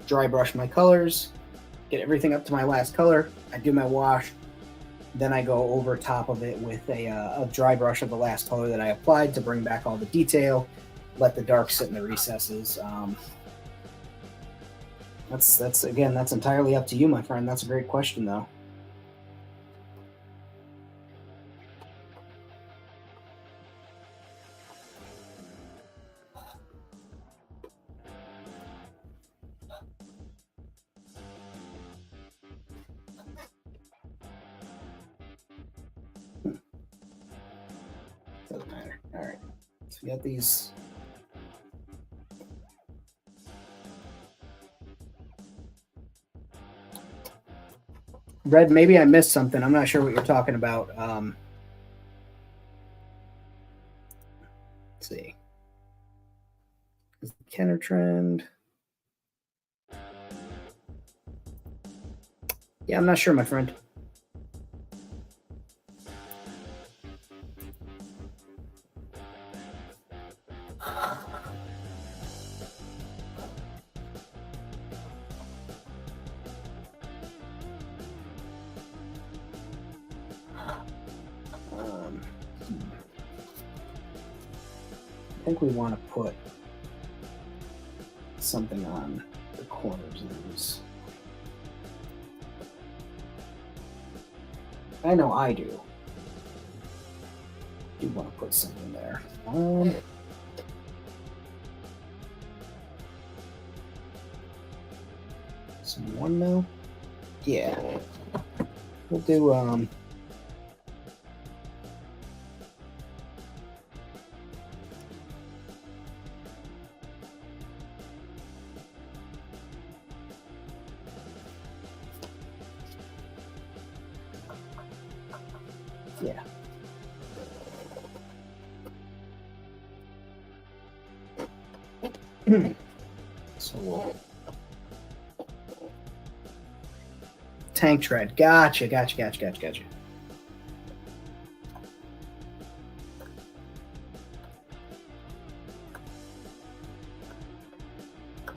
dry brush my colors, get everything up to my last color, I do my wash, then I go over top of it with a dry brush of the last color that I applied to bring back all the detail, let the dark sit in the recesses. That's again, that's entirely up to you, my friend. That's a great question, though. Doesn't matter. All right. So we got these. Red, maybe I missed something. I'm not sure what you're talking about. Let's see. Is the Kenner trend? Yeah, I'm not sure, my friend. I think we want to put something on the corners of these. I know I do. Do want to put something there. Some one mil? Yeah. We'll do yeah. So we'll tank tread. Gotcha.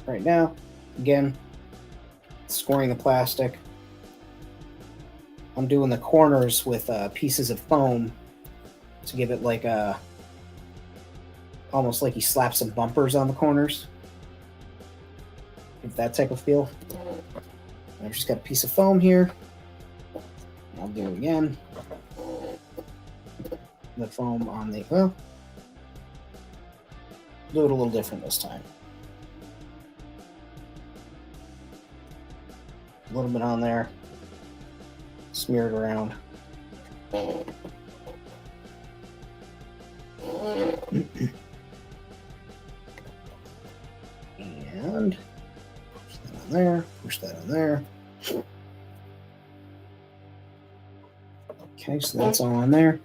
Right now, again, scoring the plastic. I'm doing the corners with pieces of foam to give it like a, almost like you slap some bumpers on the corners. Give that type of feel. I've just got a piece of foam here. I'll do it again. The foam on the, well, do it a little different this time. A little bit on there. Smear it around. And push that on there, push that on there. Okay, so that's all on there.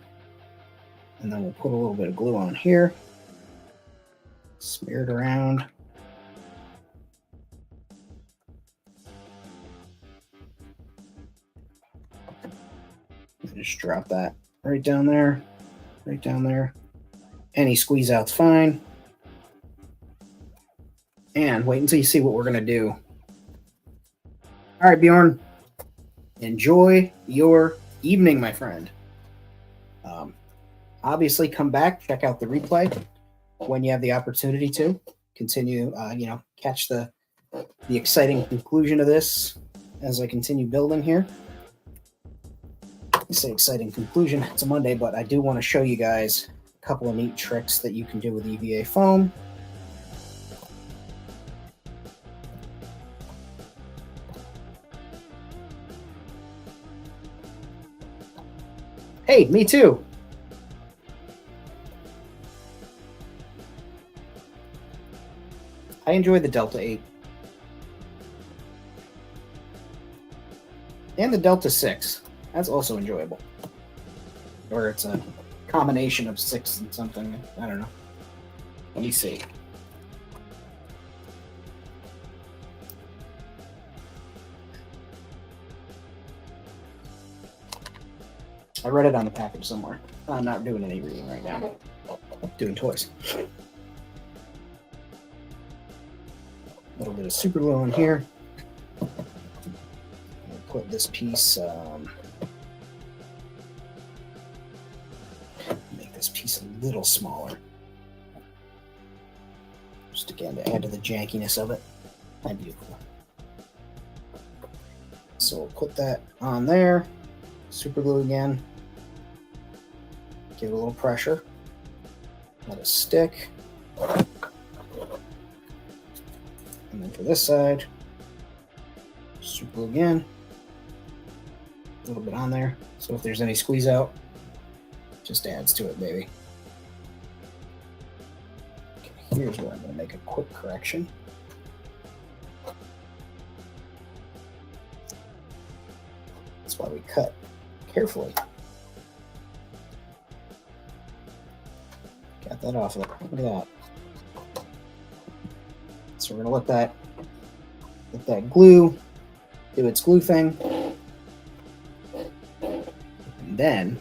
And then we'll put a little bit of glue on here. Smear it around. And just drop that right down there, right down there. Any squeeze out's fine. And wait until you see what we're going to do. All right, Bjorn. Enjoy your evening, my friend. Obviously, come back, check out the replay when you have the opportunity to. Continue, catch the exciting conclusion of this as I continue building here. I say exciting conclusion. It's a Monday, but I do want to show you guys a couple of neat tricks that you can do with EVA foam. Hey, me too. I enjoy the Delta 8. And the Delta 6. That's also enjoyable. Or it's a combination of 6 and something. I don't know. Let me see. I read it on the package somewhere. I'm not doing any reading right now. I'm doing toys. A little bit of super glue in here. I'll put this piece. Make this piece a little smaller. Just again to add to the jankiness of it. How beautiful. So we'll put that on there. Super glue again. Give it a little pressure. Let it stick. And then for this side, super glue again. A little bit on there. So if there's any squeeze out, just adds to it, baby. Okay, here's where I'm going to make a quick correction. That's why we cut carefully. Got that off of it. Look at that. So we're gonna let that glue do its glue thing. And then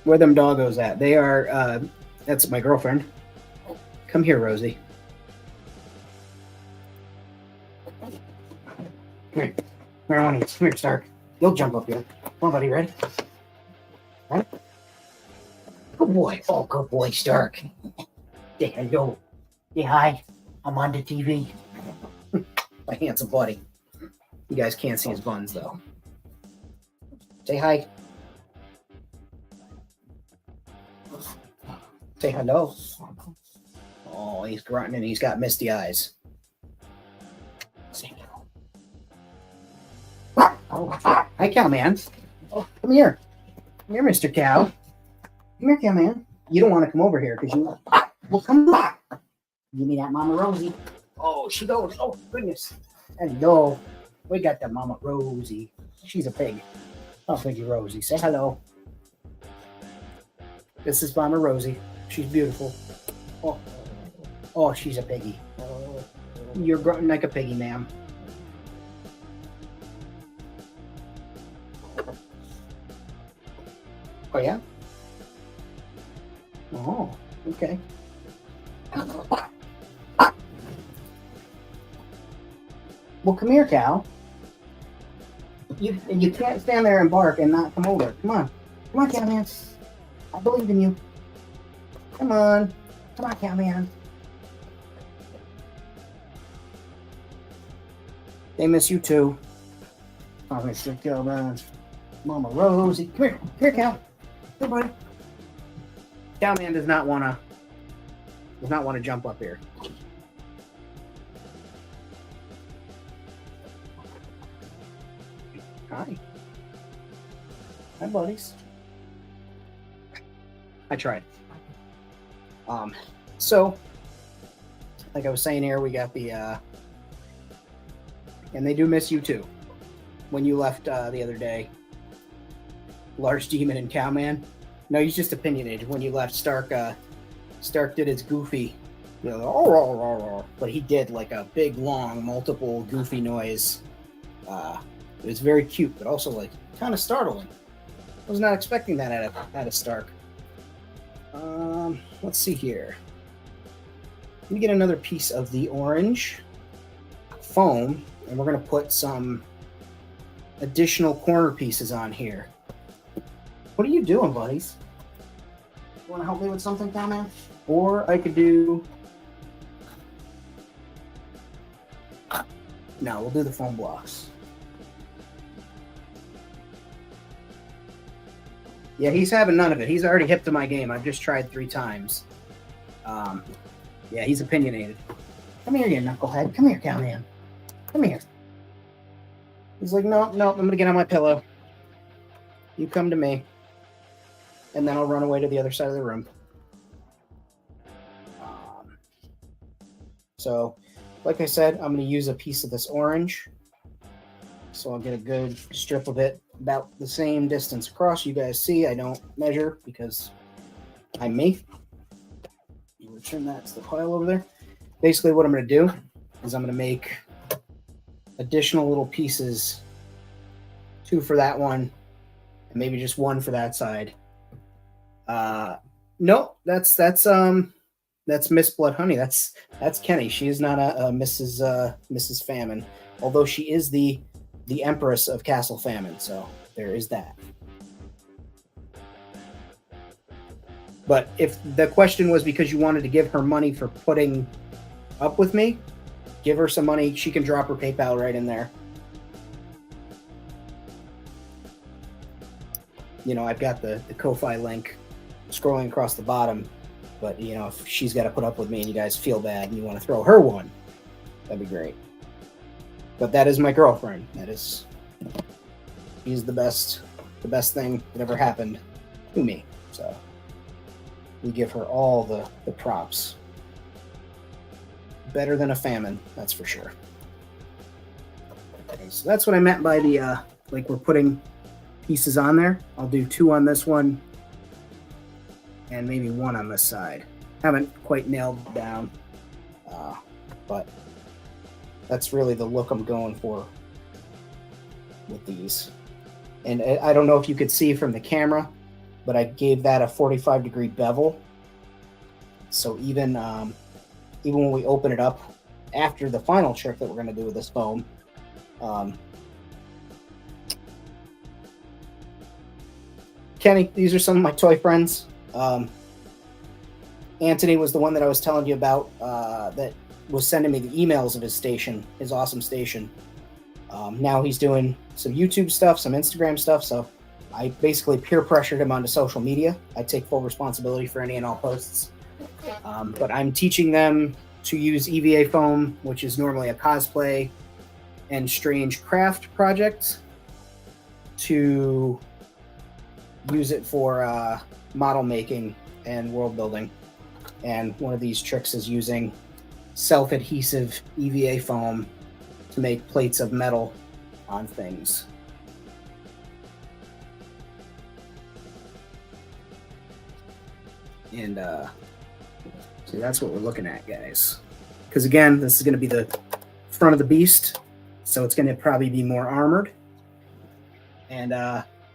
where them doggos at? They are that's my girlfriend. Come here, Rosie. Come here. Come here, Stark. You'll jump up here. Come on, buddy. Ready? Right? Good boy. Oh, good boy, Stark. Say hello. Say hi. I'm on the TV. My handsome buddy. You guys can't see his buns, though. Say hi. Say hello. Oh, he's grunting and he's got misty eyes. Say hello. Oh, hi, Cowman. Oh, come here. Come here, Mr. Cow. Come here, Cowman. You don't want to come over here because you... Well, come back. Give me that Mama Rosie. Oh, she goes. Oh, goodness. Hello. We got the Mama Rosie. She's a pig. Oh, Piggy Rosie. Say hello. This is Mama Rosie. She's beautiful. Oh, oh, she's a piggy. You're grunting like a piggy, ma'am. Oh, yeah? Oh, okay. Well, come here, cow. You can't stand there and bark and not come over. Come on. Come on, Cowman. I believe in you. Come on. Come on, Cowman. They miss you too. Oh, Mr. Cowman. Mama Rosie. Come here. Come here, cow. Here, buddy. Cowman does not want to jump up here. Hi. Hi, buddies. I tried. So, like I was saying here, we got the, and they do miss you too. When you left the other day, Large Demon and Cowman. No, he's just opinionated. When you left, Stark did his goofy, you know, but he did like a big, long, multiple goofy noise. It was very cute, but also like kind of startling. I was not expecting that out of Stark. Let's see here. Let me get another piece of the orange foam, and we're going to put some additional corner pieces on here. What are you doing, buddies? You want to help me with something, Cowman? Or I could do... No, we'll do the foam blocks. Yeah, he's having none of it. He's already hip to my game. I've just tried 3 times. Yeah, he's opinionated. Come here, you knucklehead. Come here, Cowman. Come here. He's like, no, I'm going to get on my pillow. You come to me. And then I'll run away to the other side of the room. So, like I said, I'm going to use a piece of this orange. So I'll get a good strip of it about the same distance across. You guys see, I don't measure because I'm me. You return that to the pile over there. Basically what I'm going to do is I'm going to make additional little pieces, 2 for that one, and maybe just 1 for that side. No, that's Miss Blood Honey. That's Kenny. She is not a Mrs. Famine, although she is the Empress of Castle Famine. So there is that. But if the question was because you wanted to give her money for putting up with me, give her some money. She can drop her PayPal right in there. You know, I've got the Ko-Fi link scrolling across the bottom. But, you know, if she's got to put up with me and you guys feel bad and you want to throw her one, that'd be great. But that is my girlfriend. She's the best thing that ever happened to me. So we give her all the props. Better than a famine, that's for sure. Okay, so that's what I meant by the, like we're putting pieces on there. I'll do 2 on this one and maybe 1 on this side. Haven't quite nailed it down, but that's really the look I'm going for with these. And I don't know if you could see from the camera, but I gave that a 45-degree bevel. So even when we open it up after the final trick that we're going to do with this foam, Kenny, these are some of my toy friends. Anthony was the one that I was telling you about that was sending me the emails of his station, his awesome station. Now he's doing some YouTube stuff, some Instagram stuff, so I basically peer pressured him onto social media. I take full responsibility for any and all posts. But I'm teaching them to use EVA foam, which is normally a cosplay and strange craft project, to use it for model making and world building. And one of these tricks is using self-adhesive EVA foam to make plates of metal on things. And so that's what we're looking at, guys. Because again, this is going to be the front of the beast, so it's going to probably be more armored. And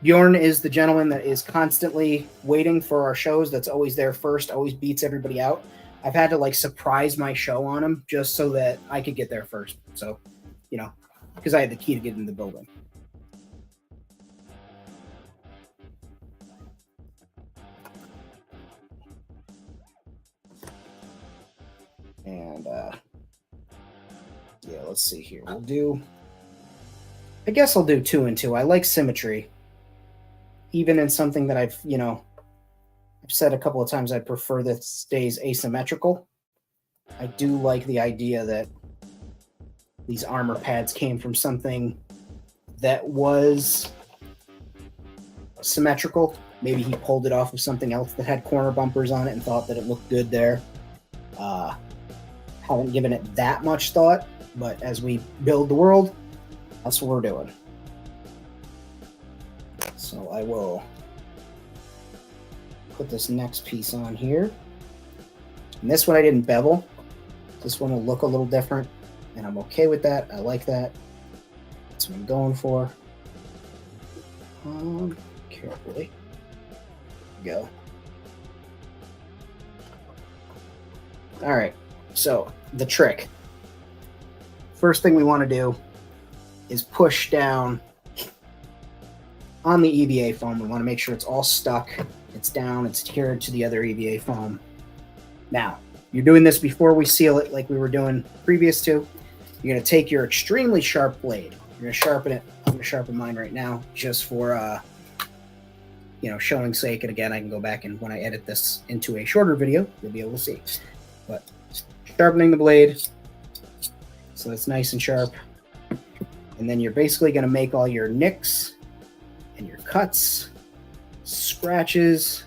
Bjorn is the gentleman that is constantly waiting for our shows. That's always there first, always beats everybody out. I've had to like surprise my show on him just so that I could get there first. So, you know, because I had the key to get in the building. And yeah, let's see here. I guess I'll do 2 and 2. I like symmetry. Even in something that I've said a couple of times, I prefer that stays asymmetrical. I do like the idea that these armor pads came from something that was symmetrical. Maybe he pulled it off of something else that had corner bumpers on it and thought that it looked good there. Haven't given it that much thought, but as we build the world, that's what we're doing. So I will put this next piece on here. And this one I didn't bevel. This one will look a little different, and I'm okay with that. I like that. That's what I'm going for. Carefully. Go. All right. So the trick. First thing we want to do is push down on the EVA foam. We want to make sure it's all stuck. It's down. It's adhered to the other EVA foam. Now, you're doing this before we seal it like we were doing previous to. You're going to take your extremely sharp blade. You're going to sharpen it. I'm going to sharpen mine right now just for, showing sake. And again, I can go back and when I edit this into a shorter video, you'll be able to see. But sharpening the blade so it's nice and sharp. And then you're basically going to make all your nicks and your cuts, scratches.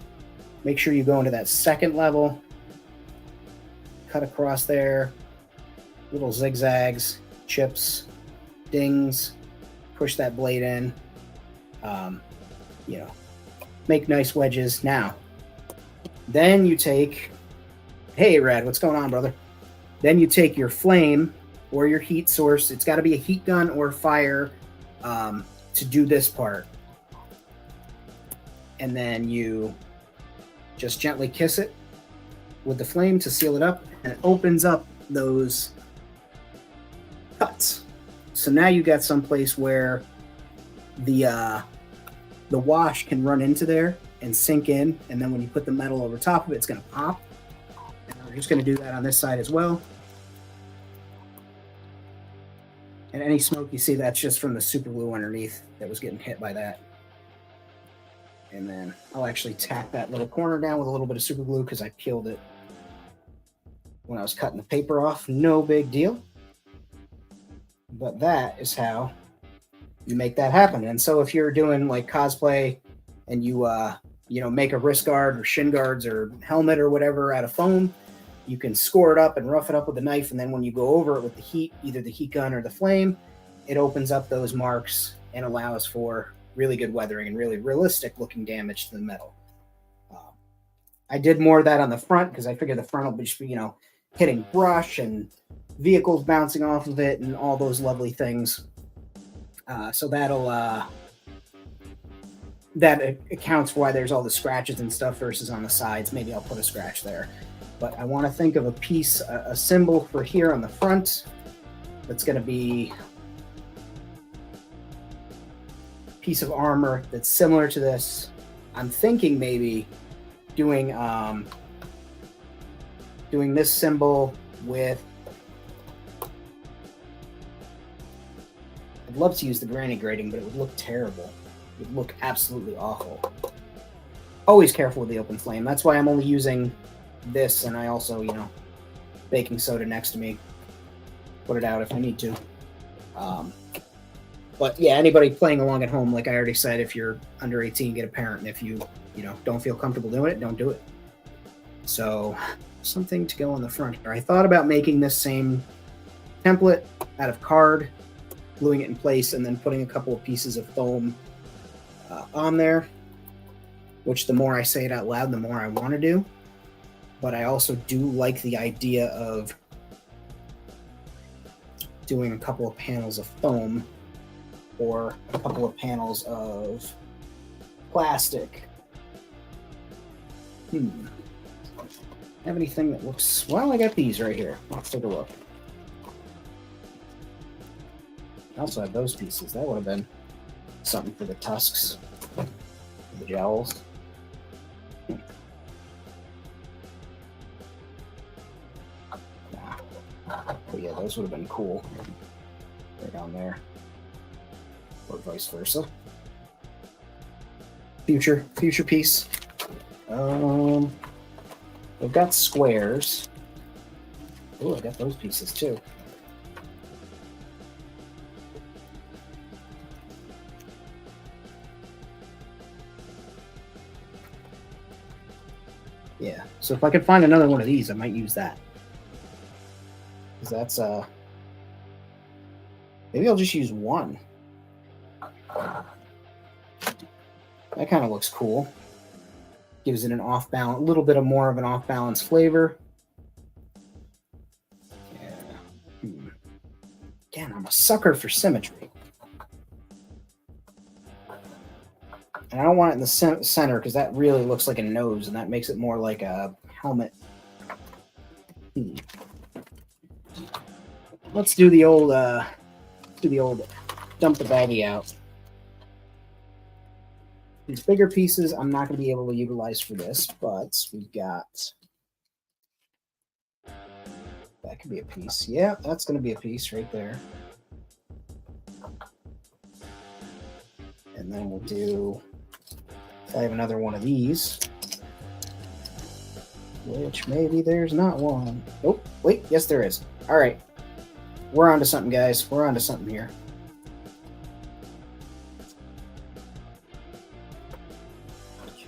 Make sure you go into that second level. Cut across there. little zigzags, chips, dings, push that blade in, you know, make nice wedges. Now, then you take, hey, Rad, what's going on, brother? Then you take your flame or your heat source. It's got to be a heat gun or fire to do this part. And then you just gently kiss it with the flame to seal it up, and it opens up those cuts. So now you got some place where the wash can run into there and sink in, and then when you put the metal over top of it, it's going to pop. And we're just going to do that on this side as well. And any smoke you see, that's just from the super glue underneath that was getting hit by that. And then I'll actually tack that little corner down with a little bit of super glue because I peeled it when I was cutting the paper off. No big deal. But that is how you make that happen. And so if you're doing like cosplay and you make a wrist guard or shin guards or helmet or whatever out of foam, you can score it up and rough it up with a knife, and then when you go over it with the heat, either the heat gun or the flame, it opens up those marks and allows for really good weathering and really realistic looking damage to the metal. I did more of that on the front because I figured the front will just be, hitting brush and vehicles bouncing off of it and all those lovely things. So that accounts for why there's all the scratches and stuff versus on the sides. Maybe I'll put a scratch there. But I want to think of a symbol for here on the front that's going to be a piece of armor that's similar to this. I'm thinking maybe doing this symbol with, I'd love to use the granny grating, but it would look terrible. It would look absolutely awful. Always careful with the open flame. That's why I'm only using this, and I also, baking soda next to me. Put it out if I need to. But yeah, anybody playing along at home, like I already said, if you're under 18, get a parent, and if you don't feel comfortable doing it, don't do it. So something to go on the front here. I thought about making this same template out of card, gluing it in place, and then putting a couple of pieces of foam on there, which the more I say it out loud, the more I want to do. But I also do like the idea of doing a couple of panels of foam or a couple of panels of plastic. Have anything that looks... Well, I got these right here. Let's take a look. I also have those pieces. That would have been something for the tusks, the jowls. But yeah, those would have been cool. Right down there. Or vice versa. Future piece. We've got squares. Oh, I got those pieces too. Yeah, so if I could find another one of these, I might use that. Because that's, maybe I'll just use one. That kind of looks cool. Gives it an off-balance, a little bit of more of an off-balance flavor. Yeah. Again, I'm a sucker for symmetry. And I don't want it in the center because that really looks like a nose, and that makes it more like a helmet. Let's do the old dump the baggie out. These bigger pieces I'm not going to be able to utilize for this, but we've got... That could be a piece. Yeah, that's going to be a piece right there. And then we'll do... If I have another one of these, which maybe there's not one. Oh, wait, yes there is. All right. We're on to something, guys. We're on to something here. Okay.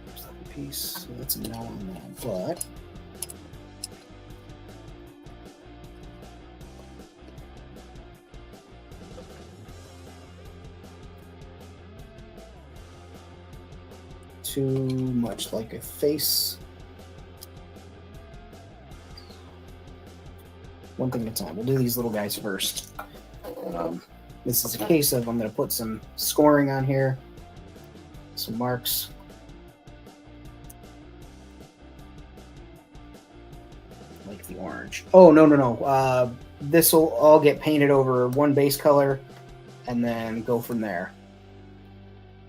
There's that piece. So that's a no on that, but too much like a face. One thing at a time. We'll do these little guys first. This is a case of I'm going to put some scoring on here, some marks. Like the orange. Oh, no. This will all get painted over one base color and then go from there.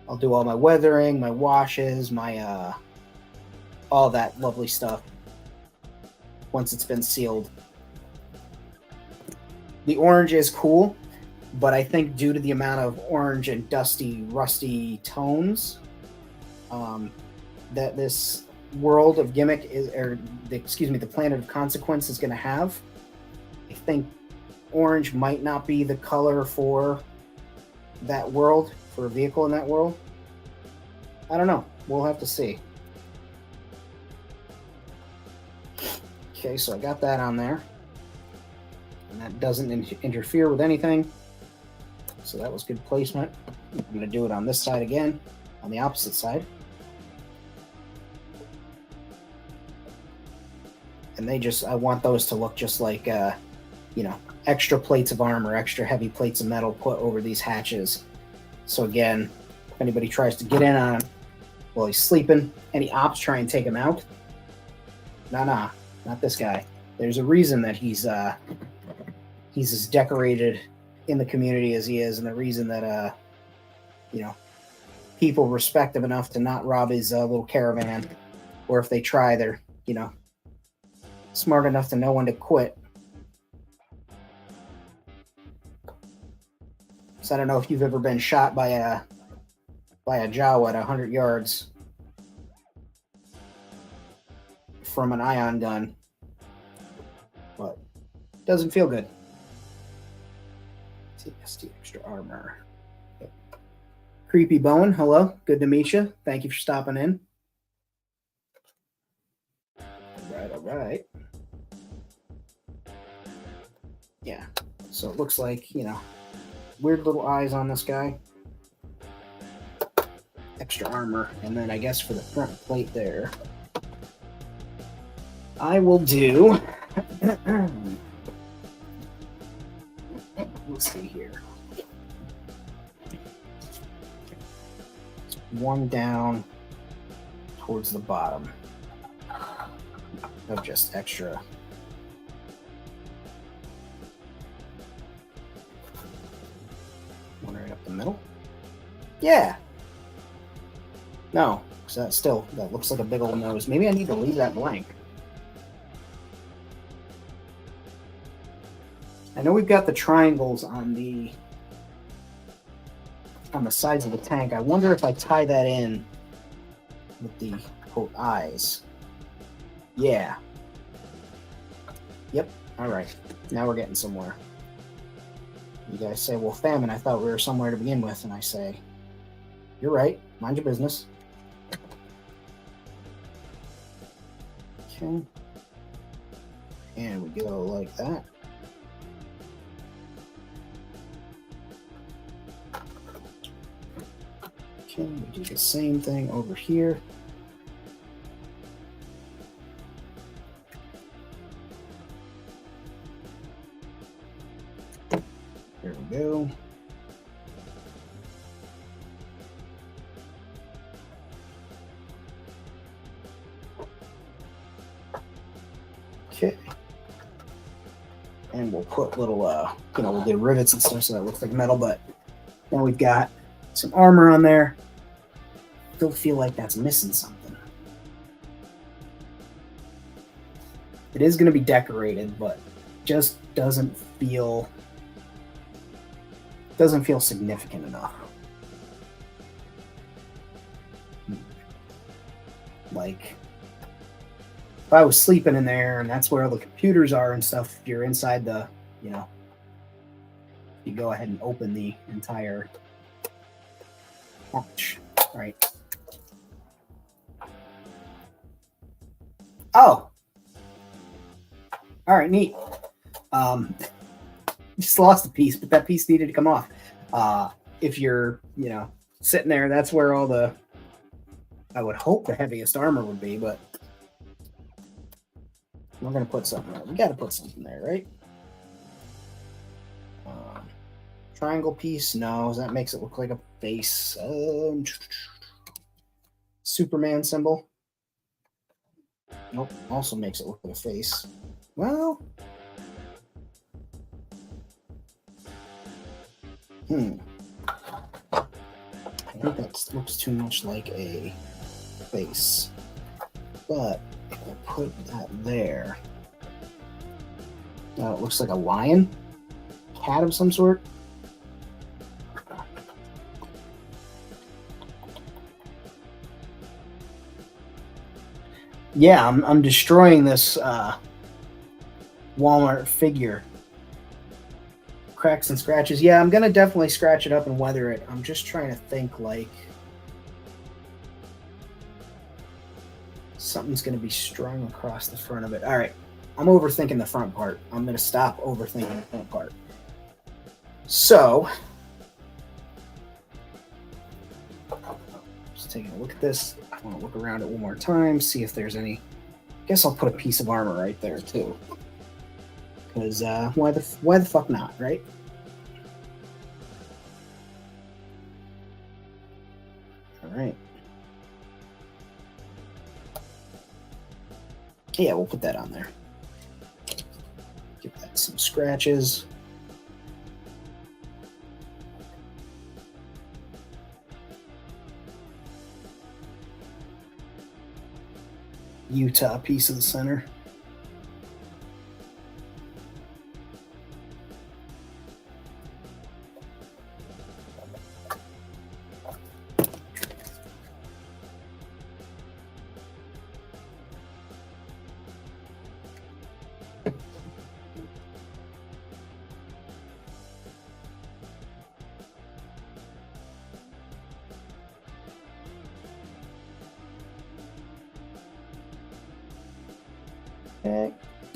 I'll do all my weathering, my washes, my all that lovely stuff once it's been sealed. The orange is cool, but I think due to the amount of orange and dusty, rusty tones that this world of Gimmick is, or the planet of Consequence is going to have, I think orange might not be the color for that world, for a vehicle in that world. I don't know. We'll have to see. Okay, so I got that on there. And that doesn't interfere with anything. So that was good placement. I'm going to do it on this side again, on the opposite side. And I want those to look just like, extra plates of armor, extra heavy plates of metal put over these hatches. So again, if anybody tries to get in on him while he's sleeping, any ops try and take him out. Nah, not this guy. There's a reason that he's as decorated in the community as he is, and the reason that people respect him enough to not rob his little caravan, or if they try, they're smart enough to know when to quit. So I don't know if you've ever been shot by a Jawa at 100 yards from an ion gun, but it doesn't feel good. TST extra armor. Yep. Creepy Bowen, hello. Good to meet you. Thank you for stopping in. All right. Yeah. So it looks like, weird little eyes on this guy. Extra armor. And then I guess for the front plate there, I will do... Let's see here. One down towards the bottom of just extra. One right up the middle. Yeah. No, because that looks like a big old nose. Maybe I need to leave that blank. I know we've got the triangles on the sides of the tank. I wonder if I tie that in with the quote eyes. Yeah. Yep. All right. Now we're getting somewhere. You guys say, well, famine, I thought we were somewhere to begin with. And I say, you're right. Mind your business. Okay. And we go like that. Okay, we do the same thing over here. There we go. Okay. And we'll put little, we'll do rivets and stuff so that looks like metal, but then we've got some armor on there. Still feel like that's missing something. It is going to be decorated, but just doesn't feel significant enough. Like, if I was sleeping in there and that's where all the computers are and stuff, if you're inside the, you go ahead and open the entire hatch, right? Oh, all right, neat. Just lost a piece, but that piece needed to come off. If you're, sitting there, that's where all the I would hope the heaviest armor would be, but we're going to put something there. We got to put something there, right? Triangle piece? No, that makes it look like a face. Superman symbol? Nope, also makes it look like a face. Well, I think that looks too much like a face. But if I put that there, it looks like a lion, cat of some sort. Yeah, I'm destroying this Walmart figure. Cracks and scratches. Yeah, I'm gonna definitely scratch it up and weather it. I'm just trying to think like something's gonna be strung across the front of it. All right, I'm overthinking the front part. I'm gonna stop overthinking the front part. So, just taking a look at this. I want to look around it one more time, see if there's any. I guess I'll put a piece of armor right there too. Because why the fuck not, right? All right. Yeah, we'll put that on there. Give that some scratches. Utah piece of the center.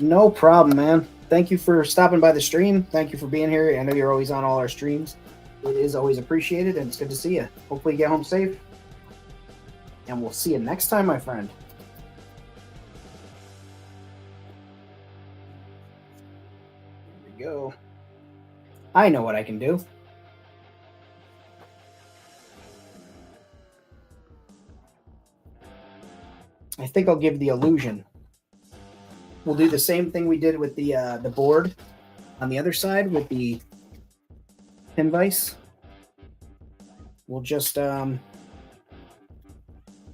No problem, man. Thank you for stopping by the stream. Thank you for being here. I know you're always on all our streams. It is always appreciated, and it's good to see you. Hopefully you get home safe. And we'll see you next time, my friend. There we go. I know what I can do. I think I'll give the illusion. We'll do the same thing we did with the board on the other side with the pin vise. We'll just do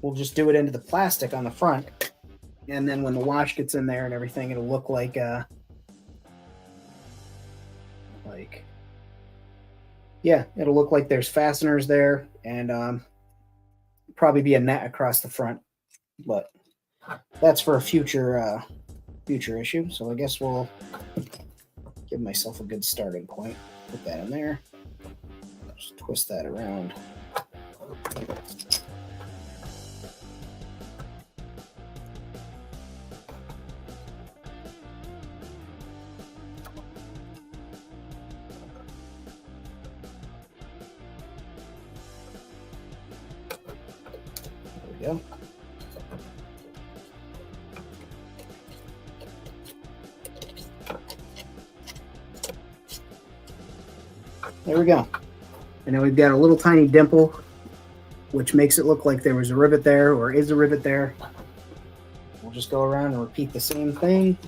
it into the plastic on the front, and then when the wash gets in there and everything, it'll look like yeah, it'll look like there's fasteners there, and probably be a net across the front, but that's for a future issue. So I guess we'll give myself a good starting point. Put that in there. Just twist that around. There we go. There we go. And then we've got a little tiny dimple, which makes it look like there was a rivet there, or is a rivet there. We'll just go around and repeat the same thing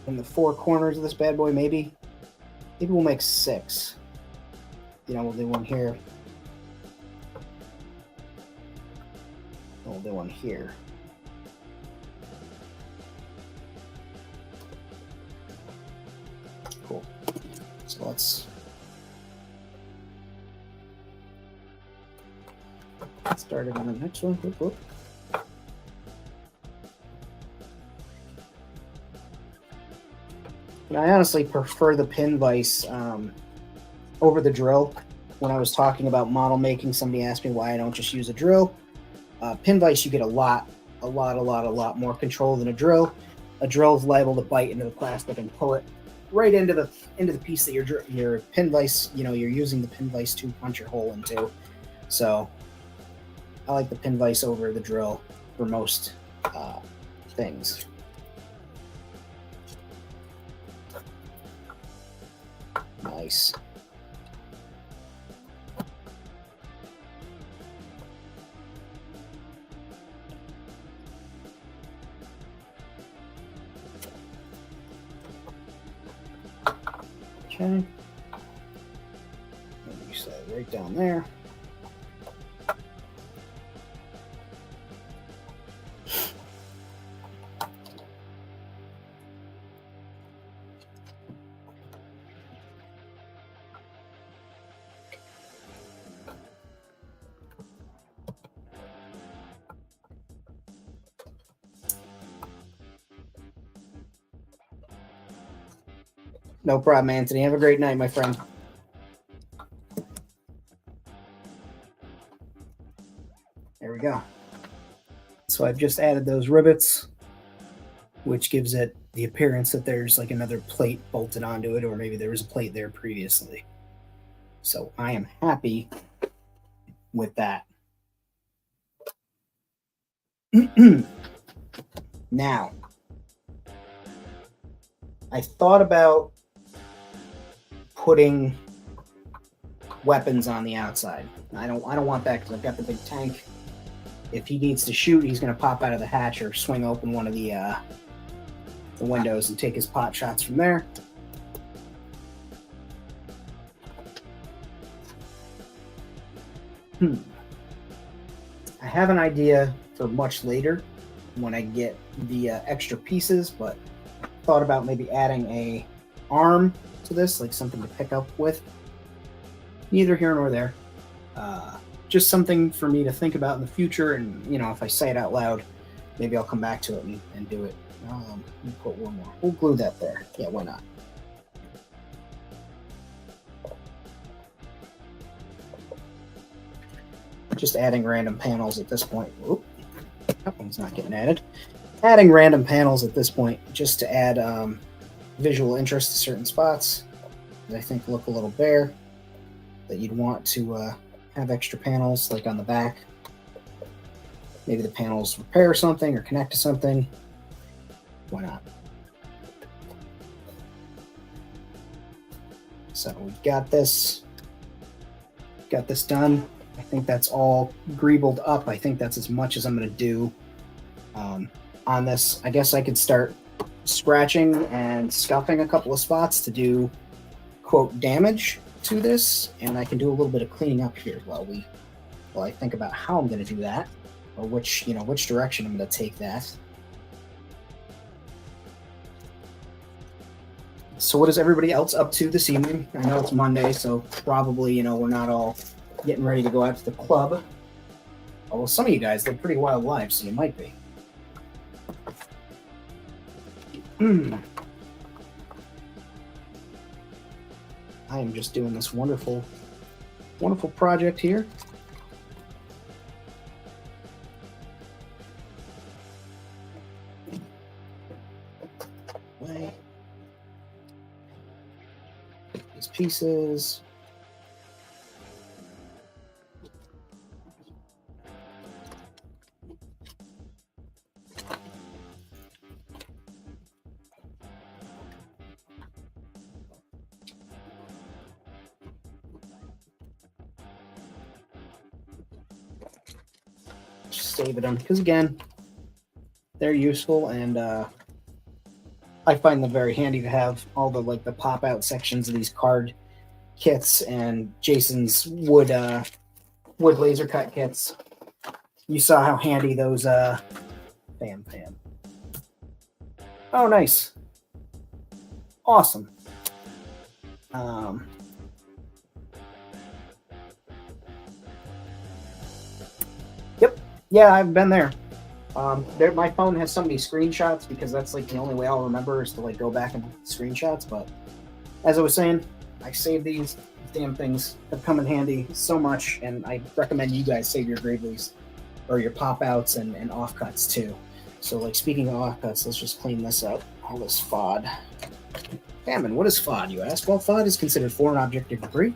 in the four corners of this bad boy, maybe. Maybe we'll make 6. You know, we'll do one here. And we'll do one here. Cool. So let's start it on the next one. Whoop, whoop. And I honestly prefer the pin vise over the drill. When I was talking about model making, somebody asked me why I don't just use a drill. Pin vise, you get a lot more control than a drill. A drill is liable to bite into the plastic and pull it right into the piece that your pin vise, you know, you're using the pin vise to punch your hole into. So I like the pin vise over the drill for most things. Nice. Okay. You set it right down there. No problem, Anthony. Have a great night, my friend. There we go. So I've just added those rivets, which gives it the appearance that there's like another plate bolted onto it, or maybe there was a plate there previously. So I am happy with that. Now, I thought about putting weapons on the outside. I don't want that because I've got the big tank. If he needs to shoot, he's going to pop out of the hatch or swing open one of the windows and take his pot shots from there. I have an idea for much later when I get the extra pieces, but thought about maybe adding a arm to this, like something to pick up with. Neither here nor there. Just something for me to think about in the future, and you know, if I say it out loud, maybe I'll come back to it and do it. Let me put one more. We'll glue that there. Yeah, why not? Just adding random panels at this point. Oop, that one's not getting added. Adding random panels at this point just to add visual interest to certain spots that I think look a little bare, that you'd want to have extra panels like on the back. Maybe the panels repair something or connect to something. Why not? So we've got this done. I think that's all greebled up. I think that's as much as I'm going to do on this. I guess I could start scratching and scuffing a couple of spots to do, quote, damage to this, and I can do a little bit of cleaning up here while I think about how I'm going to do that, or which direction I'm going to take that. So what is everybody else up to this evening? I know it's Monday, so probably, we're not all getting ready to go out to the club. Although some of you guys live pretty wild lives, so you might be. I am just doing this wonderful, wonderful project here. These pieces. Save them because again, they're useful, and I find them very handy to have all the the pop out sections of these card kits and Jason's wood laser cut kits. You saw how handy those bam. Oh, nice. Awesome. Yep. Yeah, I've been there. My phone has so many screenshots because that's the only way I'll remember is to go back and look at the screenshots. But as I was saying, I saved these damn things. Have come in handy so much, and I recommend you guys save your Graveleys or your pop outs and offcuts too. So speaking of offcuts, let's just clean this up. All this FOD. Famine, what is FOD, you ask? Well, FOD is considered foreign object of debris,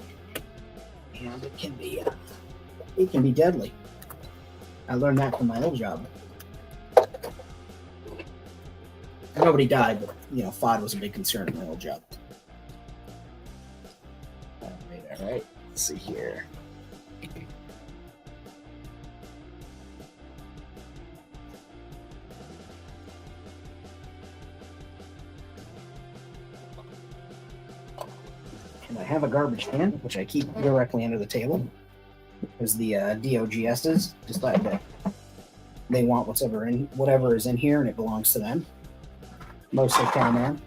and it can be deadly. I learned that from my old job. Nobody died, but FOD was a big concern in my old job. All right. Let's see here. And I have a garbage can, which I keep directly under the table, because the DOGSs decide that they want whatever is in here, and it belongs to them. Mostly Cowman,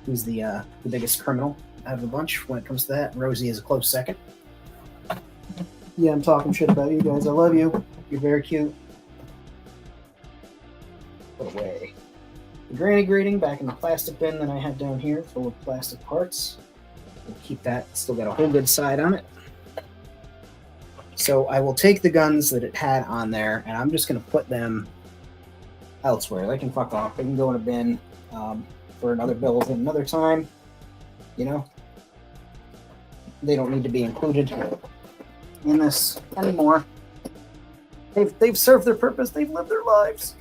who's the biggest criminal out of the bunch when it comes to that. Rosie is a close second. Yeah, I'm talking shit about you guys. I love you. You're very cute. Put away. The granny grating back in the plastic bin that I had down here, full of plastic parts. We'll keep that. Still got a whole good side on it. So I will take the guns that it had on there, and I'm just going to put them elsewhere. They can fuck off. They can go in a bin for another build at another time. They don't need to be included in this anymore. They've served their purpose. They've lived their lives.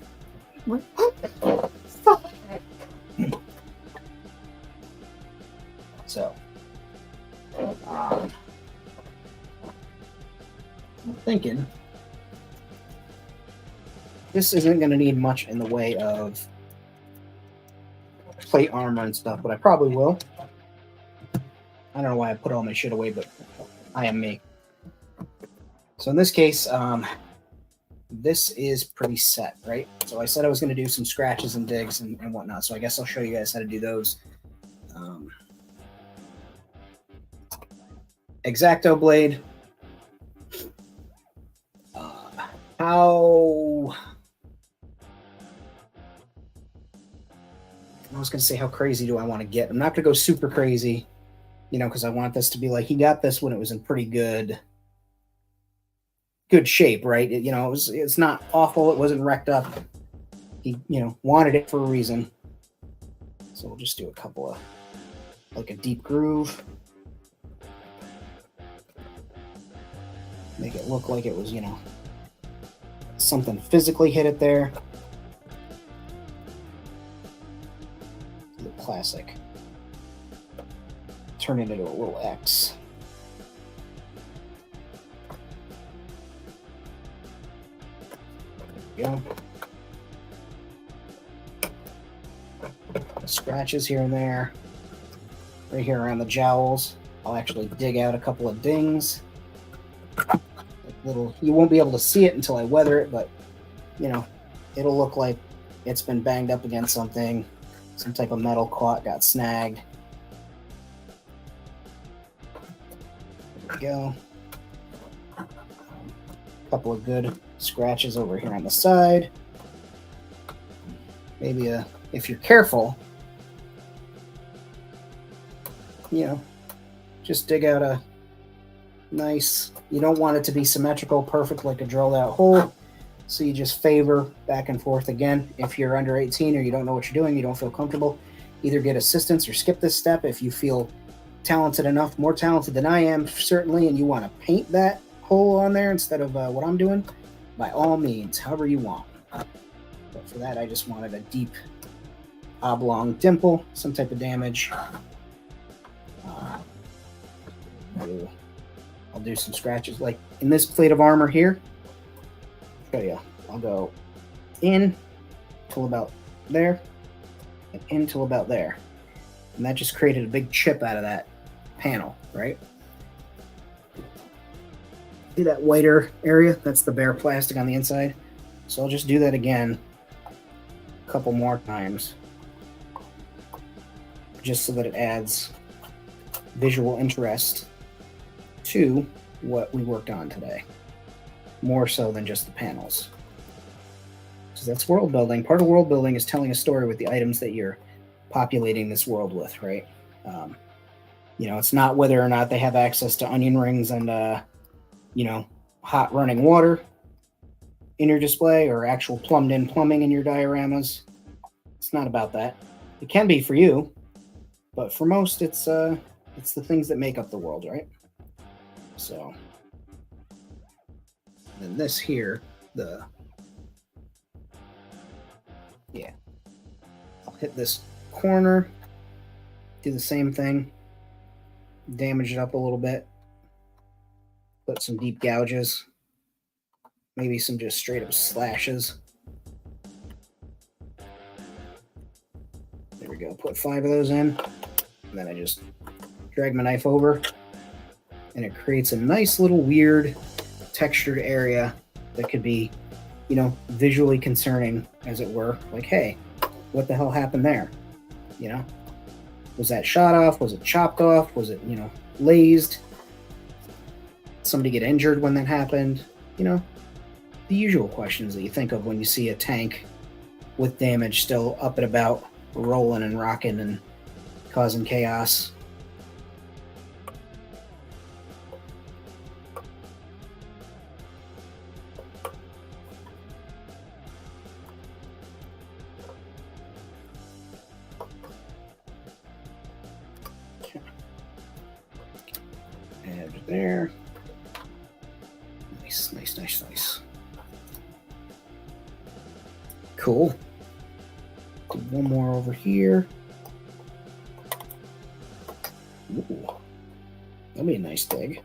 So, I'm thinking this isn't going to need much in the way of plate armor and stuff, but I probably will. I don't know why I put all my shit away, but I am me. So in this case, this is pretty set, right? So I said I was going to do some scratches and digs and whatnot, so I guess I'll show you guys how to do those. X-Acto blade. How... I was going to say, how crazy do I want to get? I'm not going to go super crazy, because I want this to be like, he got this when it was in pretty good shape, right? It's not awful. It wasn't wrecked up. He, wanted it for a reason. So we'll just do a couple of, like a deep groove. Make it look like it was, something physically hit it there. The classic. Turn it into a little X. There we go. Scratches here and there. Right here around the jowls. I'll actually dig out a couple of dings. You won't be able to see it until I weather it, but it'll look like it's been banged up against something. Some type of metal got snagged. There we go. A couple of good scratches over here on the side. Maybe if you're careful, just dig out a nice, you don't want it to be symmetrical, perfect like a drilled out hole. So you just favor back and forth again. If you're under 18 or you don't know what you're doing, you don't feel comfortable, either get assistance or skip this step. If you feel talented enough, more talented than I am, certainly, and you want to paint that hole on there instead of what I'm doing, by all means, however you want. But for that, I just wanted a deep oblong dimple, some type of damage. I'll do some scratches like in this plate of armor here. Show you. I'll go in till about there and in till about there. And that just created a big chip out of that panel, right? See that whiter area? That's the bare plastic on the inside. So I'll just do that again a couple more times, just so that it adds visual interest to what we worked on today, more so than just the panels. So that's world building. Part of world building is telling a story with the items that you're populating this world with, right? It's not whether or not they have access to onion rings and hot running water in your display or actual plumbed in plumbing in your dioramas. It's not about that. It can be for you, but for most it's the things that make up the world, right? So then this here the... Yeah. I'll hit this corner, do the same thing, damage it up a little bit, put some deep gouges, maybe some just straight up slashes. There we go, put 5 of those in, and then I just drag my knife over, and it creates a nice little weird textured area that could be, you know, visually concerning, as it were. Like, hey, what the hell happened there? You know, was that shot off? Was it chopped off? Was it, you know, lazed? Somebody get injured when that happened? You know, the usual questions that you think of when you see a tank with damage still up and about, rolling and rocking and causing chaos. There. Nice, nice, nice, nice. Cool. Do one more over here. Ooh. That'll be a nice dig.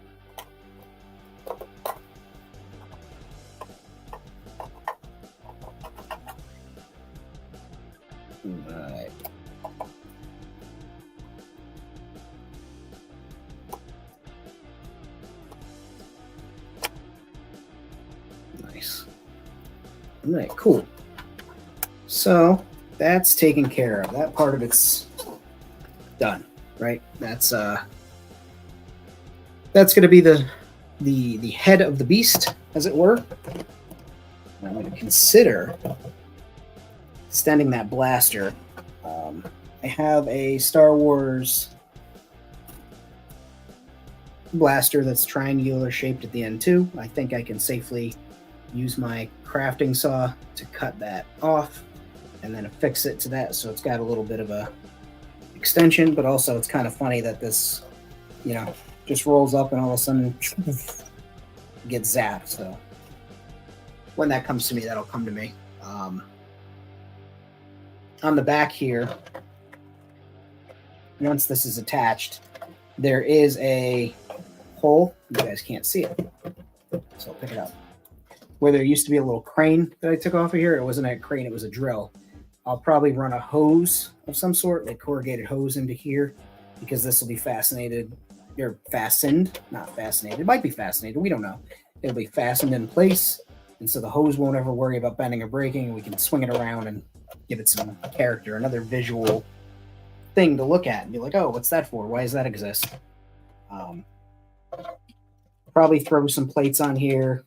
Right. Nice. All right, cool. So that's taken care of. That part of it's done, right? That's going to be the head of the beast, as it were. I'm going to consider extending that blaster. I have a Star Wars blaster that's triangular shaped at the end too. I think I can safely use my crafting saw to cut that off and then affix it to that, so it's got a little bit of a extension, but also it's kind of funny that this, you know, just rolls up and all of a sudden gets zapped. So when that comes to me, that'll come to me. On the back here, once this is attached, there is a hole. You guys can't see it, so I'll pick it up. Where there used to be a little crane that I took off of here, it wasn't a crane, it was a drill. I'll probably run a hose of some sort, like corrugated hose into here, because this will be fastened, not fascinated. It might be fascinated, we don't know. It'll be fastened in place, and so the hose won't ever worry about bending or breaking, and we can swing it around and give it some character, another visual thing to look at and be like, oh, what's that for? Why does that exist? Probably throw some plates on here.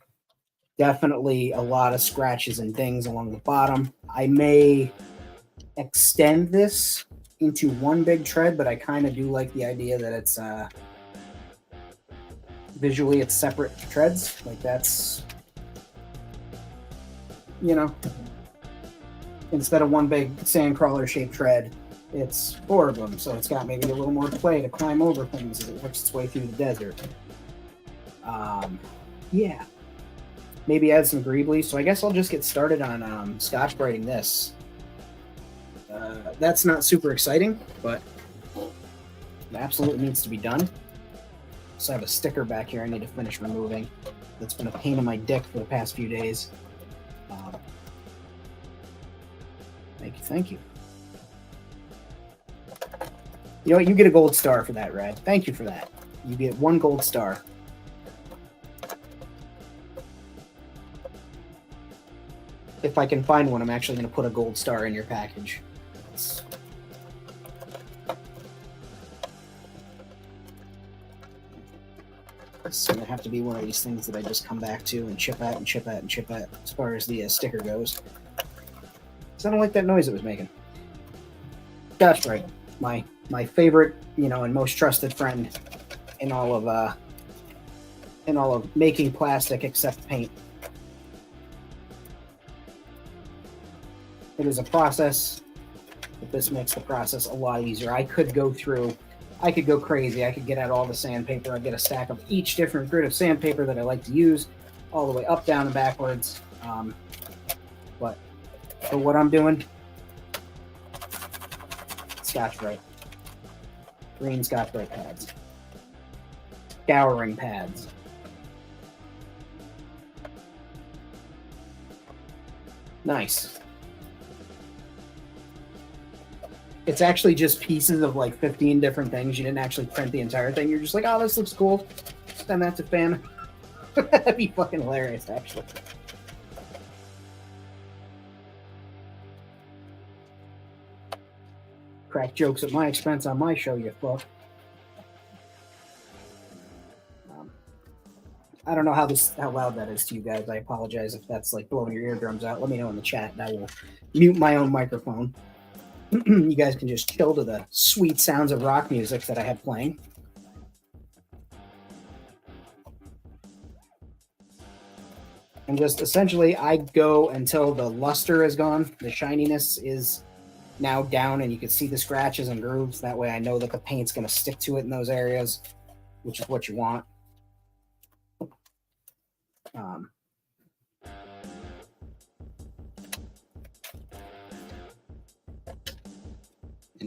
Definitely a lot of scratches and dings along the bottom. I may extend this into one big tread, but I kind of do like the idea that it's visually it's separate treads. Like that's, you know, instead of one big sandcrawler shaped tread, it's 4 of them. So it's got maybe a little more play to climb over things as it works its way through the desert. Yeah. Maybe add some greebly. So I guess I'll just get started on scotch brightening this. That's not super exciting, but it absolutely needs to be done. So I have a sticker back here I need to finish removing. That's been a pain in my dick for the past few days. Thank you. You know what? You get a gold star for that, Red. Thank you for that. You get 1 gold star. If I can find one, I'm actually going to put a gold star in your package. It's going to have to be one of these things that I just come back to and chip at and chip at and chip at as far as the sticker goes. Because I don't like that noise it was making. Scotch Brite, my favorite, you know, and most trusted friend in all of making plastic except paint. It is a process, but this makes the process a lot easier. I could go crazy. I could get out all the sandpaper. I'd get a stack of each different grit of sandpaper that I like to use, all the way up, down, and backwards. But for what I'm doing, Scotch-Brite. Green Scotch-Brite pads. Scouring pads. Nice. It's actually just pieces of like 15 different things. You didn't actually print the entire thing. You're just like, oh, this looks cool. Send that to fam. That'd be fucking hilarious, actually. Crack jokes at my expense on my show, you fuck. I don't know how loud that is to you guys. I apologize if that's like blowing your eardrums out. Let me know in the chat, and I will mute my own microphone. You guys can just chill to the sweet sounds of rock music that I have playing. And just essentially, I go until the luster is gone. The shininess is now down, and you can see the scratches and grooves. That way I know that the paint's going to stick to it in those areas, which is what you want. And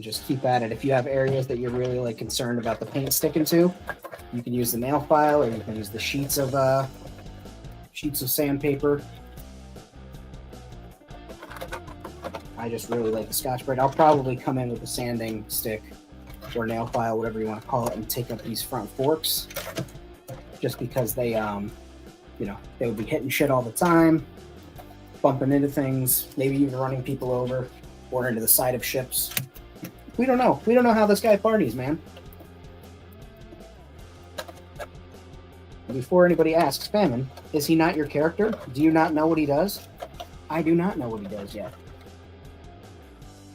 just keep at it. If you have areas that you're really like concerned about the paint sticking to, you can use the nail file, or you can use the sheets of sandpaper. I just really like the Scotch-Brite. I'll probably come in with a sanding stick or nail file, whatever you want to call it, and take up these front forks, just because they, they would be hitting shit all the time, bumping into things, maybe even running people over or into the side of ships. We don't know. We don't know how this guy parties, man. Before anybody asks, Famine, is he not your character? Do you not know what he does? I do not know what he does yet.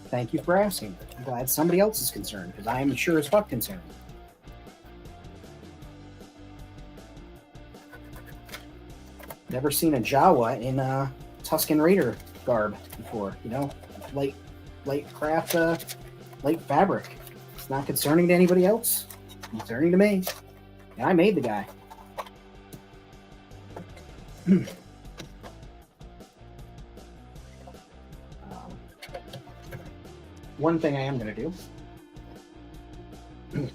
Thank you for asking. I'm glad somebody else is concerned, because I am sure as fuck concerned. Never seen a Jawa in Tusken Raider garb before, light craft, light fabric. It's not concerning to anybody else. It's concerning to me. And I made the guy. One thing I am going to do is,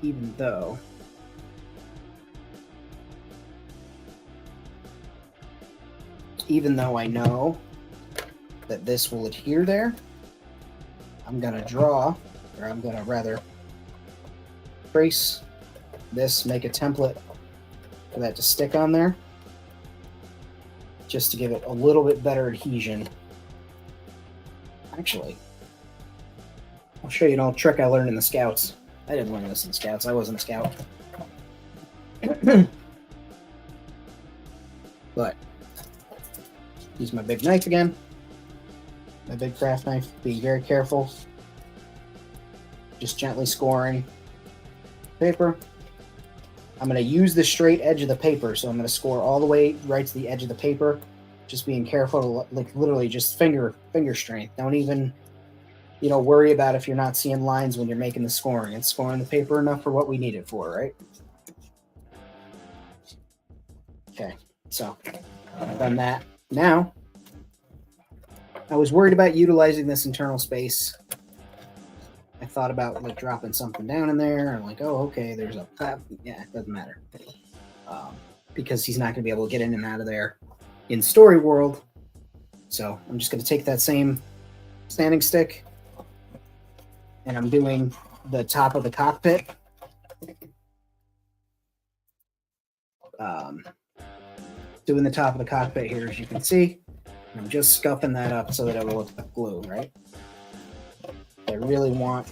even though I know that this will adhere there, I'm going to draw, or I'm going to rather trace this, make a template for that to stick on there, just to give it a little bit better adhesion. Actually, I'll show you an old trick I learned in the Scouts. I didn't learn this in Scouts. I wasn't a Scout. But, use my big knife again. My big craft knife. Be very careful. Just gently scoring paper. I'm going to use the straight edge of the paper, so I'm going to score all the way right to the edge of the paper. Just being careful to, like, literally just finger strength. Don't even, worry about if you're not seeing lines when you're making the scoring. It's scoring the paper enough for what we need it for, right? Okay, so I've done that. Now, I was worried about utilizing this internal space. I thought about like dropping something down in there. I'm like, oh, okay, there's a platform. Yeah, it doesn't matter. Because he's not going to be able to get in and out of there in Story World. So I'm just going to take that same standing stick, and I'm doing the top of the cockpit. Doing the top of the cockpit here, as you can see. I'm just scuffing that up so that it will look like glue, right? I really want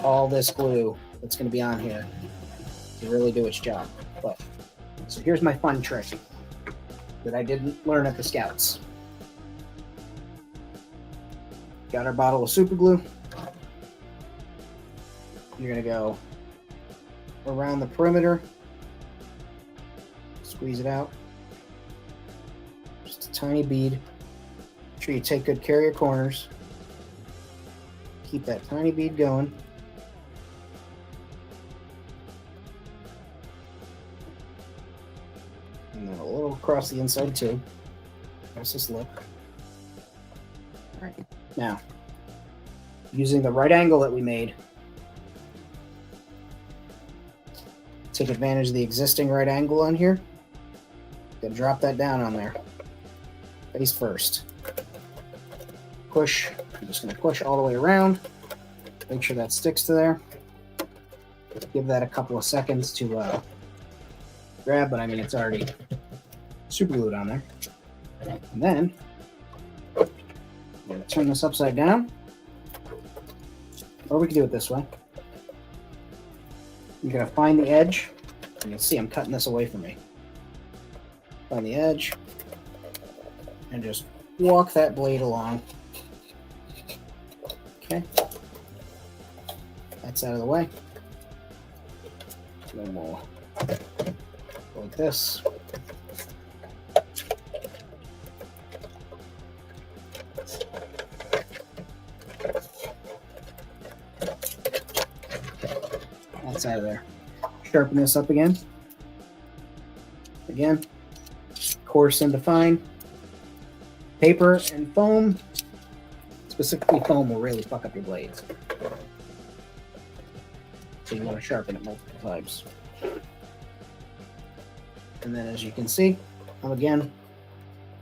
all this glue that's going to be on here to really do its job. But so here's my fun trick that I didn't learn at the Scouts. Got our bottle of super glue. You're going to go around the perimeter. Squeeze it out. Just a tiny bead. Make sure you take good care of your corners. Keep that tiny bead going. And then a across the inside too. How's this look? All right. Now, using the right angle that we made, take advantage of the existing right angle on here. Then drop that down on there. Face first. Push. I'm just going to push all the way around. Make sure that sticks to there. Give that a couple of seconds to grab, but I mean, it's already super glued on there. And then, I'm going to turn this upside down. Or we can do it this way. You're going to find the edge. And you'll see I'm cutting this away from me. Find the edge. And just walk that blade along. Okay. That's out of the way. Then we'll go like this. That's out of there. Sharpen this up again. Again, coarse and define. Paper and foam, specifically foam, will really fuck up your blades. So you want to sharpen it multiple times. And then as you can see, I'm again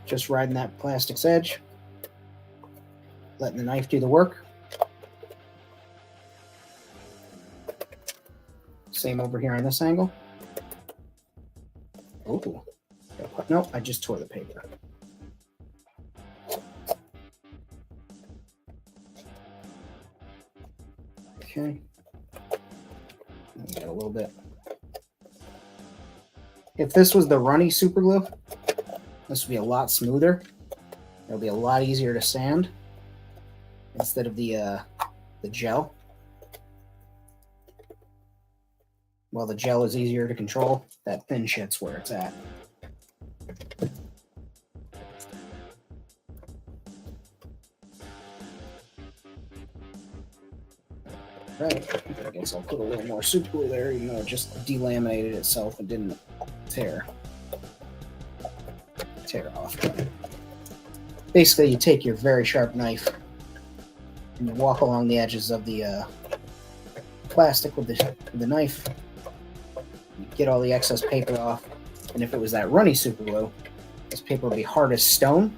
just riding that plastic's edge, letting the knife do the work. Same over here on this angle. Oh, no, I just tore the paper. Okay. Got a little bit. If this was the runny super glue, this would be a lot smoother. It'll be a lot easier to sand instead of the gel. Well, the gel is easier to control. That thin shit's where it's at. Right. I guess I'll put a little more super glue there, even though it just delaminated itself and didn't tear off. Basically, you take your very sharp knife and you walk along the edges of the plastic with the knife. You get all the excess paper off, and if it was that runny super glue, this paper would be hard as stone,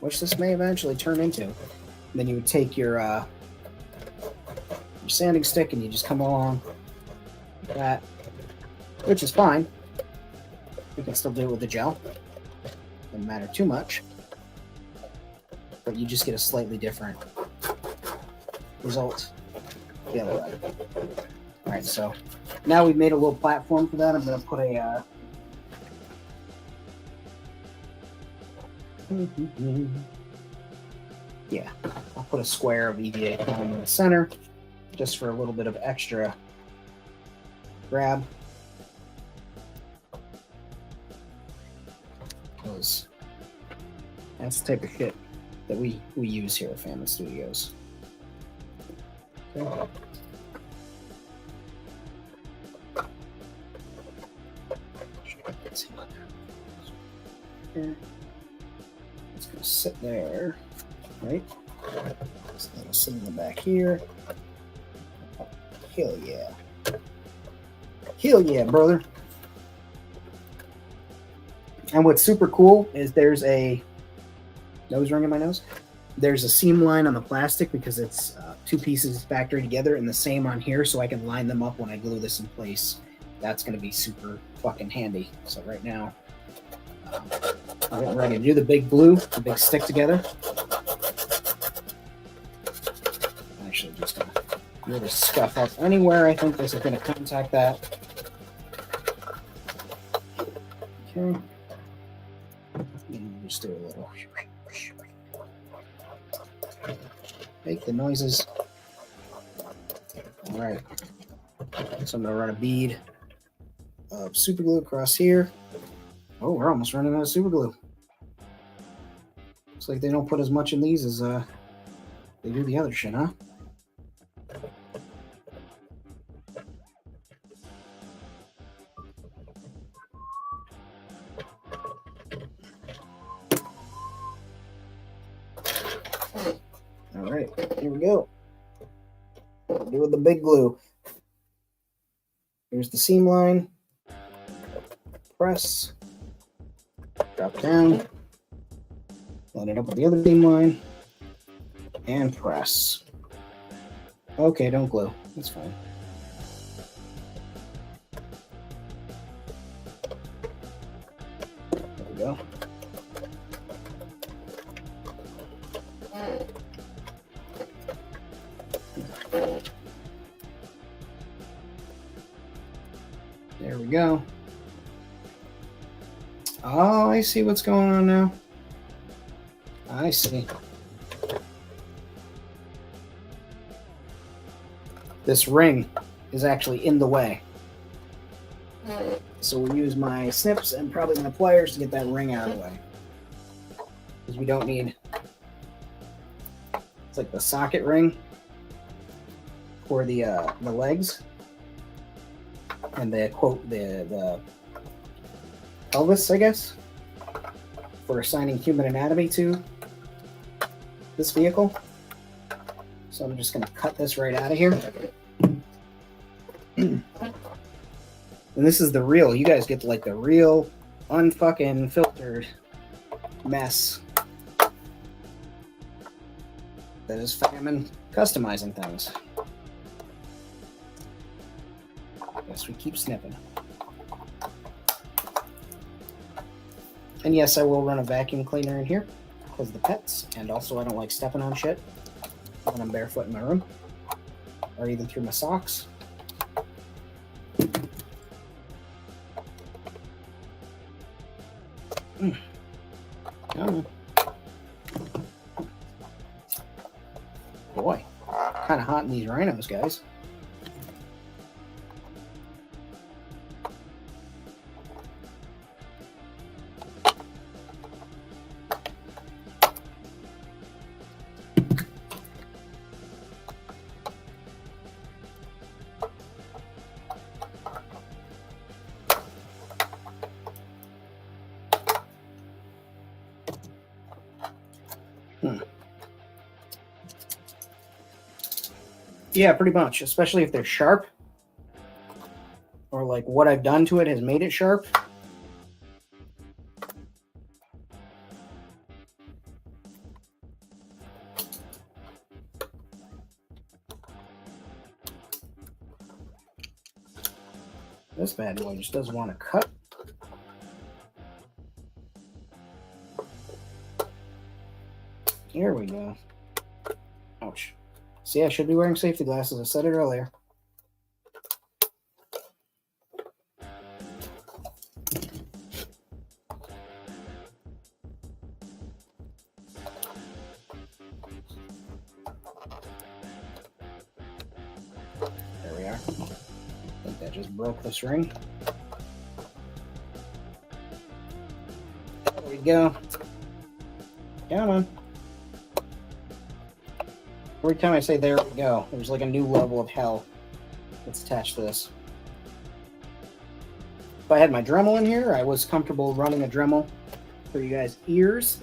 which this may eventually turn into. And then you would take your sanding stick and you just come along like that, which is fine. You can still do it with the gel. Doesn't matter too much, but you just get a slightly different result the other way. All right, so now we've made a little platform for that. I'm going to put a yeah, I'll put a square of EVA foam in the center just for a little bit of extra grab. Because that's the type of shit that we use here at Family Studios. Okay. It's going to sit there, right? So it'll sit in the back here. Hell yeah. Hell yeah, brother. And what's super cool is there's a nose ring in my nose. There's a seam line on the plastic because it's two pieces factory together, and the same on here, so I can line them up when I glue this in place. That's going to be super fucking handy. So right now, I'm getting ready to do the big glue, the big stick together. I'm actually just going to really scuff up anywhere I think this is going to contact that. Okay. And just do a little. Make the noises. All right. So I'm going to run a bead of super glue across here. Oh, we're almost running out of super glue. Looks like they don't put as much in these as they do the other shit, huh? right, here we go. We'll do with the big glue. Here's the seam line. Press. Drop down. Line it up with the other seam line. And press. Okay, don't glue. That's fine. There we go. There we go. Oh, I see what's going on now. I see. This ring is actually in the way. So we'll use my snips and probably my pliers to get that ring out of the way. Because we don't need... It's like the socket ring for the legs. And the pelvis, I guess, for assigning human anatomy to this vehicle. So I'm just going to cut this right out of here. And this is the real. You guys get like the real, unfucking filtered mess that is famine customizing things. Yes, we keep snipping. And yes, I will run a vacuum cleaner in here because of the pets, and also I don't like stepping on shit when I'm barefoot in my room, or even through my socks. Oh. Boy, kind of hot in these rhinos, guys. Yeah, pretty much, especially if they're sharp, or like what I've done to it has made it sharp. This bad boy just doesn't want to cut. Here we go. Ouch. See, I should be wearing safety glasses. I said it earlier. There we are. I think that just broke this ring. There we go. Come on. Every time I say there we go, there's like a new level of hell that's attached to this. If I had my Dremel in here, I was comfortable running a Dremel for you guys' ears.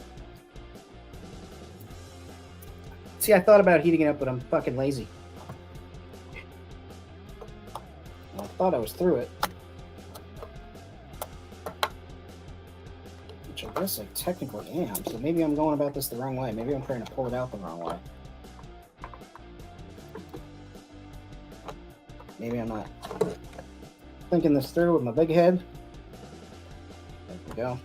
See, I thought about heating it up, but I'm fucking lazy. Well, I thought I was through it. Which I guess I technically am, so maybe I'm going about this the wrong way. Maybe I'm trying to pull it out the wrong way. Maybe I'm not thinking this through with my big head. There we go.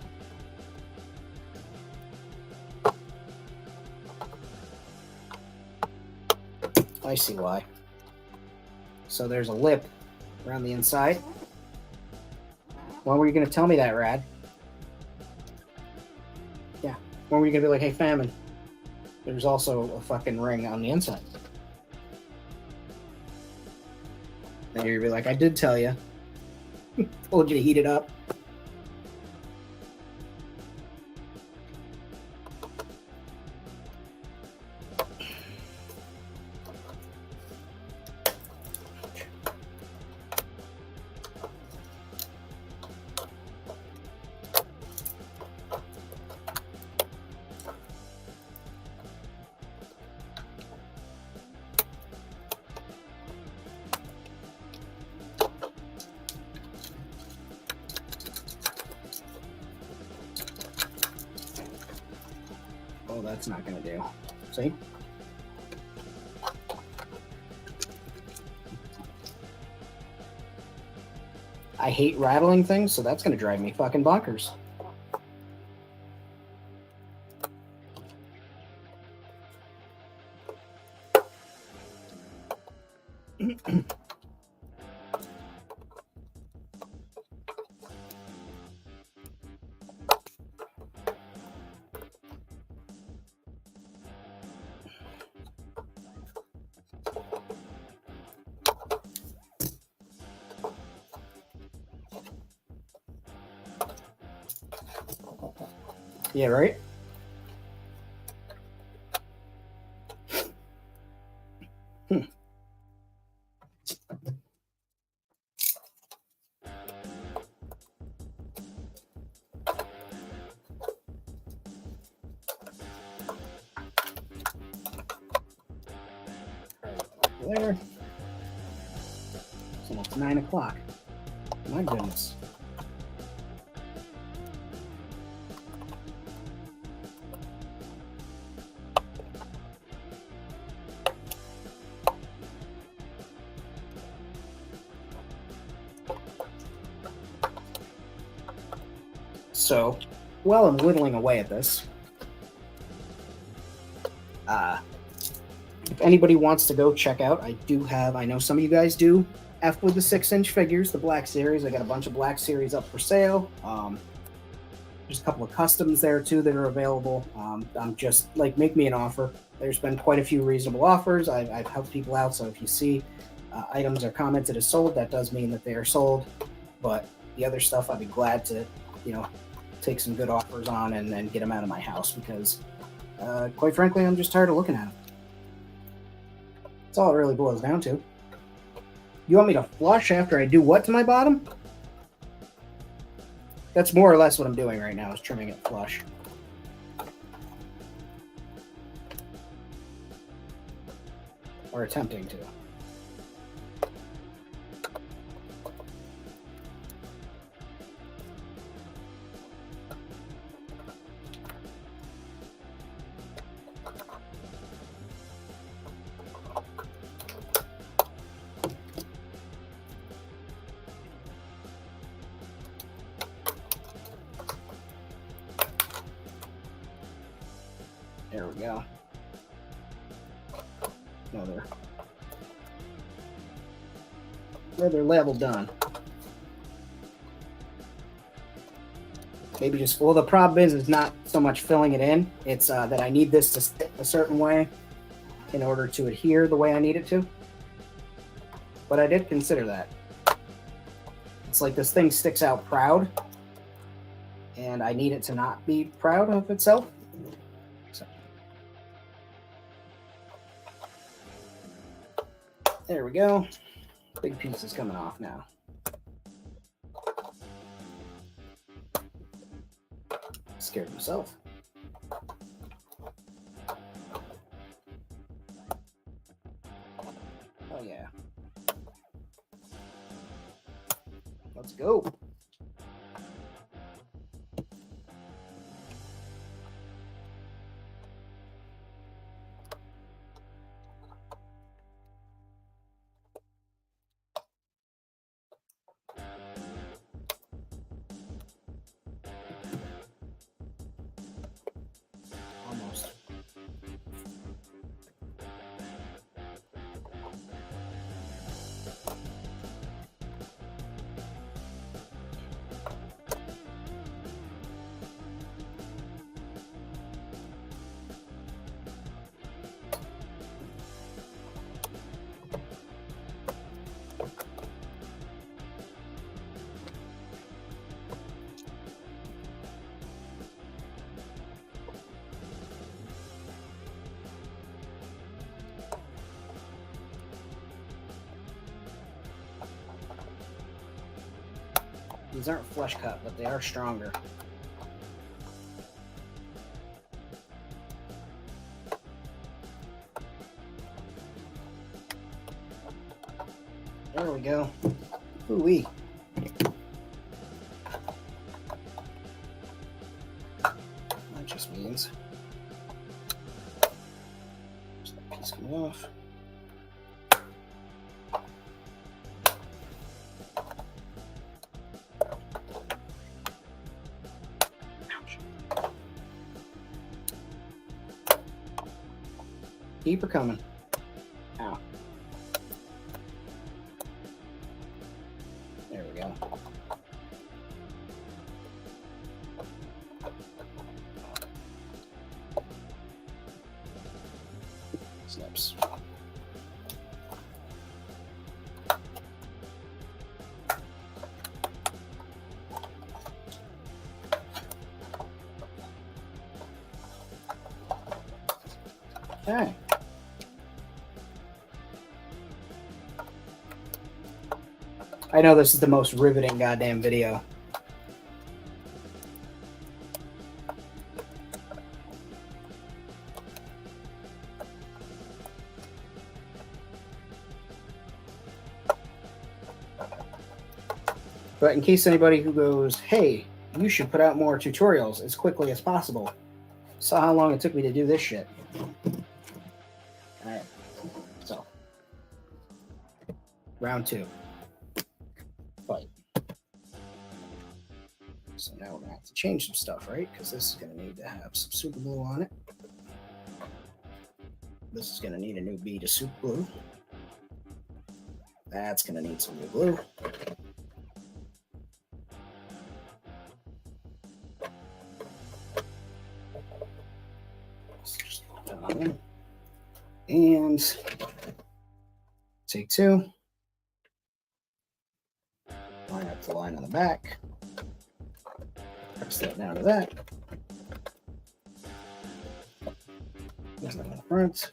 I see why. So there's a lip around the inside. When were you going to tell me that, Rad? Yeah. When were you going to be like, hey, Famine, there's also a fucking ring on the inside? Then you're gonna be like, I did tell you. Told you to heat it up. Oh, that's not going to do. See? I hate rattling things, so that's going to drive me fucking bonkers. Yeah, right? There. It's almost 9 o'clock. My goodness. So, while I'm whittling away at this, if anybody wants to go check out, I do have, I know some of you guys do F with the 6-inch figures, the Black Series. I got a bunch of Black Series up for sale. There's a couple of customs there too that are available. I'm just like, make me an offer. There's been quite a few reasonable offers. I've helped people out, so if you see items are commented as sold, that does mean that they are sold. But the other stuff, I'd be glad to, take some good offers on and get them out of my house because, quite frankly, I'm just tired of looking at them. That's all it really boils down to. You want me to flush after I do what to my bottom? That's more or less what I'm doing right now, is trimming it flush. Or attempting to. There we go. Another level done. Maybe just, well, the problem is not so much filling it in. It's that I need this to sit a certain way in order to adhere the way I need it to. But I did consider that. It's like this thing sticks out proud, and I need it to not be proud of itself. So. There we go. Big piece is coming off now. Scared himself. Oh yeah. Let's go. Almost. These aren't flush cut, but they are stronger. There we go. Ooh-wee. That just means This come off. Keep her coming. Ow. There we go. Snips. Okay. I know this is the most riveting goddamn video. But in case anybody who goes, hey, you should put out more tutorials as quickly as possible. Saw how long it took me to do this shit. Alright. So. Round 2. Fight. So now we're going to have to change some stuff, right? Because this is going to need to have some super glue on it. This is going to need a new bead of super glue. That's going to need some new glue. And take 2. Line up the line on the back. Press that down to that. There's that on the front.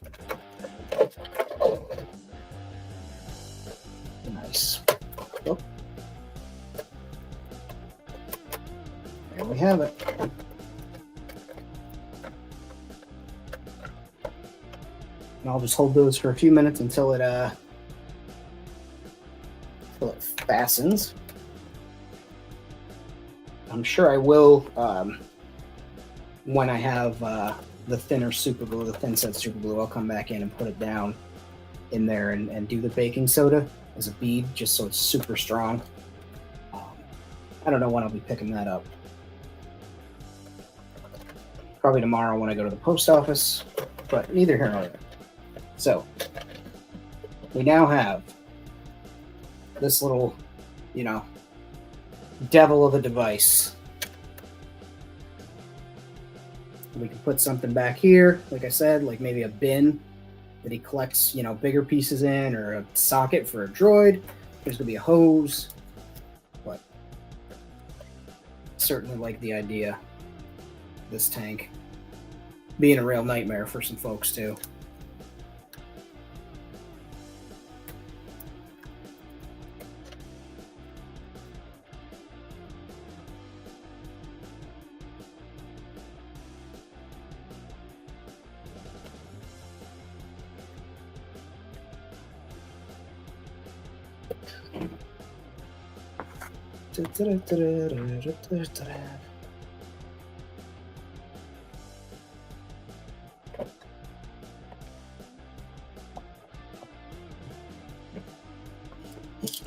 Nice. Oh. There we have it. And I'll just hold those for a few minutes until it fastens. I'm sure I will when I have the thinner super glue, the thin set super glue. I'll come back in and put it down in there and do the baking soda as a bead, just so it's super strong. I don't know when I'll be picking that up. Probably tomorrow when I go to the post office, but neither here nor there. So, we now have this little, you know, devil of a device. We can put something back here, like I said, like maybe a bin that he collects, you know, bigger pieces in, or a socket for a droid. There's going to be a hose, but certainly like the idea of this tank being a real nightmare for some folks too.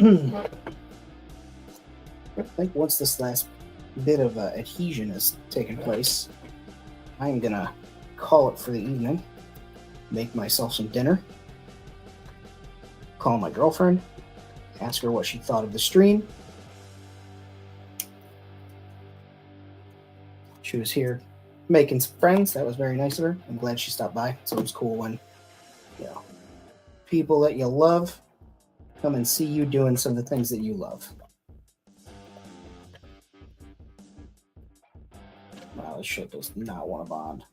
I think once this last bit of adhesion has taken place, I'm gonna call it for the evening, make myself some dinner, call my girlfriend, ask her what she thought of the stream. She was here making some friends. That was very nice of her. I'm glad she stopped by. So it was cool when, you know, people that you love come and see you doing some of the things that you love. Wow, this shit does not want to bond.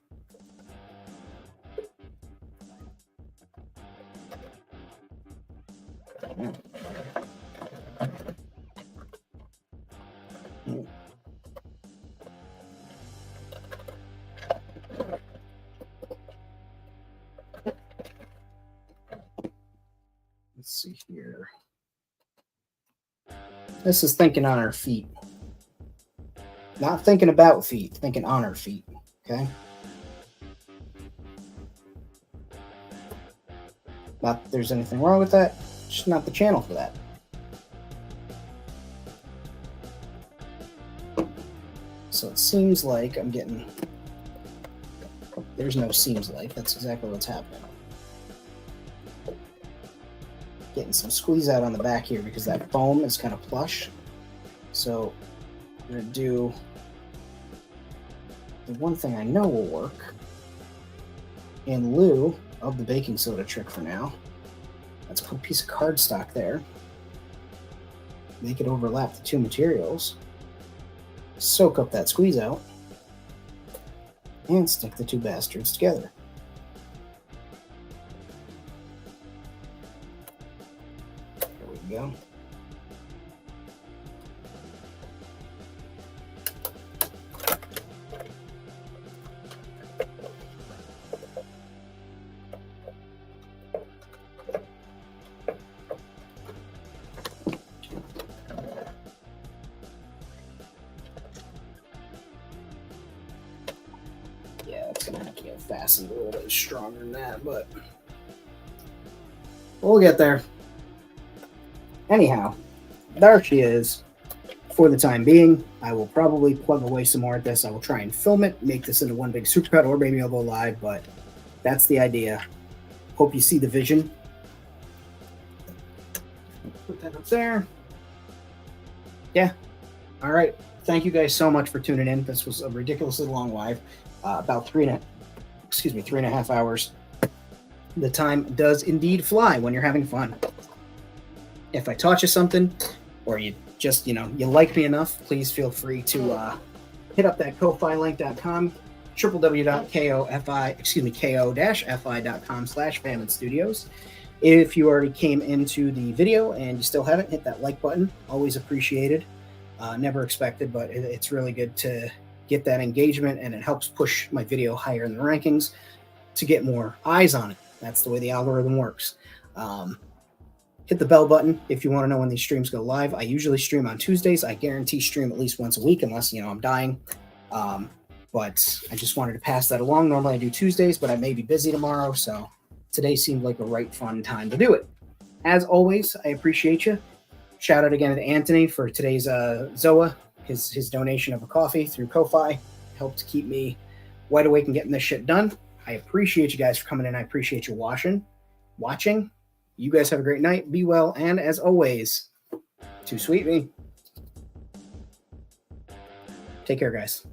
Let's see here. This is thinking on our feet. Not thinking about feet, thinking on our feet. Okay? Not that there's anything wrong with that, just not the channel for that. So it seems like I'm getting... There's no seems like. That's exactly what's happening. Getting some squeeze out on the back here because that foam is kind of plush. So I'm going to do the one thing I know will work in lieu of the baking soda trick for now. Let's put a piece of cardstock there. Make it overlap the two materials. Soak up that squeeze out. And stick the two bastards together. There we go. Yeah, it's gonna have to get fastened a little bit stronger than that, but we'll get there. Anyhow, there she is. For the time being, I will probably plug away some more at this. I will try and film it, make this into one big supercut, or maybe I'll go live, but that's the idea. Hope you see the vision. Put that up there. Yeah. All right. Thank you guys so much for tuning in. This was a ridiculously long live. About 3.5 hours. The time does indeed fly when you're having fun. If I taught you something, or you just, you like me enough, please feel free to hit up that ko-fi.com, ko-fi.com/famine-studios. If you already came into the video and you still haven't, hit that like button. Always appreciated. Never expected, but it's really good to get that engagement, and it helps push my video higher in the rankings to get more eyes on it. That's the way the algorithm works. Hit the bell button if you want to know when these streams go live. I usually stream on Tuesdays. I guarantee stream at least once a week, unless, I'm dying. But I just wanted to pass that along. Normally I do Tuesdays, but I may be busy tomorrow, so today seemed like a right fun time to do it. As always, I appreciate you. Shout out again to Anthony for today's Zoa. His donation of a coffee through Ko-Fi helped keep me wide awake and getting this shit done. I appreciate you guys for coming in. I appreciate you watching. You guys have a great night. Be well. And as always, too sweet me. Take care, guys.